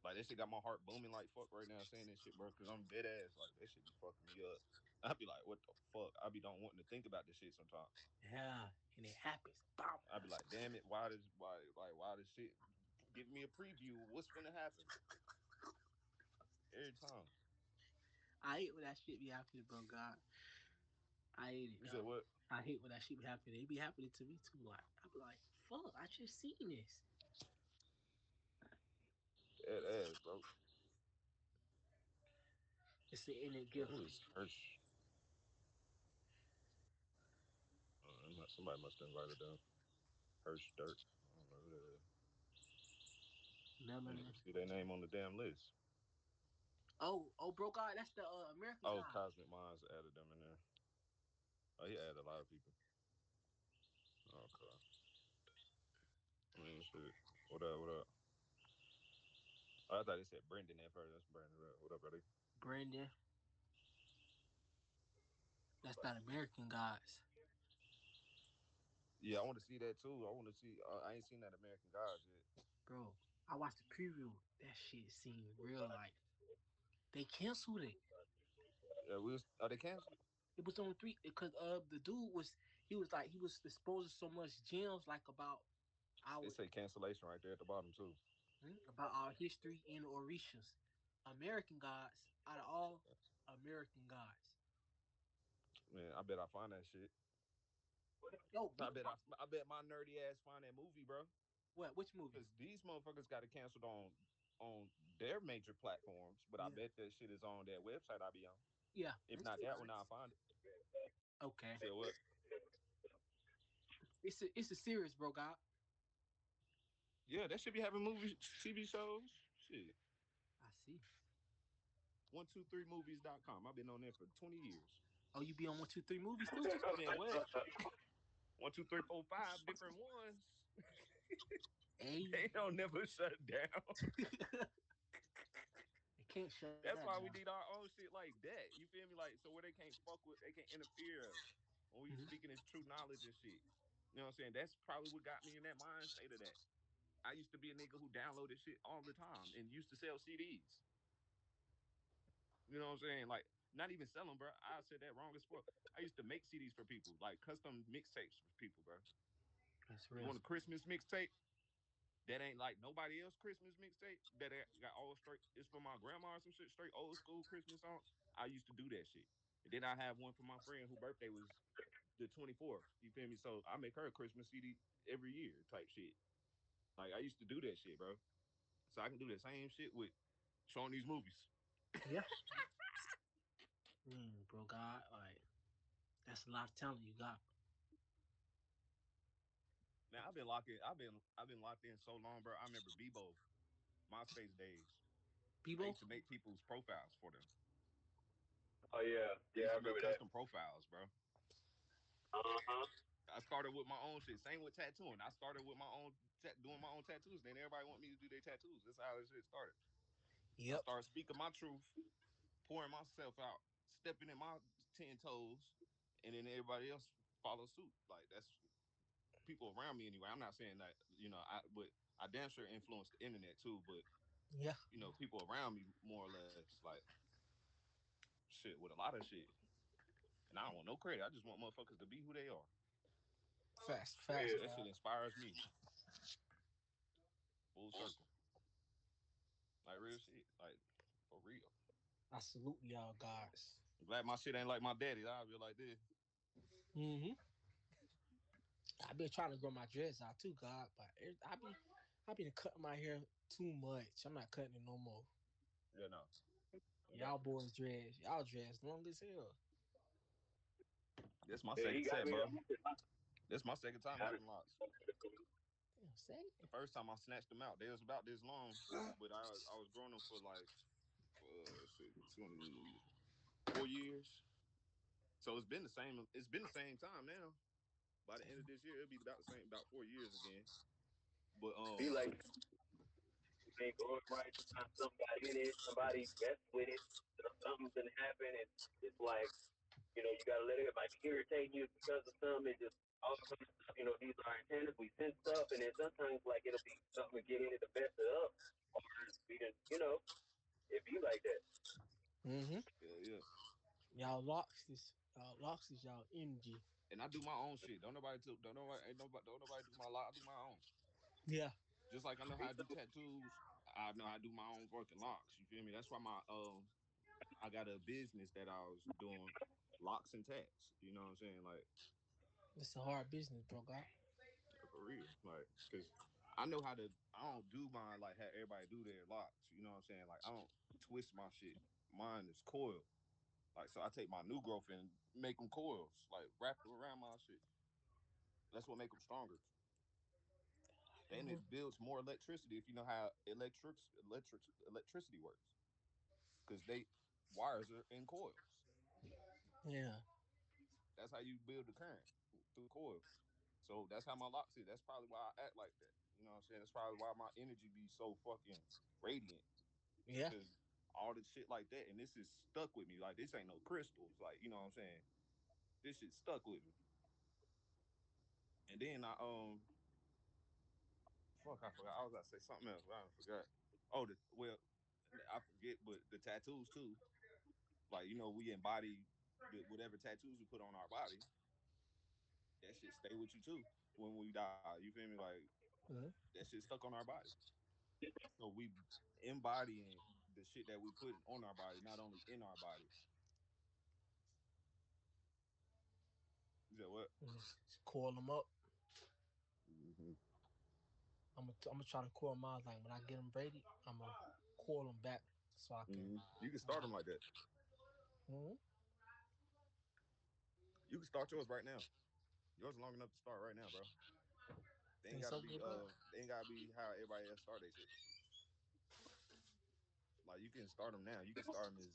Like that shit got my heart booming like fuck right now saying this shit, bro. Cause I'm dead ass. Like that shit be fucking me up. I be like, what the fuck? I be don't wanting to think about this shit sometimes. Yeah, and it happens. Bam. I be like, damn it, why this shit give me a preview of what's gonna happen every time. I hate when that shit be happening, bro. God, I hate it. You said what? I hate when that shit be happening. It be happening to me too. Like I be like, fuck, I just seen this. That ass, bro. It's the inner Bro, gift. who is Hirsch? Somebody must have invited them. Hirsch Dirt. I don't know who that is. I didn't Melanin. even see their name on the damn list. Oh, bro, God, that's the American Oh, guy. Cosmic Minds added them in there. Oh, he added a lot of people. Okay. I mean, shit. What up? What up? Oh, I thought they said Brendan at first. That's Brandon. What up, buddy? Brandon. That's not American Gods, Yeah, I want to see that too. I want to see. I ain't seen that American Gods yet. bro. I watched the preview. That shit seemed real. Like they canceled it. Yeah, are they canceled? It was on three because the dude was he was exposing so much gems like They our say cancellation right there at the bottom too. about our history in Orishas, American Gods out of all American Gods. Man, I bet I find that shit. Yo, I bet my nerdy ass find that movie, bro. what? Which movie? Because these motherfuckers got it canceled on their major platforms, but I Yeah, bet that shit is on that website I be on. yeah. If not that one, I'll find it. Okay. You said what? It's a series, bro. God, Yeah, that should be having movies, TV shows. Shit. I see. 123movies.com. I've been on there for 20 years. Oh, you be on 123 movies too? Man, what? 1, 2, 3, 4, 5 different ones. Hey, They don't never shut down. they can't shut That's that why we down. need our own shit like that. You feel me? Like, so where they can't fuck with, they can't interfere us when we Mhm. speaking this true knowledge and shit. You know what I'm saying? That's probably what got me in that mind state of that. I used to be a nigga who downloaded shit all the time and used to sell CDs. You know what I'm saying? Like, not even sell them, bro. I said that wrong as fuck. I used to make CDs for people, like custom mixtapes for people, bro. That's You real. want a Christmas mixtape? That ain't like nobody else Christmas mixtape. That got all straight. It's for my grandma or some shit. Straight old school Christmas songs. I used to do that shit. And then I have one for my friend whose birthday was the 24th. You feel me? So I make her a Christmas CD every year type shit. Like I used to do that shit, bro. So I can do the same shit with showing these movies. Yeah. Bro, God, like that's a lot of talent you got. Man, I've been locked in so long, bro. I remember Bebo, MySpace days. I Bebo, used to make people's profiles for them. Oh yeah, I yeah, used I to make remember that. custom profiles, bro. Uh-huh. I started with my own shit. Same with tattooing. I started with my own doing my own tattoos. Then everybody want me to do their tattoos. That's how this shit started. I yep. started speaking my truth, pouring myself out, stepping in my 10 toes, and then everybody else follow suit. Like that's people around me anyway. I'm not saying that but I damn sure influenced the internet too. But Yeah. people around me more or less like shit with a lot of shit. And I don't want no credit. I just want motherfuckers to be who they are. Fast, That God. shit inspires me. Full circle. Like real shit. Like for real. I salute y'all guys. I'm glad my shit ain't like my daddy. I feel like this. Mm-hmm. I've been trying to grow my dreads out too, God, but I been cutting my hair too much. I'm not cutting it no more. Yeah, no. No doubt. Y'all boys dreads, y'all dreads long as hell. This my Yeah, second he got set, me. bro. This my second time Yeah. having locks. Damn, say The first time I snatched them out, they was about this long, but I was growing them for like shit, 4 years. So it's been the same. It's been the same time now. By the end of this year, it'll be about the same, about 4 years again. But Be like it ain't going right. Sometimes something got in it. Somebody messed with it. Something didn't happen, and it's like you gotta let it. It might be irritating you because of something. It just all of a sudden, these are antennas. We sense stuff, and then sometimes like it'll be something to get in it to mess it up, or we didn't. It be like that. mm-hmm. yeah, yeah. Y'all locks is y'all energy. And I do my own shit. Don't nobody do my lock. I do my own. Yeah. Just like I know how to do tattoos, I know how to do my own fucking locks. You feel me? That's why I got a business that I was doing locks and tats. You know what I'm saying? Like It's a hard business, bro. God. for real, like because I know how to. I don't do mine like how everybody do their locks. You know what I'm saying? Like I don't twist my shit. Mine is coil. Like so, I take my new growth and make them coils. Like wrap them around my shit. That's what make them stronger. And it builds more electricity if you know how electricity works. Because they wires are in coils. Yeah. That's how you build the current through coils. So that's how my locks is. That's probably why I act like that. You know what I'm saying? That's probably why my energy be so fucking radiant. Yeah. Because all the shit like that, and this is stuck with me. Like this ain't no crystals. Like you know what I'm saying? This shit stuck with me. And then I forgot. I was about to say something else. But I forgot. Oh, I forget, but the tattoos too. Like we embody whatever tattoos we put on our body. That shit stay with you too when we die. You feel me? Like Mhm. that shit stuck on our body. So we embodying the shit that we put on our body, not only in our body. You said what? Just coil them up. Mm-hmm. I'm gonna try to coil mine. Like when I get them braided, I'm gonna coil them back so I can. Mm-hmm. You can start them like that. Mhm. You can start yours right now. Yours is long enough to start right now, bro. They ain't Think gotta so, be bro? they ain't gotta be how everybody else start their shit. Like you can start them now. You can start them as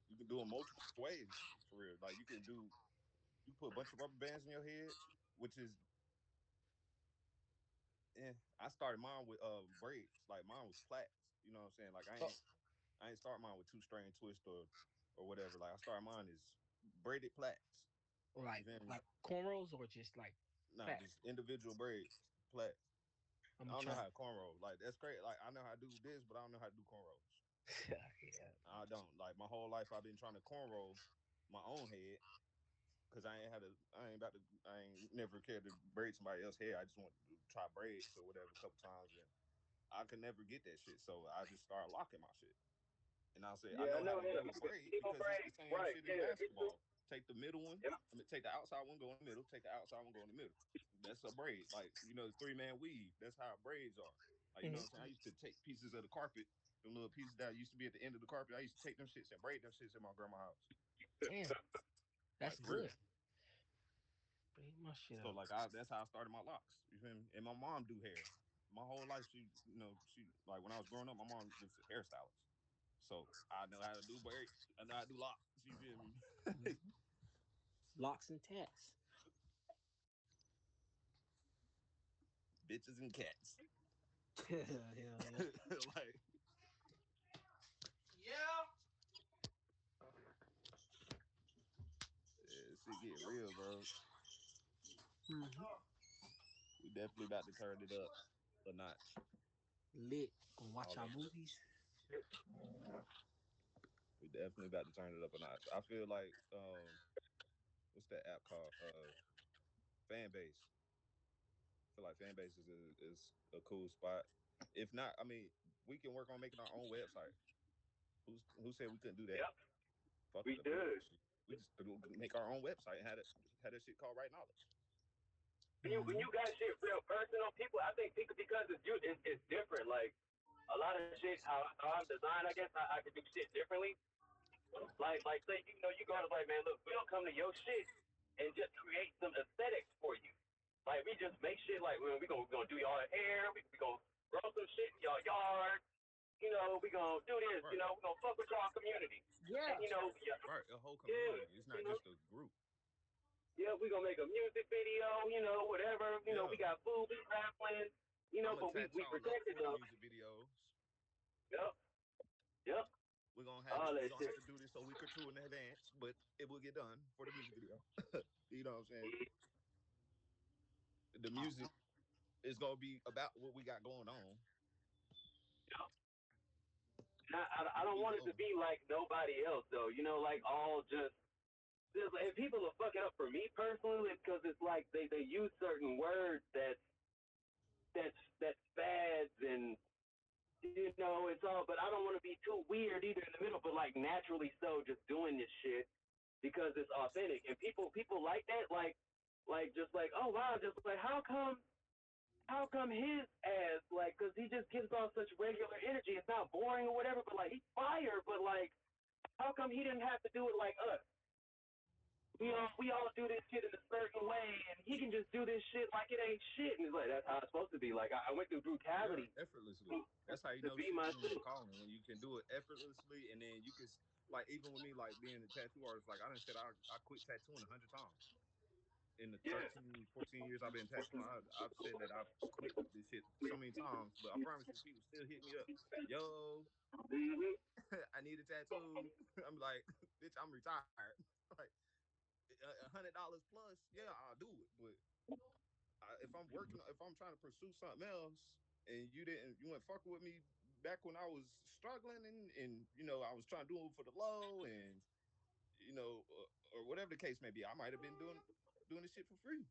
you can do them multiple ways for real. Like you put a bunch of rubber bands in your head, which is I started mine with braids. Like mine was plaits. You know what I'm saying? Like Oh, I ain't start mine with two string twist or whatever. Like I started mine as braided plaits. You like feel me? like cornrows or just like Nah, flat. just individual braids, plaits. I'm I gonna don't know try. how to cornrow. Like that's great. Like I know how to do this, but I don't know how to do cornrows. Yeah. I don't. Like my whole life, I've been trying to cornrow my own head because I ain't about to. I ain't never cared to braid somebody else's hair. I just want to try braids or whatever a couple times, and I could never get that shit. So I just started locking my shit. And I'll say, I Yeah, I know how know to him. do a braid He gonna because it's break. the same Right. shit in Yeah. Me too. basketball. Take the middle one, Yeah. I mean, take the outside one, go in the middle, take the outside one, go in the middle. That's a braid. Like, the 3-man weave. That's how braids are. Like, you know Mhm. what I'm saying? I used to take pieces of the carpet, the little pieces that used to be at the end of the carpet. I used to take them shits and braid them shits in my grandma's house. Damn, Like, that's for real. good. Braid my shit So, up. like, that's how I started my locks. You feel me? And my mom do hair. My whole life, like, when I was growing up, my mom was a hairstylist. So I know how to do braids. I know how to do locks. You feel me? Mhm. Locks and tats. Bitches and cats. Hell yeah. Like, Yeah. yeah, shit get real, bro. Mhm. We definitely about to turn it up a notch. Lit. Gonna watch All our of us. movies. We definitely about to turn it up a notch. I feel like what's that app called? Fanbase. I feel like Fanbase is a cool spot. If not, I mean, we can work on making our own website. Who said we couldn't do that? Yep. Fuck We the book did. shit. We just make our own website and had that shit called Right Knowledge. When Mhm. you got shit real personal, people, I think people because it's you, it's different. Like a lot of shit, how I'm designed, I guess I could do shit differently. Like say you go to like man, look, we don't come to your shit and just create some aesthetics for you. Like we just make shit like we gonna do y'all hair, we gonna grow some shit in y'all yard. We gonna do this. Right. We gonna fuck with y'all community. And Yeah. yeah, Right. A whole yeah, community. It's not you know, just a group. yeah, we gonna make a music video. Whatever. Yeah. We got food, we raffling. I'm gonna But we tat y'all up protected for the them. music videos. Yep, yep, We're gonna have it. all We're that gonna shit. have to do this a week or two in advance, but it will get done for the music video. You know what I'm saying? Mhm. The music is gonna be about what we got going on. Yep. I Won't don't be want it to long. be like nobody else though. Like all just and people will fuck it up for me personally because it's like they use certain words that's fads and you know, it's all, but I don't want to be too weird either in the middle, but like naturally so, just doing this shit because it's authentic, and people like that, like just like, oh wow, just like how come his ass, like, cause he just gives off such regular energy. It's not boring or whatever, but like he's fire, but like, how come he didn't have to do it like us? We all do this shit in a certain way, and he can just do this shit like it ain't shit. And it's like that's how it's supposed to be. Like I went through Yeah, brutality effortlessly. That's how you to know be shit is your myself. calling, when you can do it effortlessly, and then you can like, even with me, like being a tattoo artist, like I done said I quit tattooing 100 times in the Yeah. 13, 14 years I've been tattooing. I've said that I've quit this shit so many times, but I promise you, people still hit me up. Yo, Mm-hmm. I need a tattoo. I'm like, bitch, I'm retired. Like $100 plus, yeah, I'll do it. But if I'm working, if I'm trying to pursue something else, and you weren't fucking with me back when I was struggling, and I was trying to do it for the low, and or whatever the case may be, I might have been doing this shit for free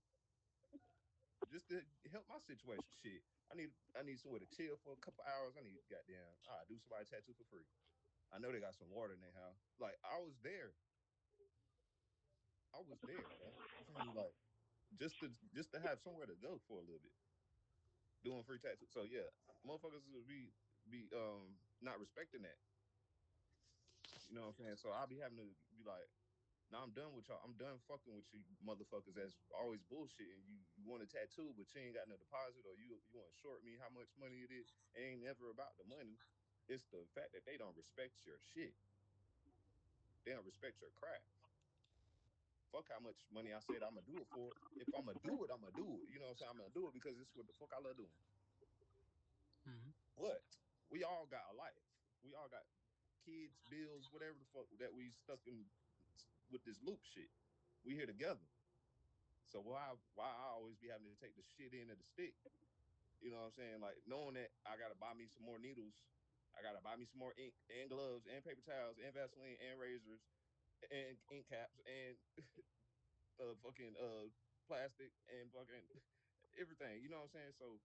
just to help my situation. Shit, I need somewhere to chill for a couple hours. I need goddamn, do somebody tattoo for free. I know they got some water in their house. Like I was there. I was there, bro. You feel me? Like just to have somewhere to go for a little bit, doing free tattoo. So yeah, motherfuckers will be not respecting that. You know what I'm saying? So I'll be having to be like, nah, I'm done with y'all. I'm done fucking with you motherfuckers that's always bullshit, and you want a tattoo but you ain't got no deposit, or you want to short me how much money it is. It ain't never about the money. It's the fact that they don't respect your shit. They don't respect your craft. Fuck how much money I said I'm gonna do it for. If I'm gonna do it, I'm gonna do it. You know what I'm saying? I'm gonna do it because it's what the fuck I love doing. Mhm. But we all got a life. We all got kids, bills, whatever the fuck that we stuck in with this loop shit. We here together. So why I always be having to take the shit end of the stick? You know what I'm saying? Like knowing that I gotta buy me some more needles, I gotta buy me some more ink and gloves and paper towels and Vaseline and razors and ink caps and fucking plastic and fucking everything. You know what I'm saying? So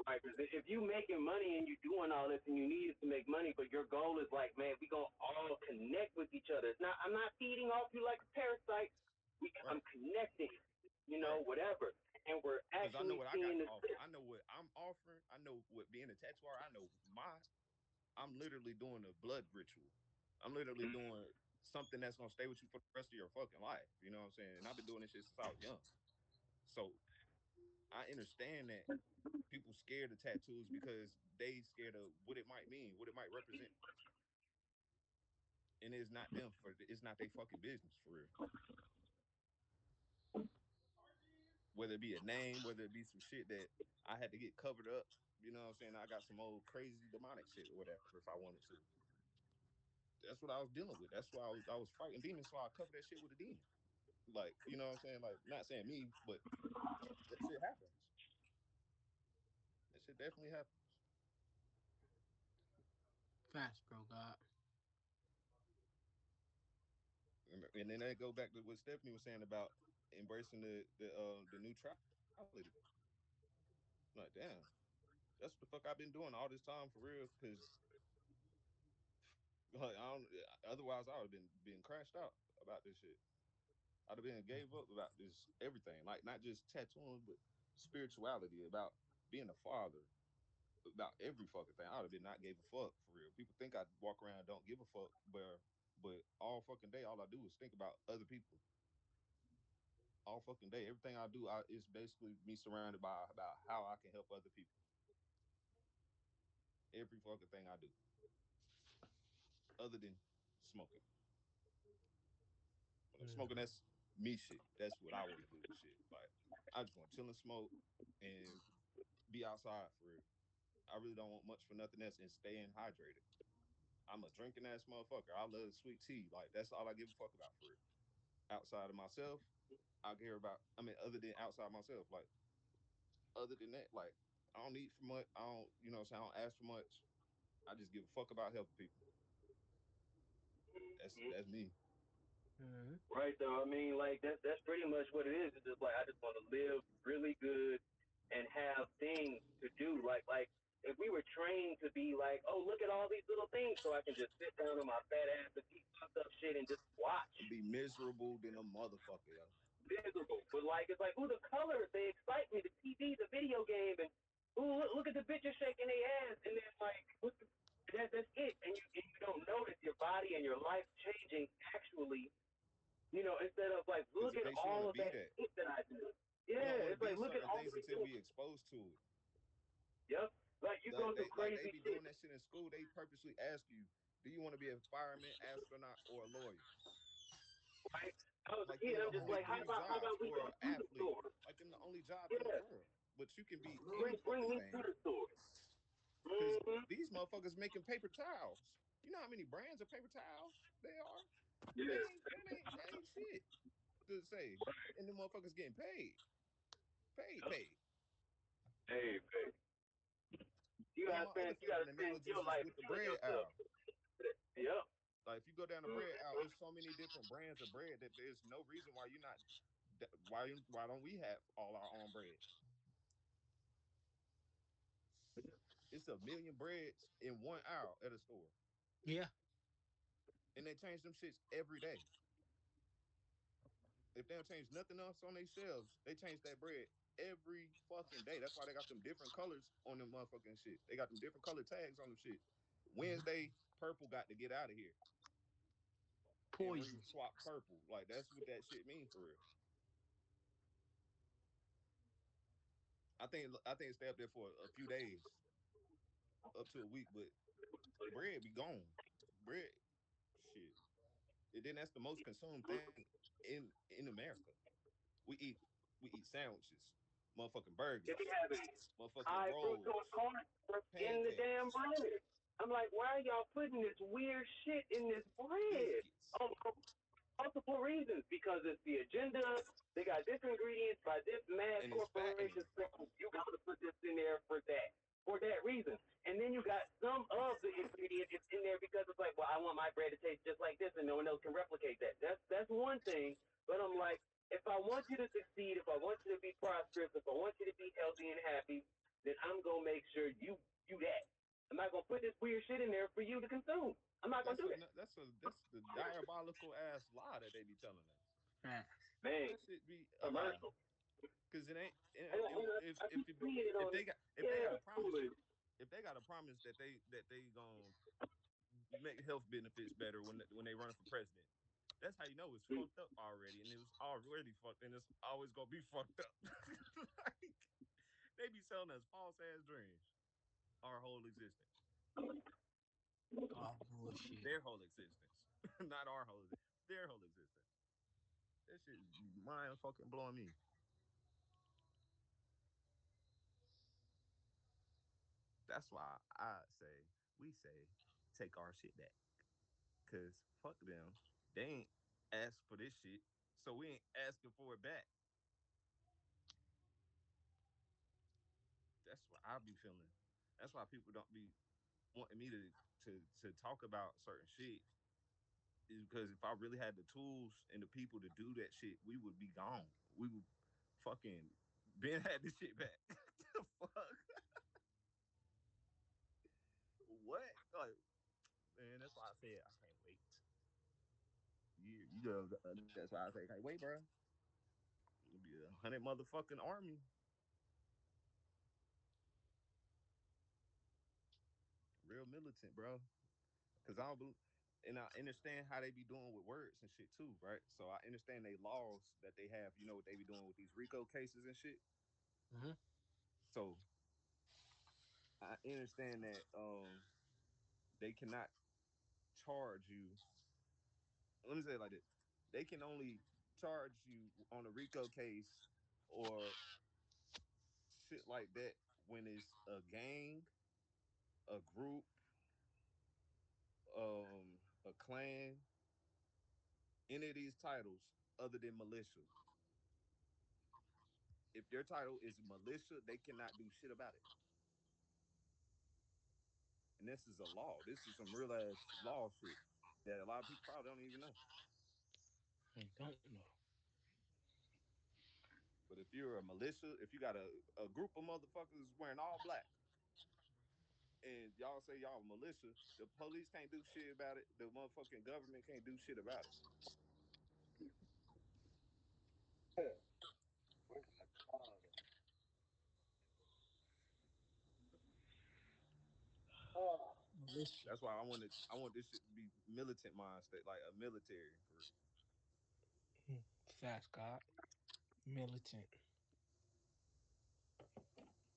Right, because if you making money and you doing all this and you need it to make money, but your goal is like, man, we gonna all connect with each other. It's not, I'm not feeding off you like a parasite. right, I'm connecting, right. whatever, and we're Because I know actually what I got seeing to this. offer. I know what I'm offering. I know what being a tattoo artist. I know I'm literally doing a blood ritual. I'm literally doing something that's gonna stay with you for the rest of your fucking life. You know what I'm saying? And I've been doing this shit since I was young. So I understand that people scared of tattoos because they scared of what it might mean, what it might represent, and it's not them for. It's not their fucking business for real. Whether it be a name, whether it be some shit that I had to get covered up. You know what I'm saying? I got some old crazy demonic shit or whatever if I wanted to. That's what I was dealing with. That's why I was fighting demons, so I covered that shit with a demon. Like, you know what I'm saying? Like, not saying me, but that shit happens. That shit definitely happens. Facts, bro. God. And then that go back to what Stephanie was saying about embracing the neutrality. Like, damn, that's what the fuck I've been doing all this time for real. Because like, I don't. Otherwise, I would have been crashed out about this shit. I'd have been gave up about this everything. Like, not just tattooing, but spirituality, about being a father, about every fucking thing. I would have been not gave a fuck for real. People think I walk around and don't give a fuck, but all fucking day, all I do is think about other people. All fucking day, everything I do, is basically me surrounded by about how I can help other people. Every fucking thing I do, other than smoking. When I'm smoking, Mhm. that's me shit. That's what I want to do. Shit, like I just want to chill and smoke and be outside for real. I really don't want much for nothing else and staying hydrated. I'm a drinking ass motherfucker. I love sweet tea. Like that's all I give a fuck about for real. Outside of myself, I care about. I mean, other than outside myself, like other than that, like I don't need for much. I don't, I don't ask for much. I just give a fuck about helping people. That's me. Mhm. Right though, I mean, like that's pretty much what it is. It's just like I just want to live really good and have things to do. Like if we were trained to be like, oh, look at all these little things, so I can just sit down on my fat ass and eat fucked up shit and just watch. Be miserable than a motherfucker, yo. Miserable. But like, it's like, ooh, the colors, they excite me. The TV, the video game, and ooh, look at the bitches shaking their ass, and then like, that's it. And you don't notice your body and your life changing actually. Instead of like, Because look it at makes you want all to of be that that. shit that I do. We don't Yeah, want to it's like, be look at certain all things the until things. we exposed to it. Yep. Like you go through Like they crazy be shit. doing that shit in school. They purposely ask you, do you want to be a fireman, astronaut, or a lawyer? Right? I was a Like kid. them the I'm just only like, three how jobs, about we or go an to the athlete. store? Like them the only jobs in the Yeah. world. But you can be Bring any bring fucking me to thing. the store. Because Mm-hmm. these motherfuckers making paper towels. You know how many brands of paper towels they are? Yeah. That ain't shit to say. And the motherfuckers getting paid. Paid. Hey, baby. You One of gotta my other spend. You favorite gotta spend analogies your is life with the feeling bread yourself. aisle. Yep. Like if you go down the bread aisle, there's so many different brands of bread that there's no reason why you're not. Why don't we have all our own bread? It's a million breads in one aisle at a store, Yeah. and they change them shits every day. If they don't change nothing else on their shelves, they change that bread every fucking day. That's why they got them different colors on them motherfucking shit. They got them different color tags on them shit. Mhm. Wednesday, purple got to get out of here. And when you Poison. swap purple, like that's what that shit mean for real. I think it stay up there for a few days, up to a week, but bread be gone. Bread, shit. And then that's the most consumed thing in America. We eat we eat sandwiches, motherfucking If burgers, you having motherfucking high rolls, fructose corn syrup in the pancakes, damn bread. I'm like, why are y'all putting this weird shit in this bread? biscuits, For multiple reasons. Because it's the agenda. They got different ingredients by this mad and it's corporation fattening. saying you got to put this in there for that reason. And then you got some of the ingredients it's in there because it's like, well, I want my bread to taste just like this, and no one else can replicate that. That's one thing. But I'm like, if I want you to succeed, if I want you to be prosperous, if I want you to be healthy and happy, then I'm gonna make sure you that. I'm not gonna put this weird shit in there for you to consume. I'm not gonna do that. That's the diabolical ass lie that they be telling us. Facts. Man, That shit be a lie. commercial. Cause it ain't I keep seeing it if on. they got Yeah, a promise absolutely. that they gonna make health benefits better when they running for president. That's how you know it's fucked up already, and it was already fucked, and it's always gonna be fucked up. Like, they be selling us false ass dreams, our whole existence, Oh bullshit. their whole existence, not our whole, their whole existence. That shit mind fucking blowing me. That's why we say, take our shit back. Cause fuck them. They ain't asked for this shit. So we ain't asking for it back. That's what I be feeling. That's why people don't be wanting me to talk about certain shit. Is because if I really had the tools and the people to do that shit, we would be gone. We would fucking Ben had this shit back. The fuck? What? Like, man, that's why I said I can't wait. You know, that's why I say, can't wait, bro. It'll be 100 motherfucking army. Real militant, bro. Cause I don't believe, and I understand how they be doing with words and shit too, right? So I understand they laws that they have. You know what they be doing with these RICO cases and shit. Hmm. So I understand that they cannot charge you. Let me say it like this: they can only charge you on a RICO case or shit like that when it's a gang, a group, a clan, any of these titles other than militia. If their title is militia, they cannot do shit about it. And this is a law. This is some real ass law shit that a lot of people probably don't even know. I don't know. But if you're a militia, if you got a group of motherfuckers wearing all black, and y'all say y'all militia, the police can't do shit about it. The motherfucking government can't do shit about it. Militia. That's why I want this shit to be militant mind state, like a military, Mm, Facts, God. Militant.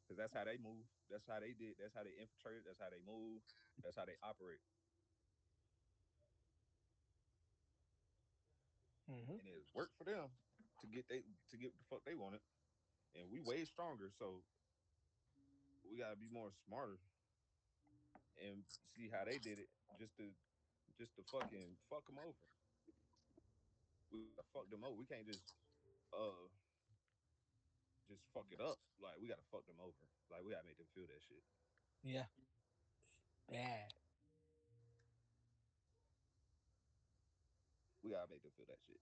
because that's how they move. That's how they did. That's how they infiltrate. That's how they move. That's how they operate, Hmm. and it worked for them to get the fuck they wanted. And we way stronger, so we gotta be more smarter and see how they did it, just to fucking fuck them over. We gotta fuck them over. We can't uh just fuck it up. Like we gotta fuck them over. Like we gotta make them feel that shit. Yeah. Bad. We gotta make them feel that shit.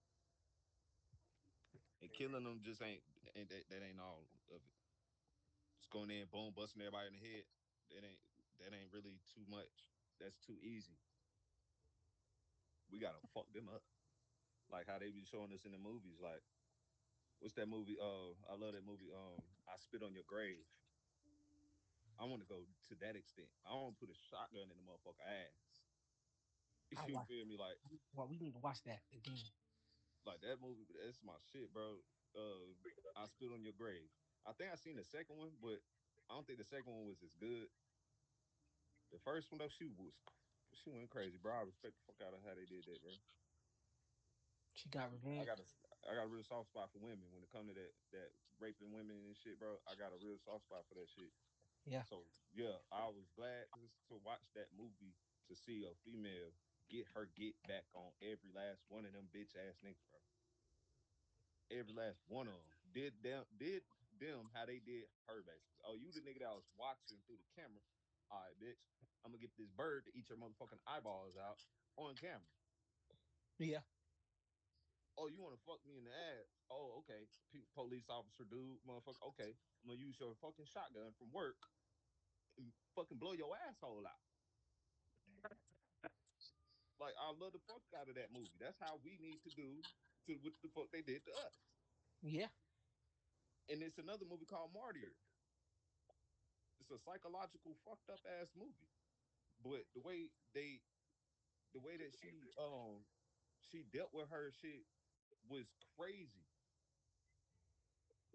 And killing them just ain't that ain't all of it. Just going in, boom, busting everybody in the head. That ain't that ain't really too much. That's too easy. We gotta fuck them up. Like how they be showing us in the movies. Like what's that movie? I love that movie. I Spit on Your Grave. I want to go to that extent. I want to put a shotgun in the motherfucker ass. I You watch. feel me? Well, we need to watch that again. Like that movie. That's my shit, bro. I Spit on Your Grave. I think I seen the second one, but I don't think the second one was as good. The first one though, she went crazy, bro. I respect the fuck out of how they did that, bro. She got I revenge. got a I got a real soft spot for women when it comes to that raping women and shit, bro. I got a real soft spot for that shit. Yeah. So yeah, I was glad to watch that movie to see a female get back on every last one of them bitch ass niggas, bro. Every last one of them did them how they did her basically. Oh, you the nigga that was watching through the camera. All right, bitch. I'm gonna get this bird to eat your motherfucking eyeballs out on camera. Yeah. Oh, you want to fuck me in the ass? Oh, okay. Police officer, dude, motherfucker. Okay, I'm gonna use your fucking shotgun from work and fucking blow your asshole out. Like I love the fuck out of that movie. That's how we need to do to what the fuck they did to us. Yeah. And it's another movie called Martyr. It's a psychological fucked up ass movie. But the way that she dealt with her shit was crazy.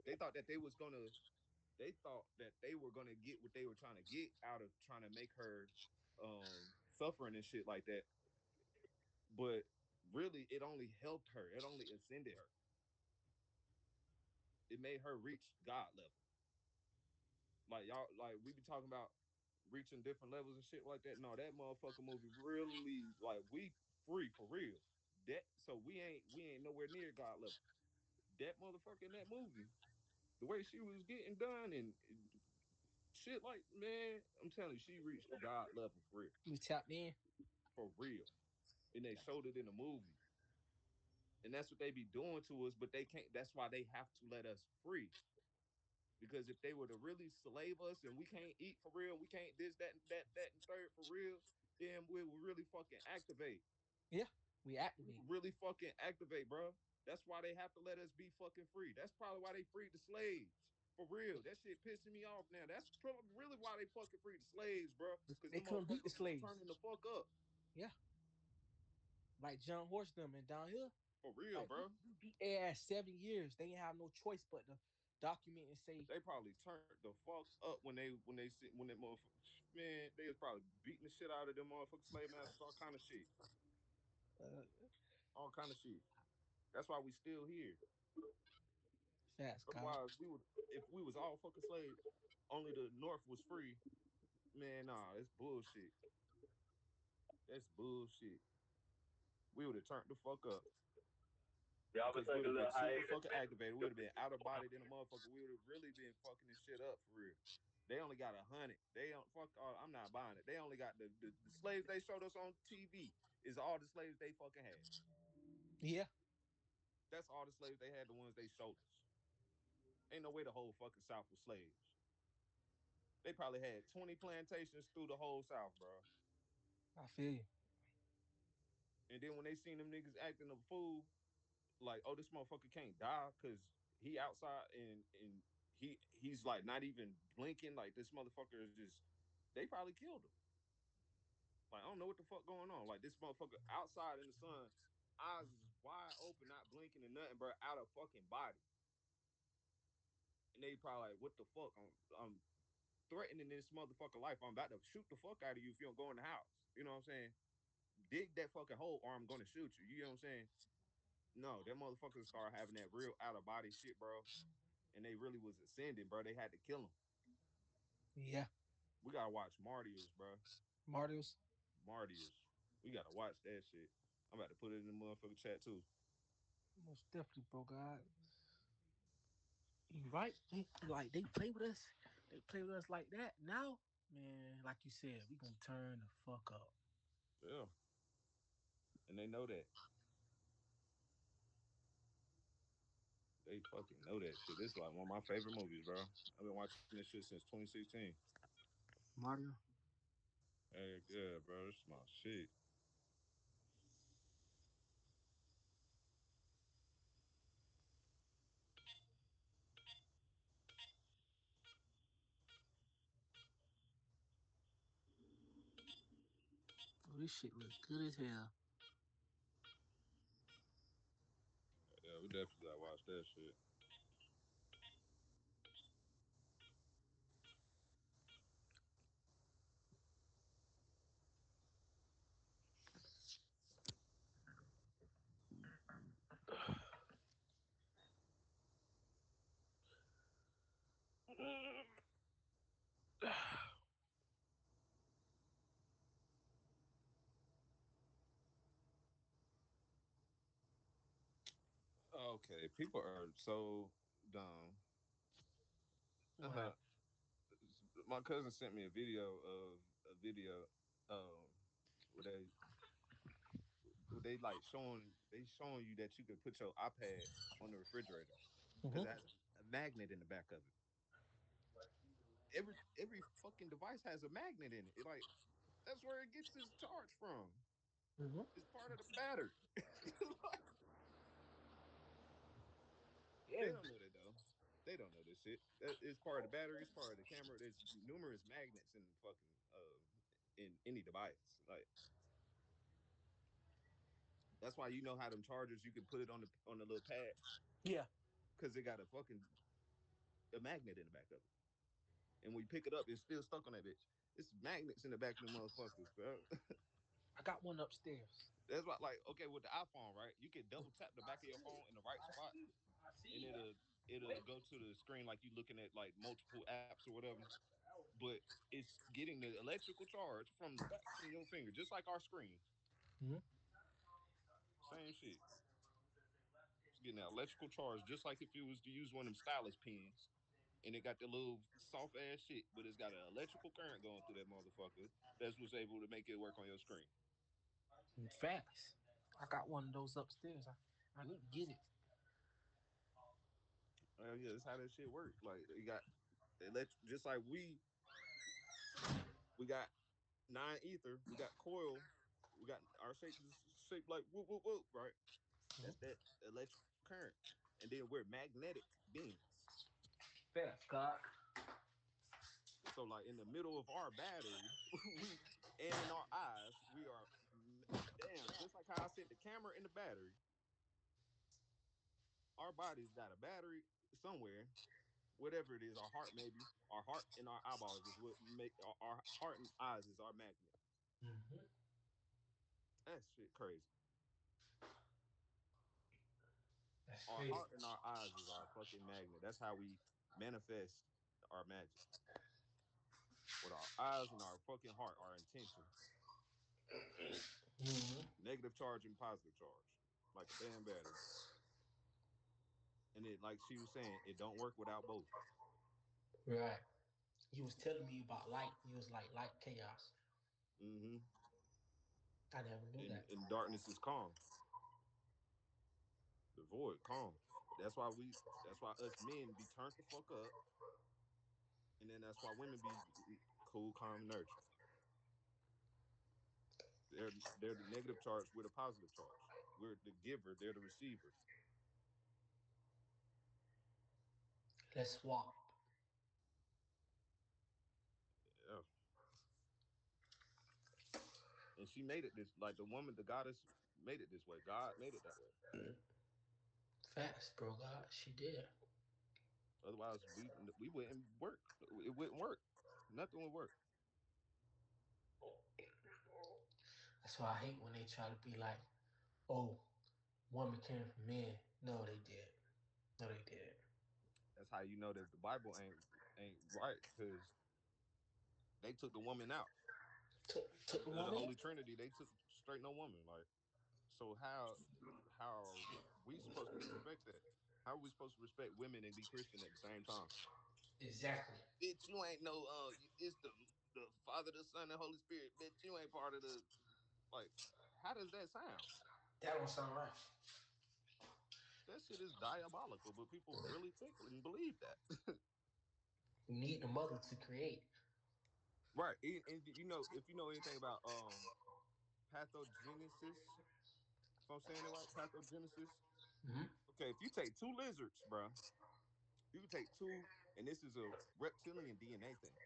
They thought that they were gonna get what they were trying to get out of trying to make her suffering and shit like that. But really it only helped her. It only ascended her. It made her reach God level. Like y'all, like we be talking about reaching different levels and shit like that. No, that motherfucker movie really like we free for real. That so we ain't nowhere near God level. That motherfucker in that movie, the way she was getting done and shit like man, I'm telling you, she reached God level for real, You tapped in. for real. And they showed it in the movie, and that's what they be doing to us. But they can't. That's why they have to let us free. Because if they were to really slave us and we can't eat for real, we can't this, that, and third for real, then we will really fucking activate. Yeah. We We activate. would really fucking activate, bro. That's why they have to let us be fucking free. That's probably why they freed the slaves. For real. That shit pissing me off now. That's probably really why they fucking freed the slaves, bro. Because They them couldn't beat the motherfuckers was slaves. turning the fuck up. Yeah. Like John Horse them and down here. For real, Like bro. we beat their ass 7 years. They didn't have no choice but to document and say, They probably turned the fuck up when that motherfucker man, they was probably beating the shit out of them motherfucking slave masters, all kind of shit. uh, All kind of shit. That's why we still here. fast God. Otherwise, we would if we was all fucking slaves, only the North was free. Man, nah, it's bullshit. That's bullshit. We would have turned the fuck up Y'all been because we would taking a have been little super hiatus, fucking man. activated. We would have been out of body than a motherfucker. We would have really been fucking this shit up for real. They only got 100. They don't fuck all. I'm not buying it. They only got the slaves they showed us on TV is all the slaves they fucking had. Yeah. That's all the slaves they had. The ones they showed us. Ain't no way the whole fucking South was slaves. They probably had 20 plantations through the whole South, bro. I feel you. And then when they seen them niggas acting a fool, like, oh, this motherfucker can't die because he outside and he's like not even blinking. Like this motherfucker is just. They probably killed him. Like I don't know what the fuck going on. Like this motherfucker outside in the sun, eyes is wide open, not blinking and nothing, bro, out of fucking body. And they probably like, what the fuck? I'm threatening this motherfucker life. I'm about to shoot the fuck out of you if you don't go in the house. You know what I'm saying? Dig that fucking hole or I'm gonna shoot you. You know what I'm saying? No, that motherfucker started having that real out of body shit, bro. And they really was ascending, bro. They had to kill him. Yeah. We gotta watch Martyrs, bro. Martyrs. Martyrs. We gotta watch that shit. I'm about to put it in the motherfucking chat too. Most definitely, bro. God. You right? Like they play with us. They play with us like that. Now, man, like you said, we gonna turn the fuck up. Yeah. And they know that. They fucking know that shit. This is like one of my favorite movies, bro. I've been watching this shit since 2016. Mario. Hey, yeah, bro. This is my shit. Oh, this shit look good as hell. Yeah, we definitely gotta watch that shit. Okay, people are so dumb. What happened? My cousin sent me a video um where they like showing you that you could put your iPad on the refrigerator because Mm-hmm. it has a magnet in the back of it. Every fucking device has a magnet in it. Like that's where it gets its charge from. Mm-hmm. It's part of the battery. Yeah. They don't know that though. They don't know this shit. It's part of the battery. It's part of the camera. There's numerous magnets in fucking in any device. Like that's why you know how them chargers you can put it on the little pad Yeah. because it got a magnet in the back of it. And when you pick it up, it's still stuck on that bitch. It's magnets in the back of the motherfuckers, bro. I got one upstairs. That's why, like, okay, with the iPhone, right? You can double tap the back of your phone in the right spot, and it'll go to the screen like you looking at like multiple apps or whatever. But it's getting the electrical charge from the back from your finger, just like our screen. Mm-hmm. Same shit. It's getting that electrical charge, just like if you was to use one of them stylus pens, and it got the little soft ass shit, but it's got an electrical current going through that motherfucker. That's what's able to make it work on your screen. Facts. I got one of those upstairs. I need to get it. Yeah, that's how that shit works. Like you got just like we got nine ether, we got coil, we got our shape is shaped like whoop whoop whoop, right? That's that electrical current, and then we're magnetic beings. Facts, God. So like in the middle of our battery, we and in our eyes, we are damn just like how I said the camera and the battery. Our body's got a battery somewhere, whatever it is. Our heart maybe, our heart and our eyeballs is what make our heart and eyes is our magnet. Mm-hmm. That shit crazy. That's Our crazy. heart and our eyes is our fucking magnet. That's how we manifest our magic. With our eyes and our fucking heart, our intention. Mm-hmm. Negative charge and positive charge. Like a damn battery. And it like she was saying, it don't work without both. Right. You was telling me about light. You was like light chaos. Mm-hmm. I never knew that. And darkness is calm. The void, calm. That's why us men be turned the fuck up And then that's why women be cool, calm, and nurturing. They're they're the negative charge. We're the positive charge. We're the giver. They're the receiver. Let's swap. Yeah. And she made it this like the woman, the goddess made it this way. God made it that way. Facts, bro. God, she did. Otherwise, we wouldn't work. It wouldn't work. Nothing would work. That's why I hate when they try to be like, oh, woman came from men. No, they did. No, they did. That's how you know that the Bible ain't right because they took the woman out Took the of the woman. Holy Trinity. They took straight no woman. Like, so how are we supposed to respect that? How are we supposed to respect women and be Christian at the same time? Exactly. Bitch, you ain't no it's the Father, the Son, and Holy Spirit. Bitch, you ain't part of the like. How does that sound? That don't sound right. That shit is diabolical, but people really think and believe that. You need the mother to create. Right. And you know, if you know anything about pathogenesis, if I'm saying it right, pathogenesis. Hmm. Okay, if you take two lizards, bro, you can take two, and this is a reptilian DNA thing.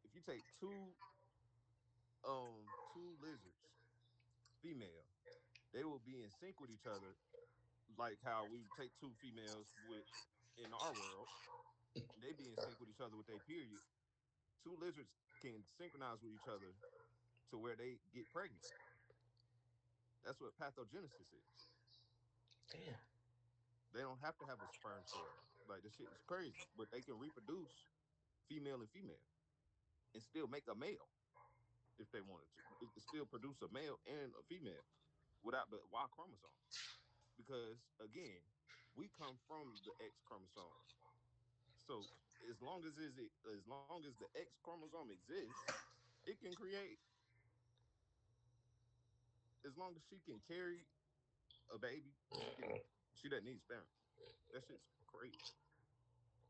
If you take two lizards, female, they will be in sync with each other, like how we would take two females with in our world. They be in sync with each other with their period. Two lizards can synchronize with each other to where they get pregnant. That's what pathogenesis is. Damn. They don't have to have a sperm cell. Like this shit is crazy, but they can reproduce female and female and still make a male if they wanted to. It can still produce a male and a female without the Y chromosome. Because again, we come from the X chromosome. So as long as the X chromosome exists, it can create as long as she can carry a baby, she doesn't need sperm. That shit's crazy.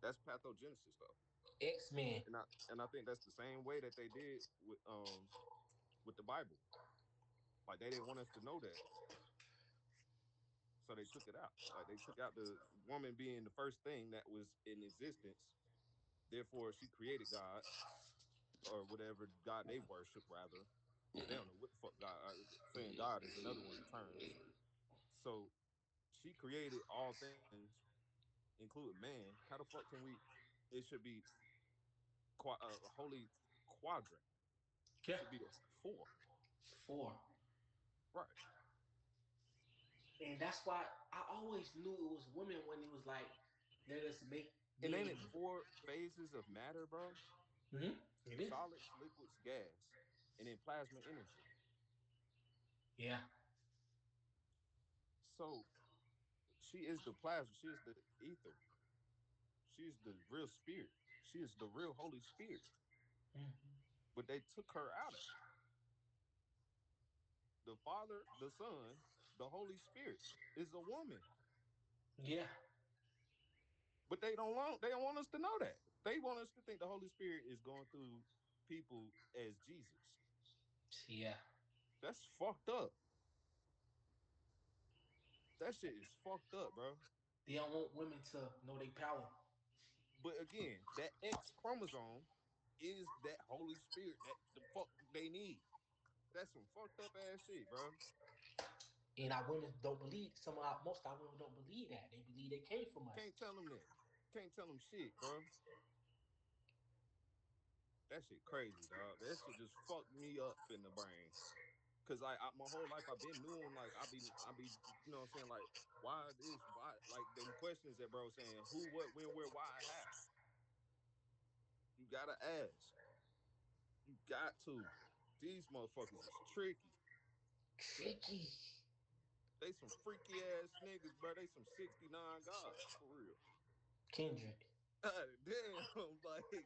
That's pathogenesis though. X Men. And I think that's the same way that they did with the Bible. Like they didn't want us to know that, so they took it out. Like they took out the woman being the first thing that was in existence. Therefore, she created God or whatever God they worship rather, because they don't know what the fuck God. Saying God is another one of the terms. So she created all things, including man. How the fuck can we? It should be a holy quadrant. Yeah. Should be a four, Four. right? And that's why I always knew it was women when it was like, let us make And men. ain't it four phases of matter, bro? Mm-hmm. It is. Solids, liquids, gas, and then plasma energy. Yeah. So she is the plasma. She is the ether. She is the real spirit. She is the real Holy Spirit. Mm-hmm. But they took her out of it. The Father, the Son, the Holy Spirit is a woman. Yeah. But they don't want us to know that. They want us to think the Holy Spirit is going through people as Jesus. Yeah. That's fucked up. That shit is fucked up, bro. They don't want women to know their power. But again, that X chromosome is that Holy Spirit that the fuck they need. That's some fucked up ass shit, bro. And our women don't believe. Most of our women don't believe that. They believe they came from us. Can't tell them that. Can't tell them shit, bro. That shit crazy, dog. That shit just fucked me up in the brain. Cause my whole life I've been knowing like I be you know what I'm saying like why this why like them questions that bro saying who what when where why how you gotta ask you got to these motherfuckers is tricky. Tricky. They some freaky ass niggas, bro. They some 69 gods for real. Kendrick. Damn, like damn.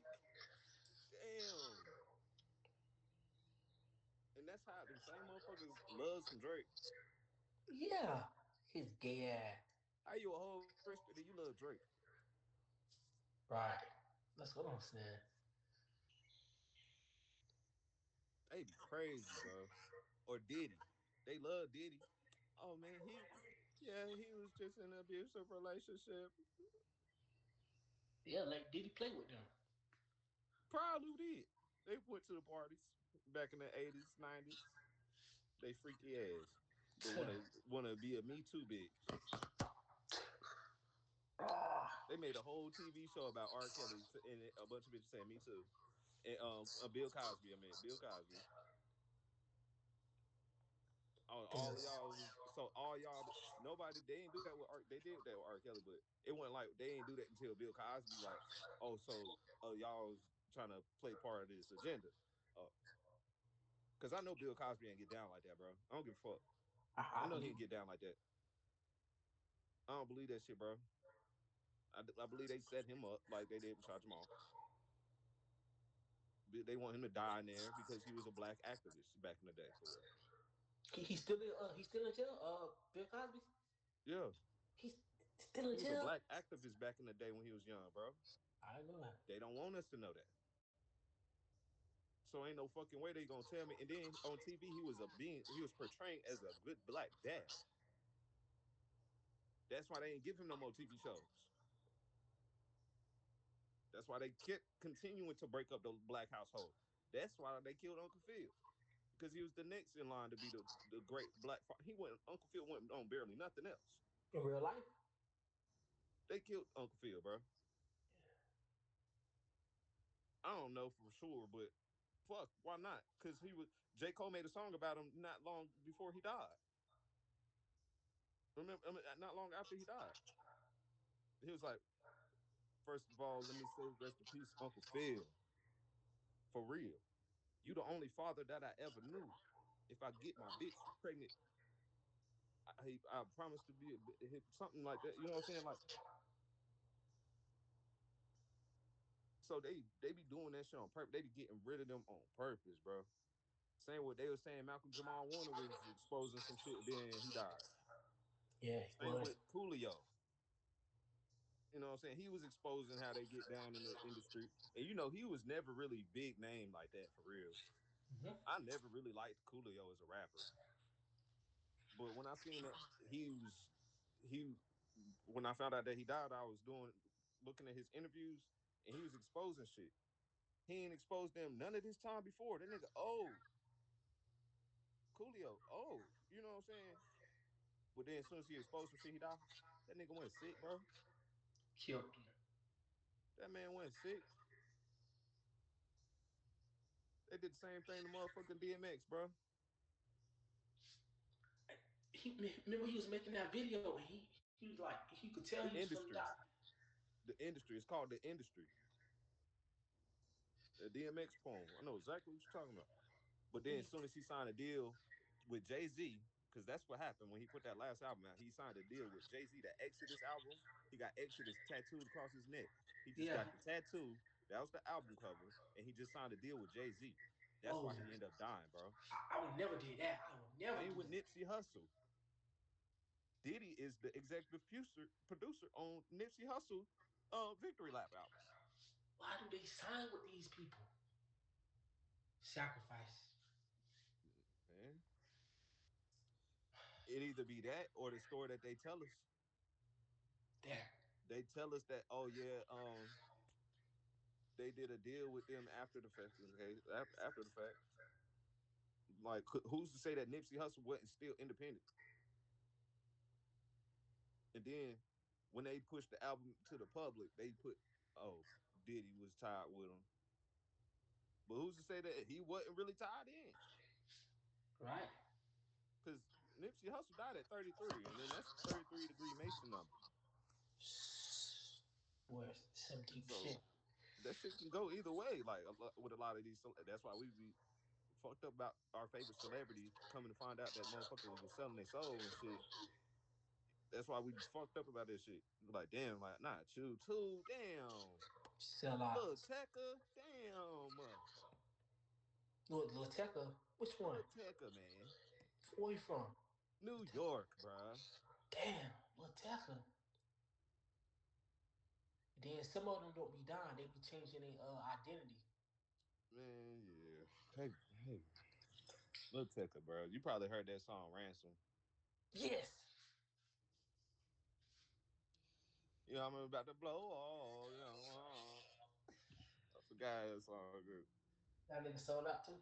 And that's how them same motherfuckers love some Drake. Yeah. His gay ass. How you a whole Christian and you love Drake? Right. That's what I'm saying. They be crazy, bro. Or Diddy. They love Diddy. Oh man, yeah, he was just in an abusive relationship. Yeah, like did he play with them? Probably did. They went to the parties back in the 80s, 90s. They freaky ass. But wanna be a Me Too bitch. Ah, They made a whole TV show about R. Kelly and a bunch of bitches saying Me Too. And Bill Cosby, I mean Bill Cosby. All of y'all was so all y'all nobody they didn't do that with Art. They did that with R. Kelly, but it wasn't like they didn't do that until Bill Cosby. Like, oh, so y'all was trying to play part of this agenda. Uh, Cause I know Bill Cosby ain't get down like that, bro. I don't give a fuck. I I know he believe didn't get down like that. I don't believe that shit, bro. I believe they set him up like they did with Shah Jamal. They want him to die in there because he was a black activist back in the day, for real. he's still in jail. Bill Cosby, Yeah, he's still he in was a jail. black activist back in the day when he was young, bro. I know that. They don't want us to know that. So ain't no fucking way they gonna tell me. And then on TV, he was portraying as a good black dad. That's why they ain't give him no more TV shows. That's why they kept continuing to break up the black household. That's why they killed Uncle Phil because he was the next in line to be the great black. He went Uncle Phil went on barely nothing else. In real life, They killed Uncle Phil, bro. I don't know for sure, but fuck, why not? Because he was J Cole made a song about him not long before he died. Remember, I mean, not long after he died. He was like, first of all, let me say rest in peace, Uncle Phil. For real. You the only father that I ever knew. If I get my bitch pregnant, I promise to be something like that. You know what I'm saying? Like, so they be doing that shit on purpose. They be getting rid of them on purpose, bro. Same what they were saying. Malcolm Jamal Warner was exposing some shit, then he died. yeah, he Same was. with Coolio. You know what I'm saying? He was exposing how they get down in the industry. And you know, he was never really big name like that for real. Mhm. I never really liked Coolio as a rapper. But when I seen that he when I found out that he died, I was doing looking at his interviews and he was exposing shit. He ain't exposed them none of this time before. That nigga, oh, Coolio, oh, you know what I'm saying? But then as soon as he exposed some shit, he died. That nigga went sick, bro. Killed him. That man went sick. They did the same thing to motherfucking DMX, bro. Remember he was making that video and he was like he could tell he was The from industry. The industry. It's called the industry. The DMX poem. I know exactly what you're talking about. But then as soon as he signed a deal with Jay Z, because that's what happened when he put that last album out, he signed a deal with Jay Z, the Exodus album. He got Exodus tattooed across his neck. He just Yeah. got the tattoo. That was the album cover, and he just signed a deal with Jay Z. That's Oh, why he ended up dying, bro. I would never do that. I would never Same do with that. Nipsey Hussle. Diddy is the executive producer on Nipsey Hussle Victory Lap album. Why do they sign with these people? Sacrifice. Man. It either be that or the story that they tell us. There. They tell us that, oh yeah, they did a deal with them after the fact. Okay, after the fact, like who's to say that Nipsey Hussle wasn't still independent? And then when they pushed the album to the public, they put, oh, Diddy was tied with him. But who's to say that he wasn't really tied in? Right. Because Nipsey Hussle died at 33, and then that's 33-degree Mason number. Where So 17%. that shit can go either way. Like with a lot of these, that's why we be fucked up about our favorite celebrity coming to find out that motherfuckers was selling their soul and shit. That's why we fucked up about this shit. Like, damn, like, nah, chew too, damn. Sell out. Lil Tecca, damn. Lateca. Which one? Lil Tecca, man. Where you from? New York, bruh. Damn, Lateca. Then some of them don't be dying. They be changing their identity. Man, yeah. Hey, hey. Lil Tecca, bro. You probably heard that song Ransom. Yes. You know, I'm about to blow all. You know, I forgot that song. Dude. That nigga sold out too.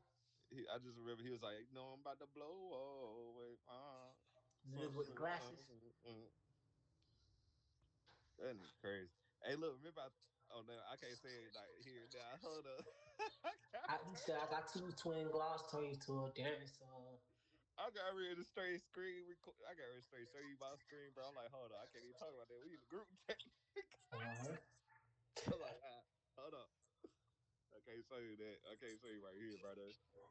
I just remember he was like, "No, I'm about to blow all. Wait, Niggas with the glasses. That nigga crazy. Hey, look, remember? Oh no, I can't say it like here now. Hold up. You said I got two twin glass toys to a dance. I got ready to straight screen. I got ready to straight show you my screen, bro. I'm like, hold on, I can't even talk about that. We in the group chat. Uh-huh. I'm like, hold up. I can't show you that. I can't show you right here, brother. But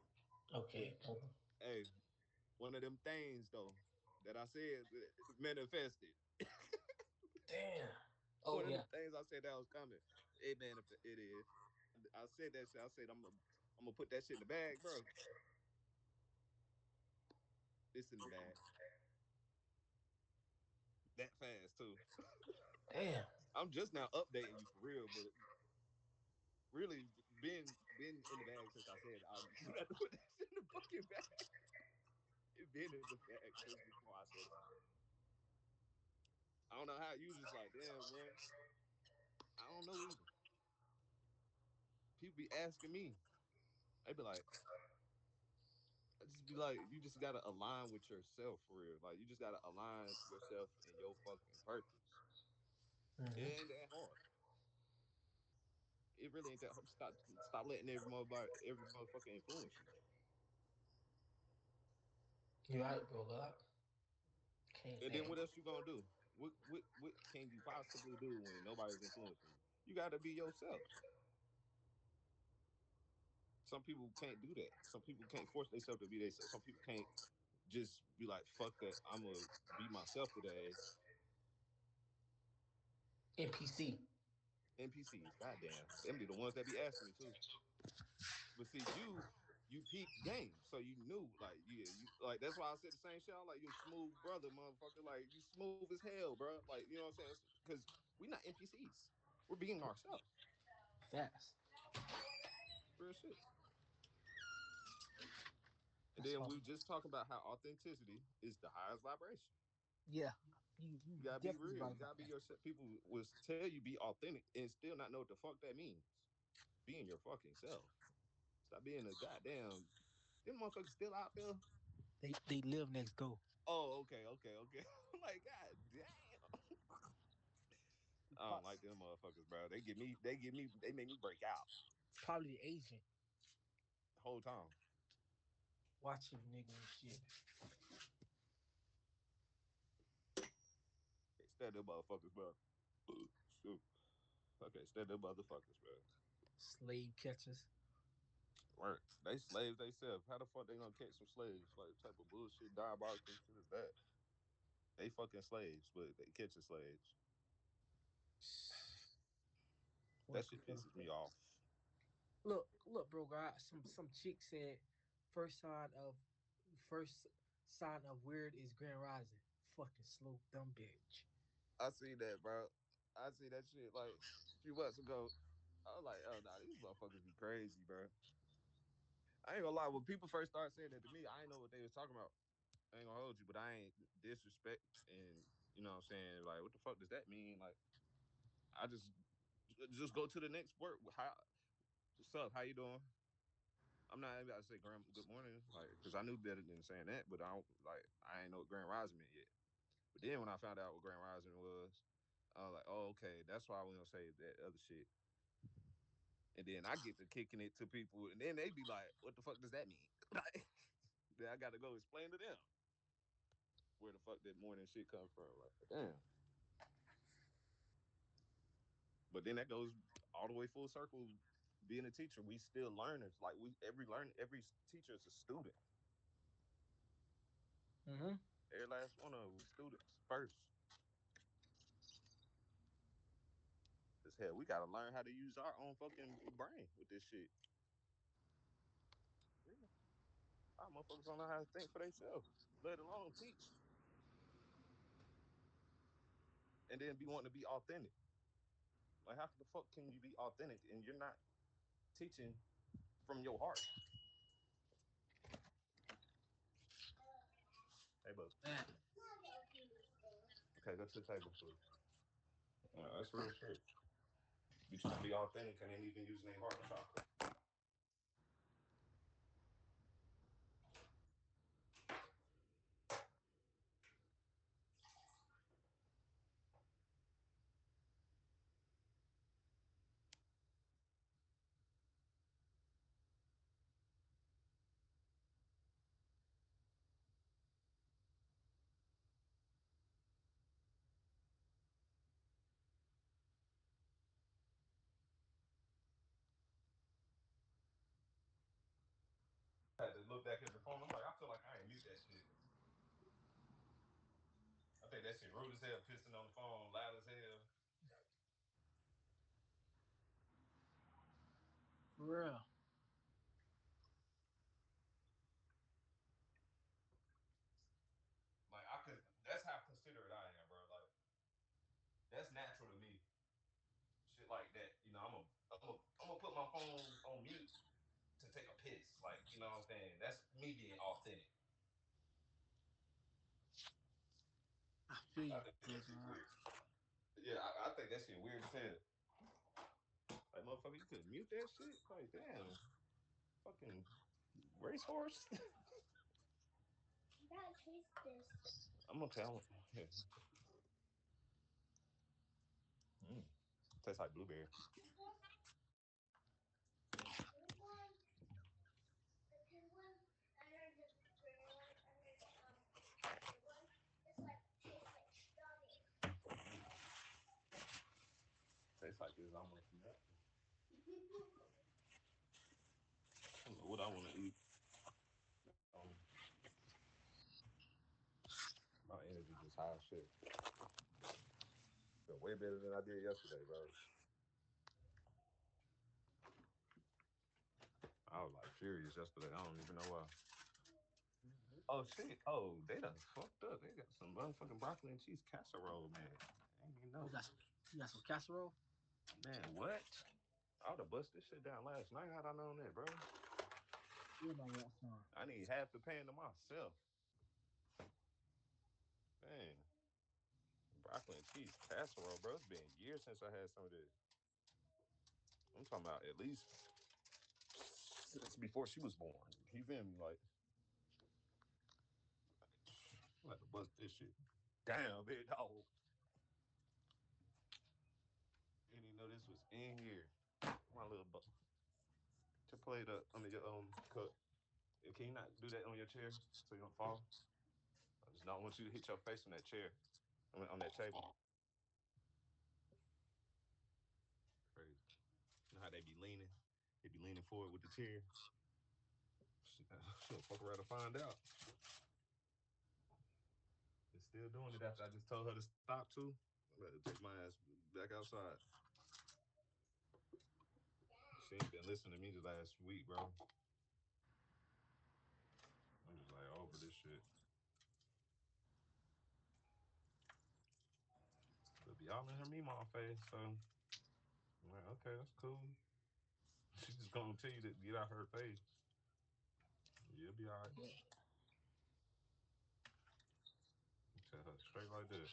Okay. hey, one of them things though that I said manifested. Damn. Oh One of yeah. the things I said that was coming. It manifest. It is. I said that shit. I said I'm gonna put that shit in the bag, bro. It's in the bag. That fast too. Damn. I'm just now updating you for real, but really been in the bag since I said I'm about to put that shit in the fucking bag. It's been in the bag since before I said it. I don't know how you just like, damn, bro. I don't know either. People be asking me. They be like, I just be like, you just gotta align with yourself for real. Like you just gotta align yourself and your fucking purpose. It Mm-hmm. ain't that hard. It really ain't that hard. Stop letting every motherfucker influence you. You right, bro. God. Can't And then say. what else you gonna do? What can you possibly do when nobody's influencing you? You gotta be yourself. Some people can't do that. Some people can't force themselves to be themselves. Some people can't just be like, fuck that. I'm gonna be myself today. NPC. NPCs, goddamn. Them be the ones that be asking me too. But see, you peeped game, so you knew, like, yeah, you like that's why I said the same shit. I'm like, you smooth brother, motherfucker, like you smooth as hell, bro. Like, you know what I'm saying? Because we not NPCs. We're being ourselves. Fast. Real shit. And That's then all. we just talk about how authenticity is the highest vibration. Yeah. You You gotta be definitely real. right You about gotta be that. yourself. People will tell you be authentic and still not know what the fuck that means. Being your fucking self. Stop being a goddamn. Them motherfuckers still out there. They live next door. Oh, okay. I'm like, god damn. I don't like them motherfuckers, bro. They make me break out Probably the agent the whole time. watching nigga and shit. Can't stand them motherfuckers, bro. Shoot. Okay, stand them motherfuckers, bro. Slave catchers. Right. They slaves they self. How the fuck they gonna catch some slaves? Like type of bullshit, diabolical shit is that? They fucking slaves, but they catching slaves. What That the shit fuck? pisses me off. Look, bro. God, some chick said first sign of first sign of weird is Grand Rising. Fucking slow dumb bitch. I see that, bro. I see that shit like a few months ago. I was like, oh nah, these motherfuckers be crazy, bro. I ain't gonna lie. When people first started saying that to me, I ain't know what they was talking about. I ain't gonna hold you, but I ain't disrespect and you know what I'm saying. Like, what the fuck does that mean? Like, I just go to the next word. How what's up? How you doing? I'm not even about to say good morning, like, because I knew better than saying that, but I don't like I ain't know what Grand Rising meant yet. But then when I found out what Grand Rising was, I was like, oh, okay, that's why we don't say that other shit. And then I get to kicking it to people, and then they be like, what the fuck does that mean? Like, then I got to go explain to them where the fuck that morning shit come from. Like, damn. But then that goes all the way full circle. Being a teacher, we still learners. Like every teacher is a student. Mm-hmm. Every last one of them, we students first. As hell, we gotta learn how to use our own fucking brain with this shit. Yeah. Our motherfuckers don't know how to think for themselves, let alone teach. And then be wanting to be authentic. Like, how the fuck can you be authentic and you're not teaching from your heart? Hey, bud. Man, Okay, go to the table, please. That's real shit. You trying to be authentic and ain't even using any hard chocolate. I had to look back at the phone. I'm like, I feel like I ain't mute that shit. I think that shit rude as hell, pissing on the phone, loud as hell. for real. Like I could. That's how considerate I am, bro. Like that's natural to me. Shit like that. You know, I'm gonna put my phone on mute to take a piss. Like, you know what I'm saying? That's me being authentic. I feel I you, think that cause shit weird. Yeah, I think that shit weird as hell. Like, motherfucker, you could mute that shit? Like, damn. Fucking racehorse? You gotta taste this. I'm gonna tell him. Yeah. Tastes like blueberry. This one, this one, the pink one, and then the green one, and then the one. It's like tastes like strawberry. Tastes like this almost nothing. I don't know what I want to eat. My energy just high as shit. Feel way better than I did yesterday, bro. I was like furious yesterday. I don't even know why. Oh shit! Oh, they done fucked up. They got some motherfucking broccoli and cheese casserole, man. I ain't even know. you got some casserole. Man, what? I would have bust this shit down last night had I known that, bro. You know what song? I need half the pan to myself. Man, broccoli and cheese casserole, bro. It's been years since I had some of this. I'm talking about at least since before she was born. You feel me? Like, I'm about to bust this shit down, big dog. Didn't even know this was in here. My little butt. Just plate up. I mean, your cup. Can you not do that on your chair so you don't fall? I just don't want you to hit your face on that chair. I mean, on that table. Crazy. You know how they be leaning? They be leaning forward with the chair. She'll fuck around to find out. They're still doing it after I just told her to stop too. I'm about to take my ass back outside. She ain't been listening to me the last week, bro. I'm just like over this shit. But be all in her meme face, so I'm like, okay, that's cool. She just gonna tell you to get out her face. You'll be all right. Tell her straight like that.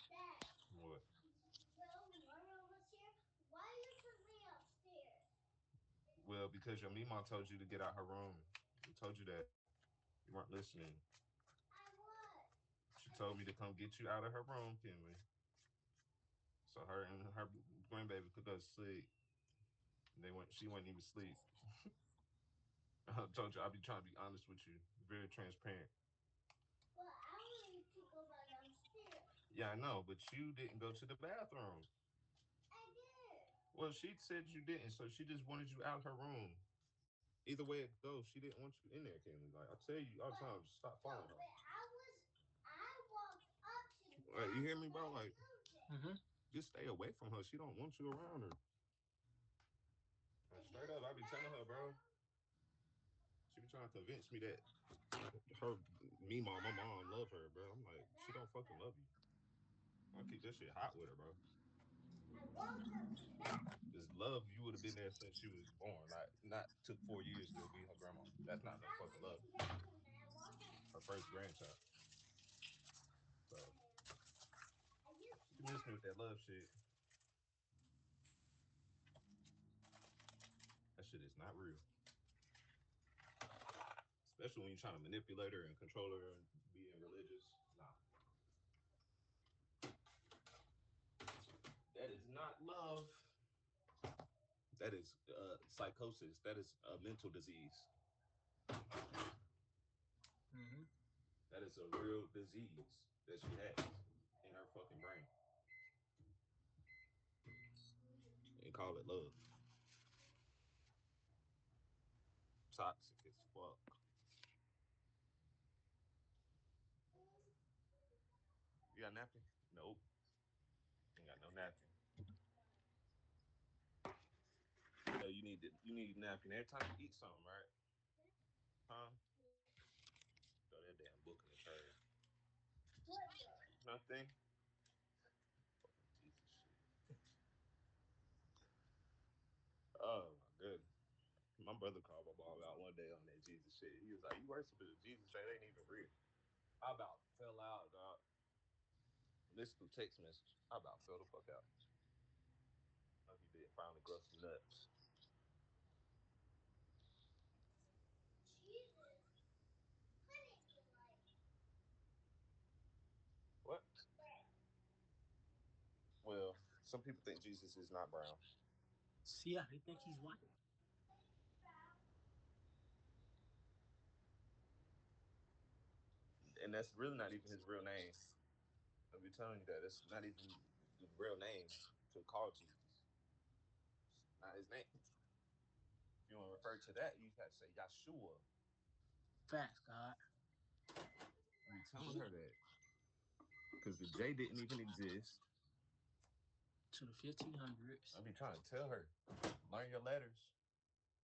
Dad, What? when Mario was here, why you took me upstairs? Well, because your mima told you to get out her room. She told you that. You weren't listening. I was. She told me to come get you out of her room, Kinley. So her and her grandbaby could go to sleep. She wouldn't even sleep. I told you I'll be trying to be honest with you, very transparent. But I wanted to go back downstairs. Yeah, I know, but you didn't go to the bathroom. I did. Well, she said you didn't, so she just wanted you out her room. Either way it goes, she didn't want you in there, Kinley. Like I tell you all the time, stop following her. I walked up to the Like, you hear me, bro? Like, Mm-hmm. just stay away from her. She don't want you around her. Like, straight up, I be telling her, bro. She be trying to convince me that her, me, mom, my mom love her, bro. I'm like, she don't fucking love you. I keep that shit hot with her, bro. I walked up to that. This love, you would have been there since she was born. Like, not took 4 years to be her grandma. That's not no fucking love. I walked up. Her first grandchild. that love shit. That shit is not real. Especially when you're trying to manipulate her and control her and being religious. Nah. That is not love. That is psychosis. That is a mental disease. Mm-hmm. That is a real disease that she has in her fucking brain. And call it love. Toxic as fuck. You got a napkin? Nope. Ain't got no napkin. You know you need a napkin every time you eat something, right? Huh? Throw that damn book in the trash. Nothing. Fucking piece of shit. Oh my goodness. My brother called my mom out one day on that Jesus shit. He was like, "You worship Jesus that ain't even real." I about fell out, dog. Listen to text message. I about fell the fuck out. No, he did finally grow some nuts. What? Well, some people think Jesus is not brown. See, yeah, they think he's white. And that's really not even his real name. I'll be telling you that. It's not even the real name to call Jesus. It's not his name. If you want to refer to that, you have to say Yahshua. Facts, God. I be telling her that. Because the J didn't even exist. To the 1500s. I be trying to tell her, learn your letters.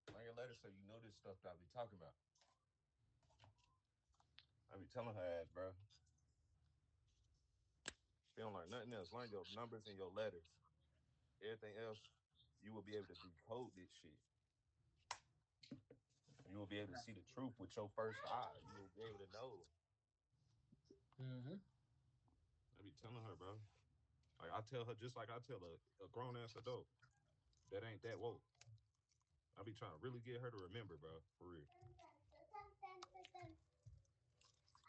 Learn your letters so you know this stuff that I be talking about. I be telling her that, bro. She don't learn nothing else. Learn your numbers and your letters. Everything else, you will be able to decode this shit. You will be able to see the truth with your first eye. You will be able to know. Mm-hmm. I be telling her, bro. Like I tell her, just like I tell a grown ass adult, that ain't that woke. I be trying to really get her to remember, bro, for real.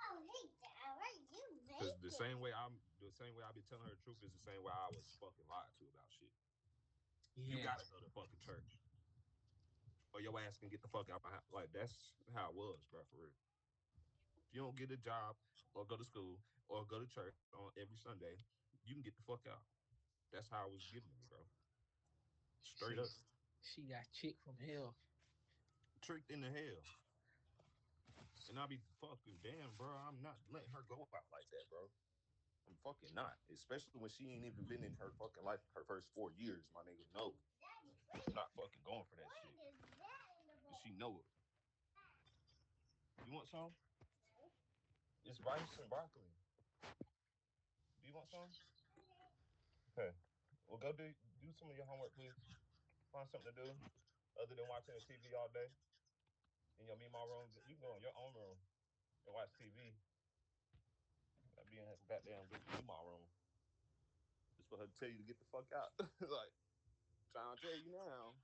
Oh, hey, Dad, what are you Because making? the same way I be telling her the truth is the same way I was fucking lied to about shit. You Yeah. gotta go to fucking church, or your ass can get the fuck out my house. Like that's how it was, bro, for real. If you don't get a job or go to school or go to church on every Sunday, you can get the fuck out. That's how it was given to me, bro. Straight up. She got chick from hell. Tricked into hell. And I be fucking damn, bro. I'm not letting her go out like that, bro. I'm fucking not. Especially when she ain't even been in her fucking life her first 4 years, my nigga. No. I'm not fucking going for that shit. And she know it. You want some? It's rice and broccoli. Do you want some? Okay. Well, go do some of your homework, please. Find something to do other than watching the TV all day in your Mima room. You can go in your own room and watch TV. I be in her goddamn Mima room just for her to tell you to get the fuck out. Like, trying to tell you now.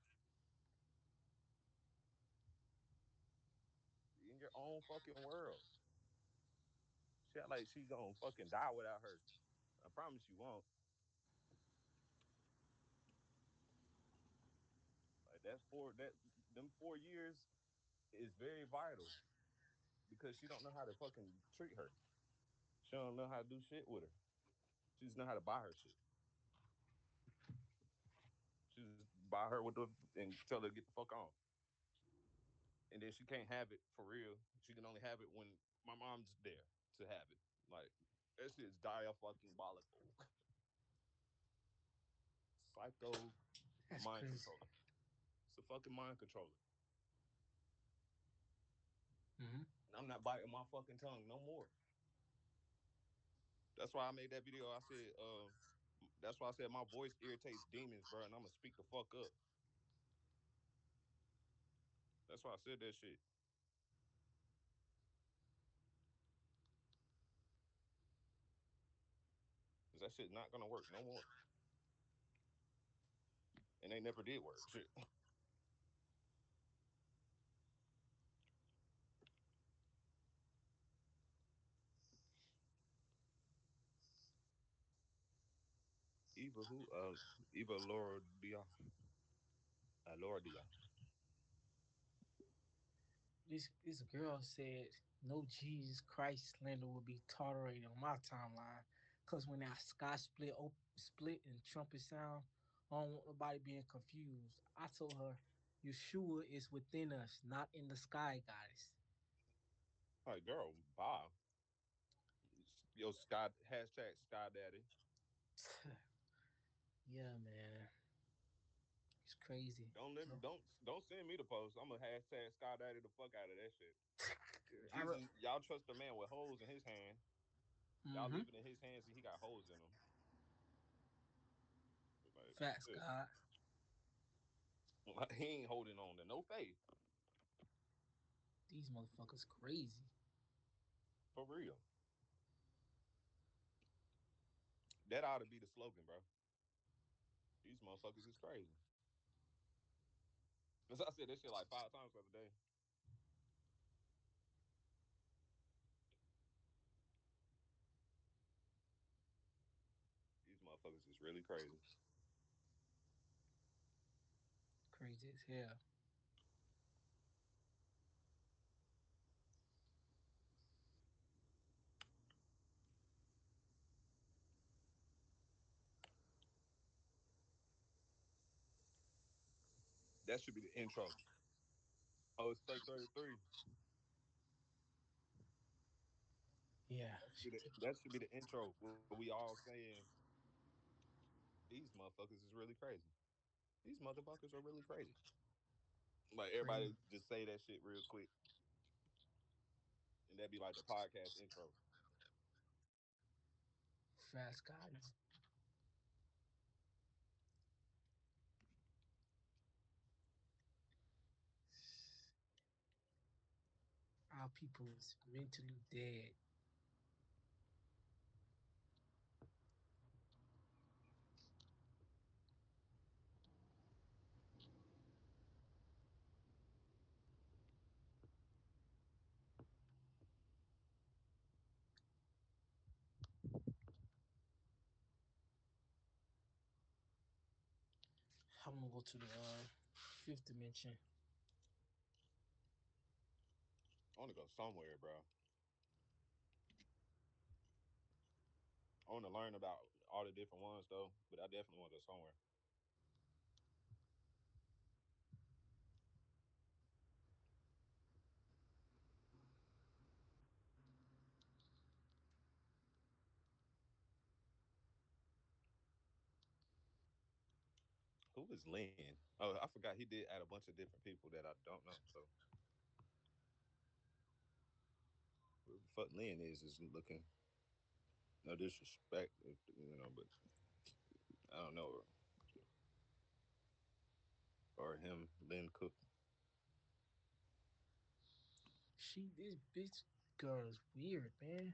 In your own fucking world. She act like she gonna fucking die without her. I promise you won't. Like them 4 years is very vital because she don't know how to fucking treat her. She don't know how to do shit with her. She just know how to buy her shit. She just buy her with the and tell her to get the fuck on. And then she can't have it for real. She can only have it when my mom's there to have it. Like that shit is diabolical. Psycho That's mind crazy. controller. It's a fucking mind controller. Mm-hmm. And I'm not biting my fucking tongue no more. That's why I made that video. That's why I said my voice irritates demons, bro, and I'm gonna speak the fuck up. That's why I said that shit. Cause because that shit's not gonna work no more, and they never did work. Shit. Eva who? Eva Laura Dia. Laura Dia. This girl said no Jesus Christ slander will be tolerated on my timeline. Cause when that sky split and trumpet sound, I don't want nobody being confused. I told her, Yeshua is within us, not in the sky, goddess. Like, girl, bye. Yo, Sky hashtag Sky Daddy. Yeah, man, it's crazy. Don't send me the post. I'm gonna hashtag Sky Daddy the fuck out of that shit. I wrote, Jesus, y'all trust a man with holes in his hand. Y'all mm-hmm. leave it in his hands and he got holes in them. Like, Facts, shit. God. Like, he ain't holding on to no faith. These motherfuckers crazy. For real. That ought to be the slogan, bro. These motherfuckers is crazy. As I said that shit like 5 times the other day. These motherfuckers is really crazy. Crazy as hell. That should be the intro. Oh, it's straight 33. Yeah. That should be the intro where we all saying these motherfuckers is really crazy. These motherfuckers are really crazy. Like Crazy. everybody just say that shit real quick, and that'd be like the podcast intro. Fast God. Our people is mentally dead. I'm gonna go to the fifth dimension. I want to go somewhere, bro. I want to learn about all the different ones though, but I definitely want to go somewhere. Who is Lynn? Oh, I forgot he did add a bunch of different people that I don't know. So who the fuck Lynn is looking. No disrespect, but I don't know, or him, Lynn Cook. This bitch girl is weird, man.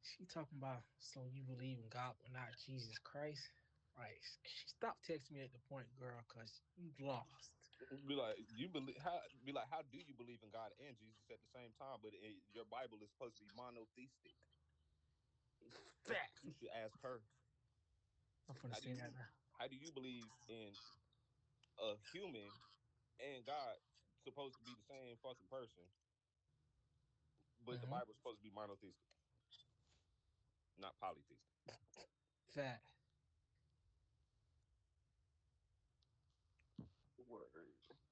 She talking about so you believe in God but not Jesus Christ. Like, she stopped texting me at the point, girl, cause you lost. Be like, you believe how? Be like, how do you believe in God and Jesus at the same time? But your Bible is supposed to be monotheistic. That's Fact. what you should ask her. I'm gonna How do say you that now. how do you believe in a human and God supposed to be the same fucking person, but the Mm-hmm. Bible's supposed to be monotheistic, not polytheistic. Fact. Word.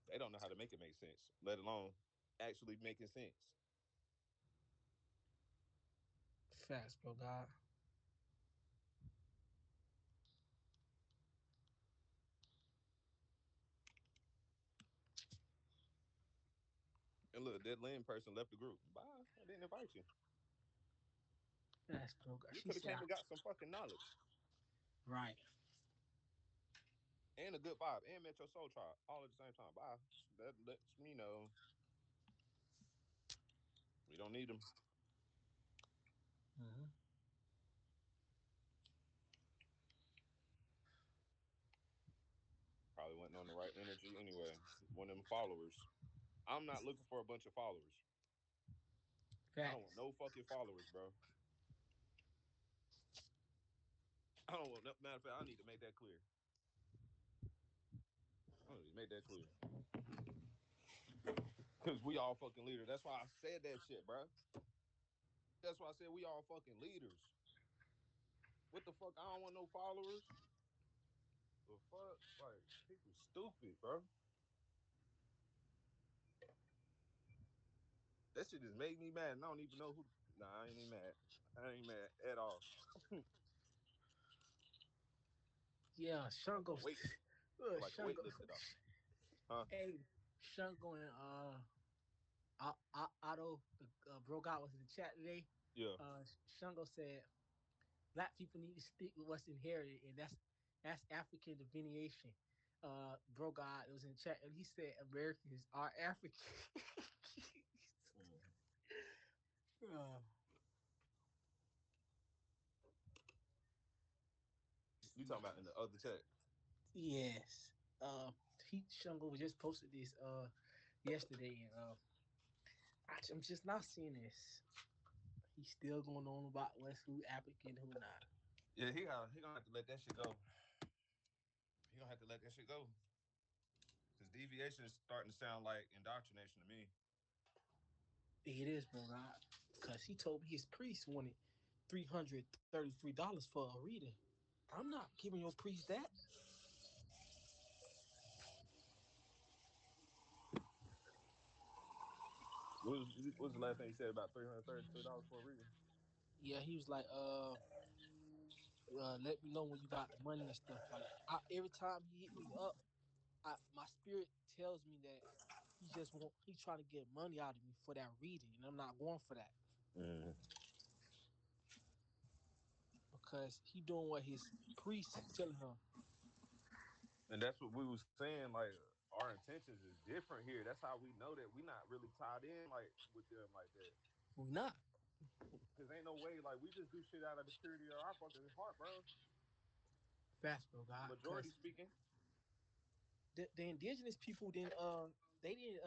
They don't know how to make it make sense, let alone actually making sense. Facts, bro. God. And look, that Lynn person left the group. Bye. I didn't invite you. Facts, bro. God. You She could have said, came and got some fucking knowledge right. and a good vibe and met your soul tribe all at the same time. Bye. That lets me know we don't need them. Mm-hmm. wasn't on the right energy anyway. One of them followers. I'm not looking for a bunch of followers. I don't want Facts. no fucking followers, bro. I don't want. Matter of fact, I need to make that clear. I need to make that clear. Cause we all fucking leaders. That's why I said that shit, bro. That's why I said we all fucking leaders. What the fuck? I don't want no followers. The fuck? Like people stupid, bro. That shit just made me mad. And I don't even know who. Nah, I ain't even mad. I ain't mad at all. Yeah, Feel like Shango. a weight. Feel like a weight Shango. lifted off. Huh? Hey, Shango and Otto, the broke out was in the chat today. Yeah. Shango said black people need to stick with what's inherited, and that's African delineation. Bro God was in the chat, and he said Americans are African. uh, You talking about in the other chat? yes. He Shango just posted this yesterday, and I'm just not seeing this. He's still going on about what's who African, who not. Yeah, he gonna have to let that shit go. He gonna have to let that shit go. Cause deviation is starting to sound like indoctrination to me. It is, bro, God. Because he told me his priest wanted $333 for a reading. I'm not giving your priest that. What was the last thing he said about $333 for a reading? Yeah, he was like, let me know when you got the money and stuff. Like, every time he hit me up, my spirit tells me that he trying to get money out of me for that reading, and I'm not going for that Mm. because he doing what his priest telling him. And that's what we was saying. Like our intentions is different here. That's how we know that we not really tied in like with them like that. We not Cause ain't no way like we just do shit out of the purity of our fucking heart, bro. fast, bro, God, because Majority speaking. the indigenous people didn't they didn't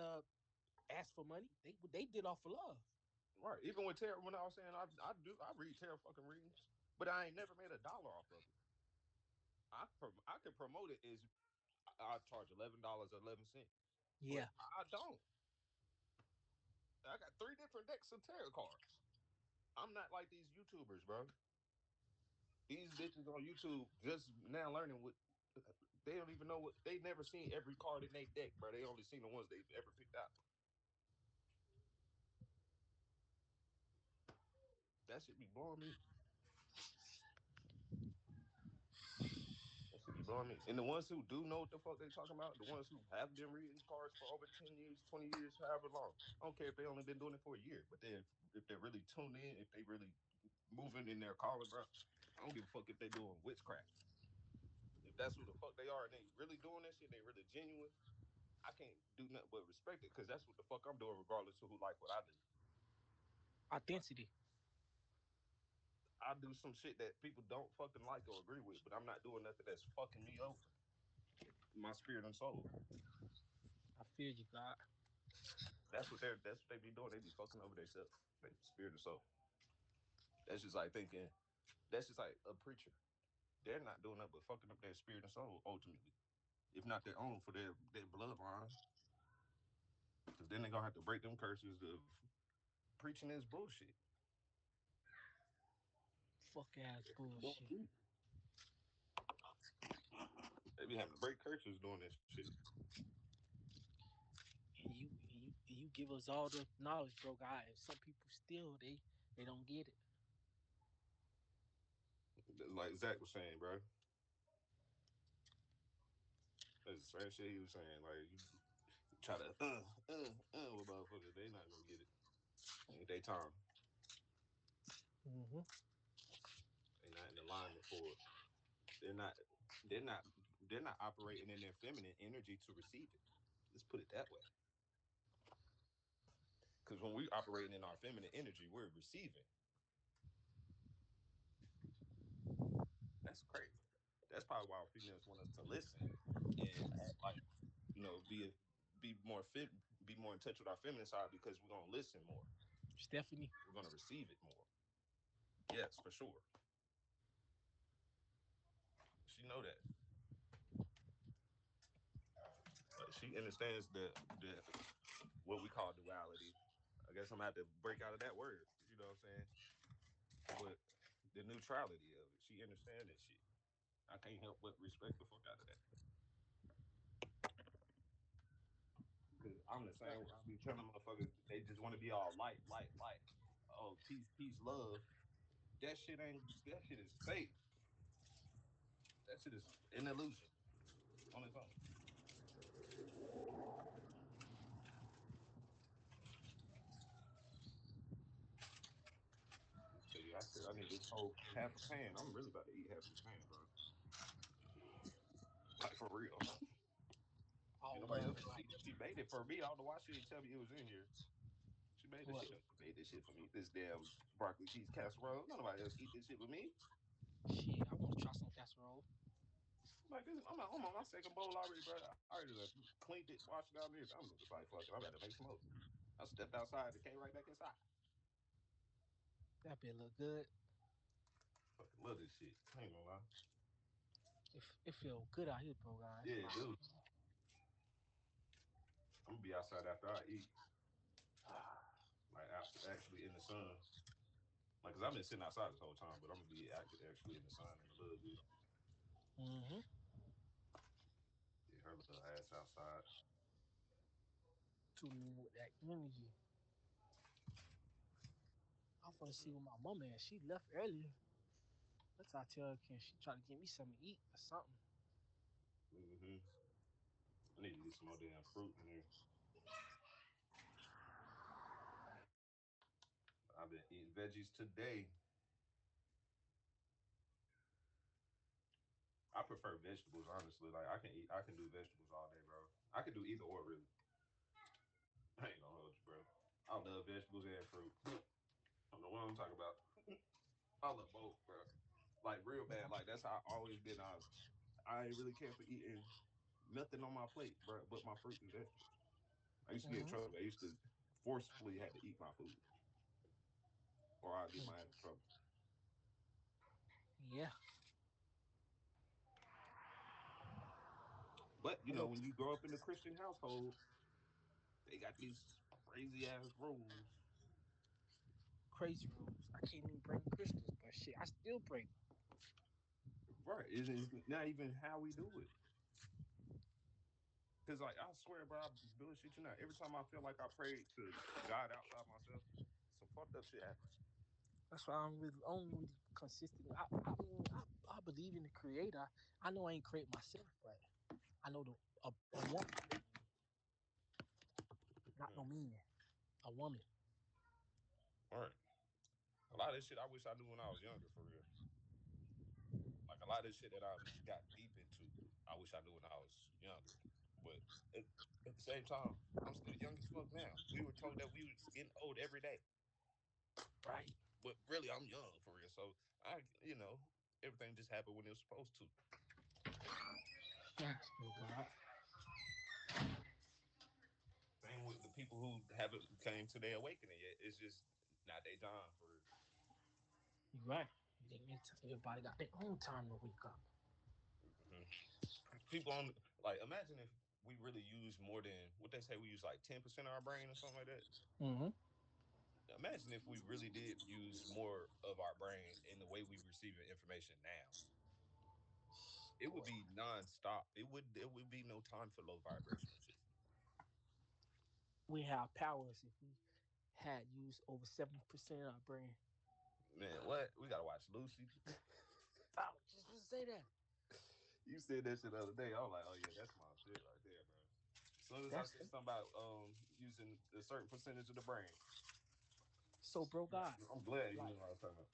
ask for money. They did off for love. Right. Even with tarot, when I was saying I read tarot fucking readings, but I ain't never made a dollar off of it. I could promote it as I charge $11.11, but Yeah, I don't. I got 3 different decks of tarot cards. I'm not like these YouTubers, bro. These bitches on YouTube just now learning what they don't even know what they never seen every card in their deck, bro. They only seen the ones they've ever picked out. That should be blowing me. That should be blowing me. And the ones who do know what the fuck they talking about, the ones who have been reading cards for over 10 years, 20 years, however long. I don't care if they only been doing it for a year, but if they're really tuned in, if they really moving in their calling, bro. I don't give a fuck if they doing witchcraft. If that's who the fuck they are and they really doing that shit, they really genuine. I can't do nothing but respect it because that's what the fuck I'm doing, regardless of who like what I do. Like authenticity. I do some shit that people don't fucking like or agree with, but I'm not doing nothing that's fucking me over, my spirit and soul. I feel you, God. That's what they be doing. They be fucking over themselves, they spirit and soul. That's just like thinking. That's just like a preacher. They're not doing nothing but fucking up their spirit and soul ultimately, if not their own for their bloodline. Because then they're gonna have to break them curses of preaching is bullshit. Fuck ass Don't bullshit. be. They be having to break curses doing this shit. And you give us all the knowledge, bro, God. And some people still they don't get it. Like Zach was saying, bro. That's the same shit he was saying. Like you try to with motherfuckers, they not gonna get it. Ain't they time? Mm-hmm. They not in alignment for it. They're not. They're not. They're not operating in their feminine energy to receive it. Let's put it that way. Because when we operating in our feminine energy, we're receiving. That's crazy. That's probably why females want us to listen and act like, be more fit, be more in touch with our feminine side because we're gonna listen more. Stephanie. We're gonna receive it more. Yes, for sure. She know that. She understands the what we call duality. I guess I'm gonna have to break out of that word. You know what I'm saying? But the neutrality of it, she understands that shit. I can't help but respect the fuck out of that. Cause I'm the same. I be telling motherfuckers they just want to be all light, light, light. Oh, peace, peace, love. That shit ain't. That shit is fake. That shit is an illusion on its own. Tell you, I said I need this whole half a pan. I'm really about to eat half this pan, bro. Like for real. All Ain't nobody love else. and light. She made it for me. I don't know why she didn't tell me it was in here. She made this What? shit. She made this shit for me. This damn broccoli cheese casserole. Nobody else eat this shit with me. Shit, I want to try some casserole. Like this, I'm on my second bowl already, bro. I already done cleaned it, washed it out, and everything. I'm just like, fuck it. I'm about to make some more. I stepped outside and came right back inside. That bit look good. Fucking love this shit. I ain't gonna lie. It feel good out here, bro, guys. Yeah, Like, dude. I'm gonna be outside after I eat. Like actually in the sun. Like, cause I've been sitting outside this whole time, but I'm gonna be actually in the sun in a little bit. mm-hmm. Get her little ass outside. Tune in with that energy. I want to see what my mama is. She left earlier. Let's I tell her, can she try to get me something to eat or something? Hmm. I need to get some more damn fruit in there. I've been eating veggies today. I prefer vegetables, honestly. Like I can do vegetables all day, bro. I can do either or, really. I ain't gonna hold you, bro. I love vegetables and fruit. I don't know what I'm talking about. I love both, bro. Like real bad. Like that's how I always been. I ain't really care for eating nothing on my plate, bro, but my fruits and vegetables. I used to get in Mm-hmm. trouble. I used to forcefully had to eat my food, or I'd get my ass in trouble. Yeah. But I know when you grow up in a Christian household, they got these crazy ass rules. crazy rules. I can't even bring Christmas, but shit, I still bring. Right? It's not even how we do it. Cause like I swear, bro, I bullshit you not. Every time I feel like I prayed to God outside myself, some fucked up shit happens. That's why I'm really only really consistent. I mean, I believe in the creator. I know I ain't create myself, but I know a woman, not no man, a woman. All right. A lot of this shit I wish I knew when I was younger, for real. Like a lot of this shit that I got deep into, I wish I knew when I was younger. But at, at the same time, I'm still young as fuck now. We were told that we was getting old every day, Right. but really I'm young for real. So everything just happened when it was supposed to. Yes, oh God. Same with the people who haven't came to their awakening yet. It's just not their time for real. You right. Everybody got their own time to wake up. Mhm. People on like imagine if we really use more than what they say we use like 10% of our brain or something like that. Mm-hmm. Imagine if we really did use more of our brain in the way we receive information now. It would be nonstop. It would be no time for low vibrational shit. We have powers if we had used over 70% of our brain. Man, what? We gotta watch Lucy. I was just to say that. You said that shit the other day. I was like, oh yeah, that's my shit right there, bro. As soon as I That's said something about using a certain percentage of the brain, so, bro. God, I'm glad you like, knew what I was talking about.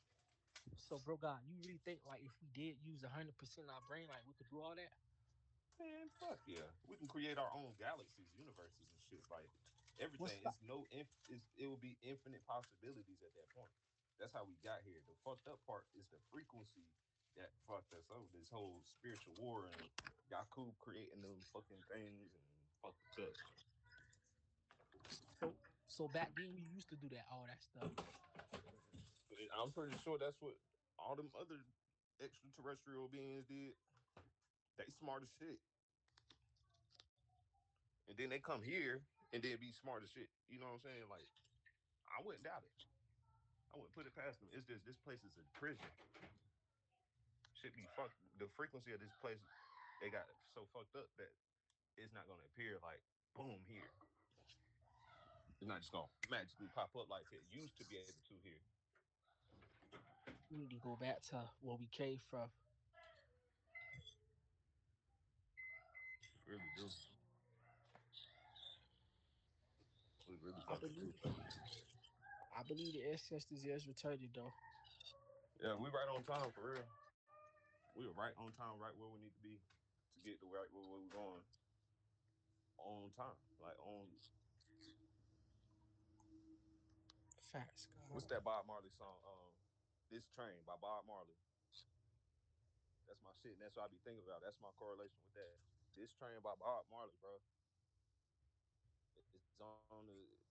so, bro. God, you really think like if we did use 100% of our brain, like we could do all that? Man, fuck yeah. We can create our own galaxies, universes, and shit. Like What's everything. the It will be infinite possibilities at that point. That's how we got here. The fucked up part is the frequency that fucked us over. This whole spiritual war and Yakub creating them fucking things and fucked us up. So back then we used to do that, all that stuff. I'm pretty sure that's what all them other extraterrestrial beings did. They smart as shit. And then they come here and then be smart as shit. You know what I'm saying? Like, I wouldn't doubt it. I wouldn't put it past them. It's just this place is a prison. Shit be fucked. The frequency of this place, they got so fucked up that it's not gonna appear like boom here. It's not just gonna magically pop up like it used to be able to here. We need to go back to where we came from. Really do. We really I fucking do. believe I believe the ancestors is returning though. Yeah, we right on time for real. We were right on time, right where we need to be to get to right where we're going on time. Like on Facts, what's God. that Bob Marley song? This Train by Bob Marley. That's my shit, and that's what I be thinking about. That's my correlation with that. This Train by Bob Marley, bro.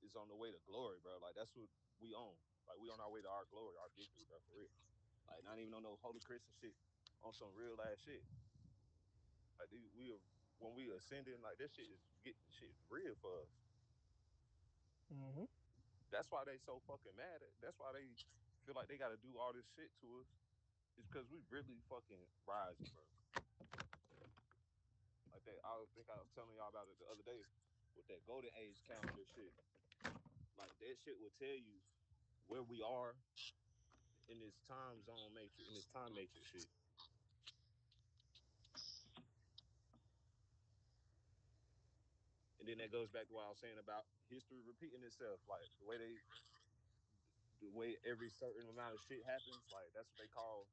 It's on the way to glory, bro. Like that's what we on. Like we on our way to our glory, our victory, bro. For real. Like not even on no holy Christian shit. On some real ass shit. Like dude, when we ascending, like this shit is getting shit real for us. Mm-hmm. That's why they so fucking mad. That's why they feel like they got to do all this shit to us. It's because we really fucking rising, bro. Like that. I think I was telling y'all about it the other day with that golden age calendar shit. Like that shit will tell you where we are in this time zone matrix, in this time matrix shit. And then that goes back to what I was saying about history repeating itself. Like the way every certain amount of shit happens. Like that's what they call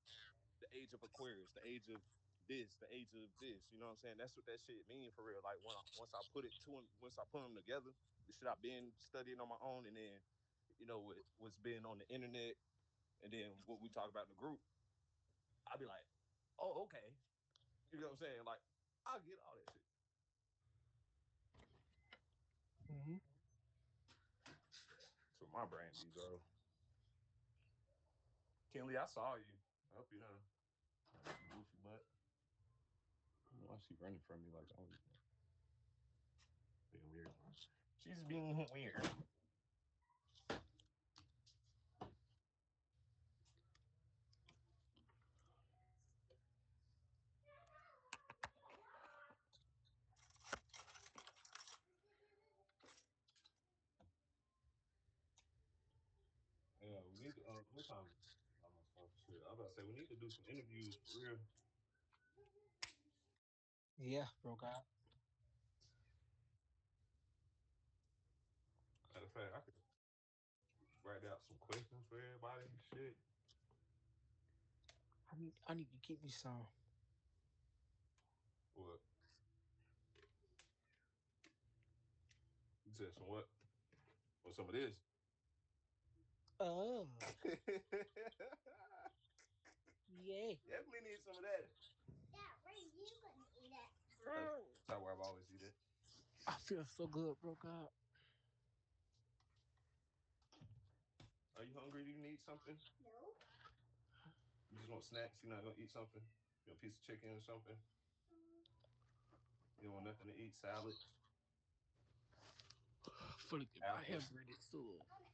the age of Aquarius, the age of this, the age of this. You know what I'm saying? That's what that shit mean for real. Like once I put it to them, once I put them together, the shit I've been studying on my own, and then what's been on the internet, and then what we talk about in the group, I'll be like, oh okay, you know what I'm saying? Like I get all that shit. Mm-hmm. So my brain be, bro. Kenley, I saw you. I hope you know. Goofy butt. Why she running from me like I'm being weird? She's being weird. Yeah, we need to. What time? I'm gonna stop shit. I was about to say we need to do some interviews for real. Yeah, bro, God. Matter of fact, I could write out some questions for everybody. Shit. I need to keep me some. What? You said some what? Or some of this? Oh, yeah. Definitely need some of that. Dad, where are you gonna eat it? That's where I've always eat it. I feel so good, bro, God. Are you hungry? Do you need something? No. You just want snacks? You're not gonna eat something? You want a piece of chicken or something? You don't want nothing to eat? Salad? Fully get my Apple? hair braided soon. Uh-uh.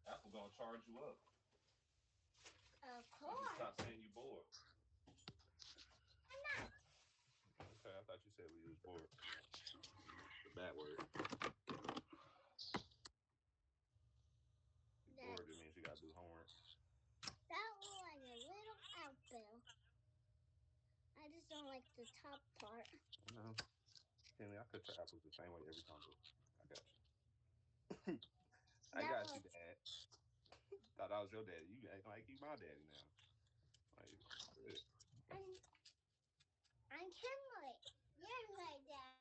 Apple gonna charge you up. Of You just course. stop saying you bored. I'm not. Okay, I thought you said we was bored. The bad word. Bored, it means you gotta do homework. That was like a little apple. I just don't like the top part. No. Kenley, I cook your apples the same way every time, bro. I got you. I That got was, you, Dad. Thought I was your daddy. You act like you my daddy now. Like, shit. I'm Kinley. You're my dad.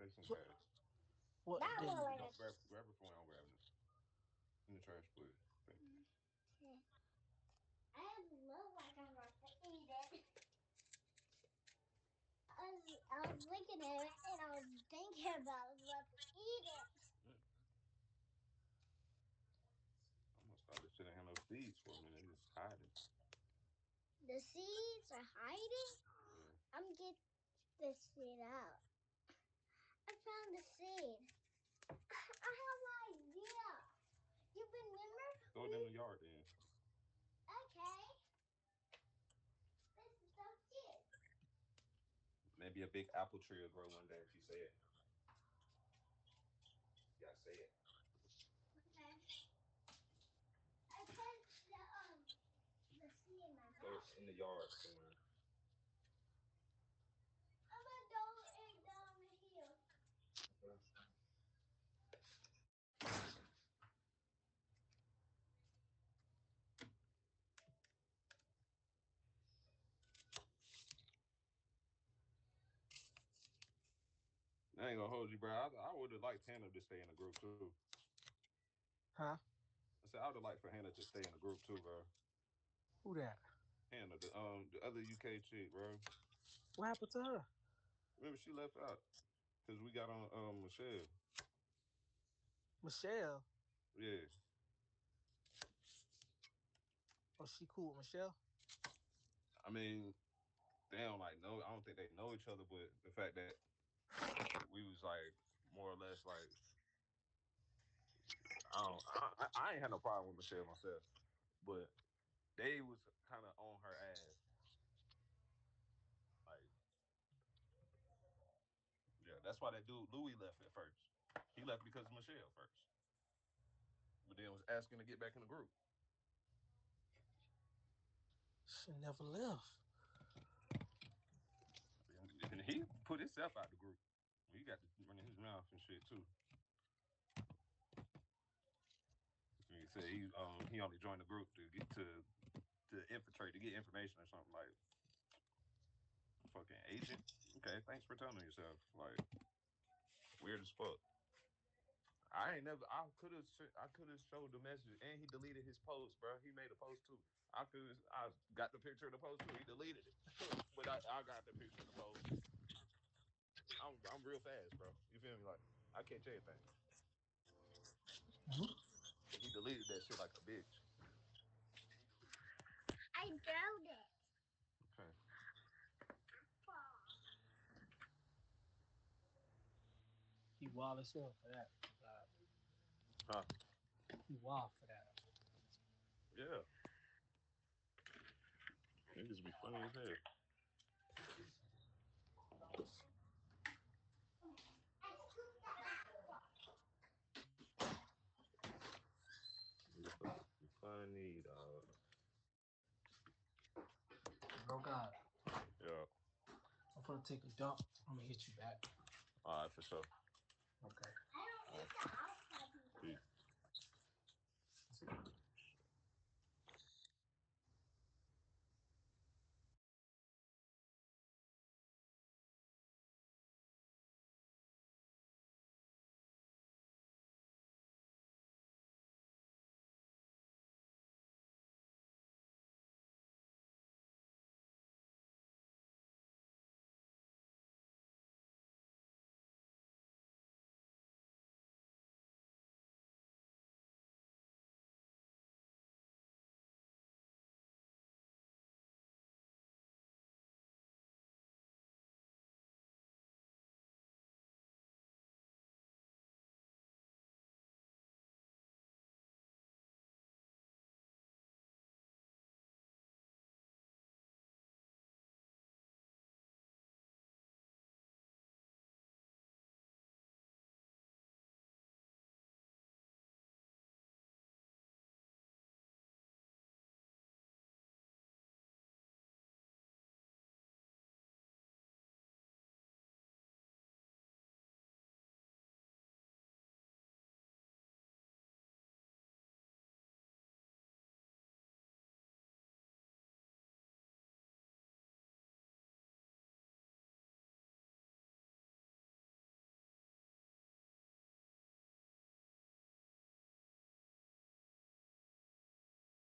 Take some cash. What That did one. No, grab it from where I'm grabbing it. In the trash, please. Thank you. I look like I'm about to eat it. I was looking at it and I was thinking about I was about to eat it. I'm gonna start this shit and have no seeds for a minute. It's hiding. The seeds are hiding. Yeah. I'm get this seed out. I found the seed. I have an idea. You remember? Throw it in the yard then. Okay. This is so cute. Maybe a big apple tree will grow one day if you say it. You gotta say it. Okay. I put the seed in my Throw mouth. it in the yard somewhere. I'm gonna throw it down here. I ain't gonna hold you, bro. I would have liked Hannah to stay in the group too. Huh? I said I would have liked for Hannah to stay in the group too, bro. Who that? Hannah, the other UK chick, bro. What happened to her? Remember she left out because we got on Michelle. Michelle. Yeah. Oh, she cool with Michelle? I mean, they don't like know. I don't think they know each other, but the fact that we was like more or less like I ain't had no problem with Michelle myself, but they was kind of on her ass. Like, yeah, that's why that dude Louis left at first. He left because of Michelle first, but then was asking to get back in the group. She never left. And he put himself out the group. He got to running his mouth and shit too. He said he only joined the group to get to infiltrate to get information or something like fucking agent. Okay, thanks for telling yourself. Like weird as fuck. I ain't never. I could have showed the message, and he deleted his post, bro. He made a post too. I got the picture of the post too. He deleted it, but I got the picture of the post. I'm real fast, bro. You feel me? Like I catch everything. He deleted that shit like a bitch. I drowned it. Okay. He wild as hell for that. Huh? He wild for that. Yeah. Niggas be funny as hell. Niggas be funny, dog. Bro, God, Yeah. I'm gonna take a dump. I'm gonna hit you back. All right, for sure. Okay. I don't eat the outside. Peace.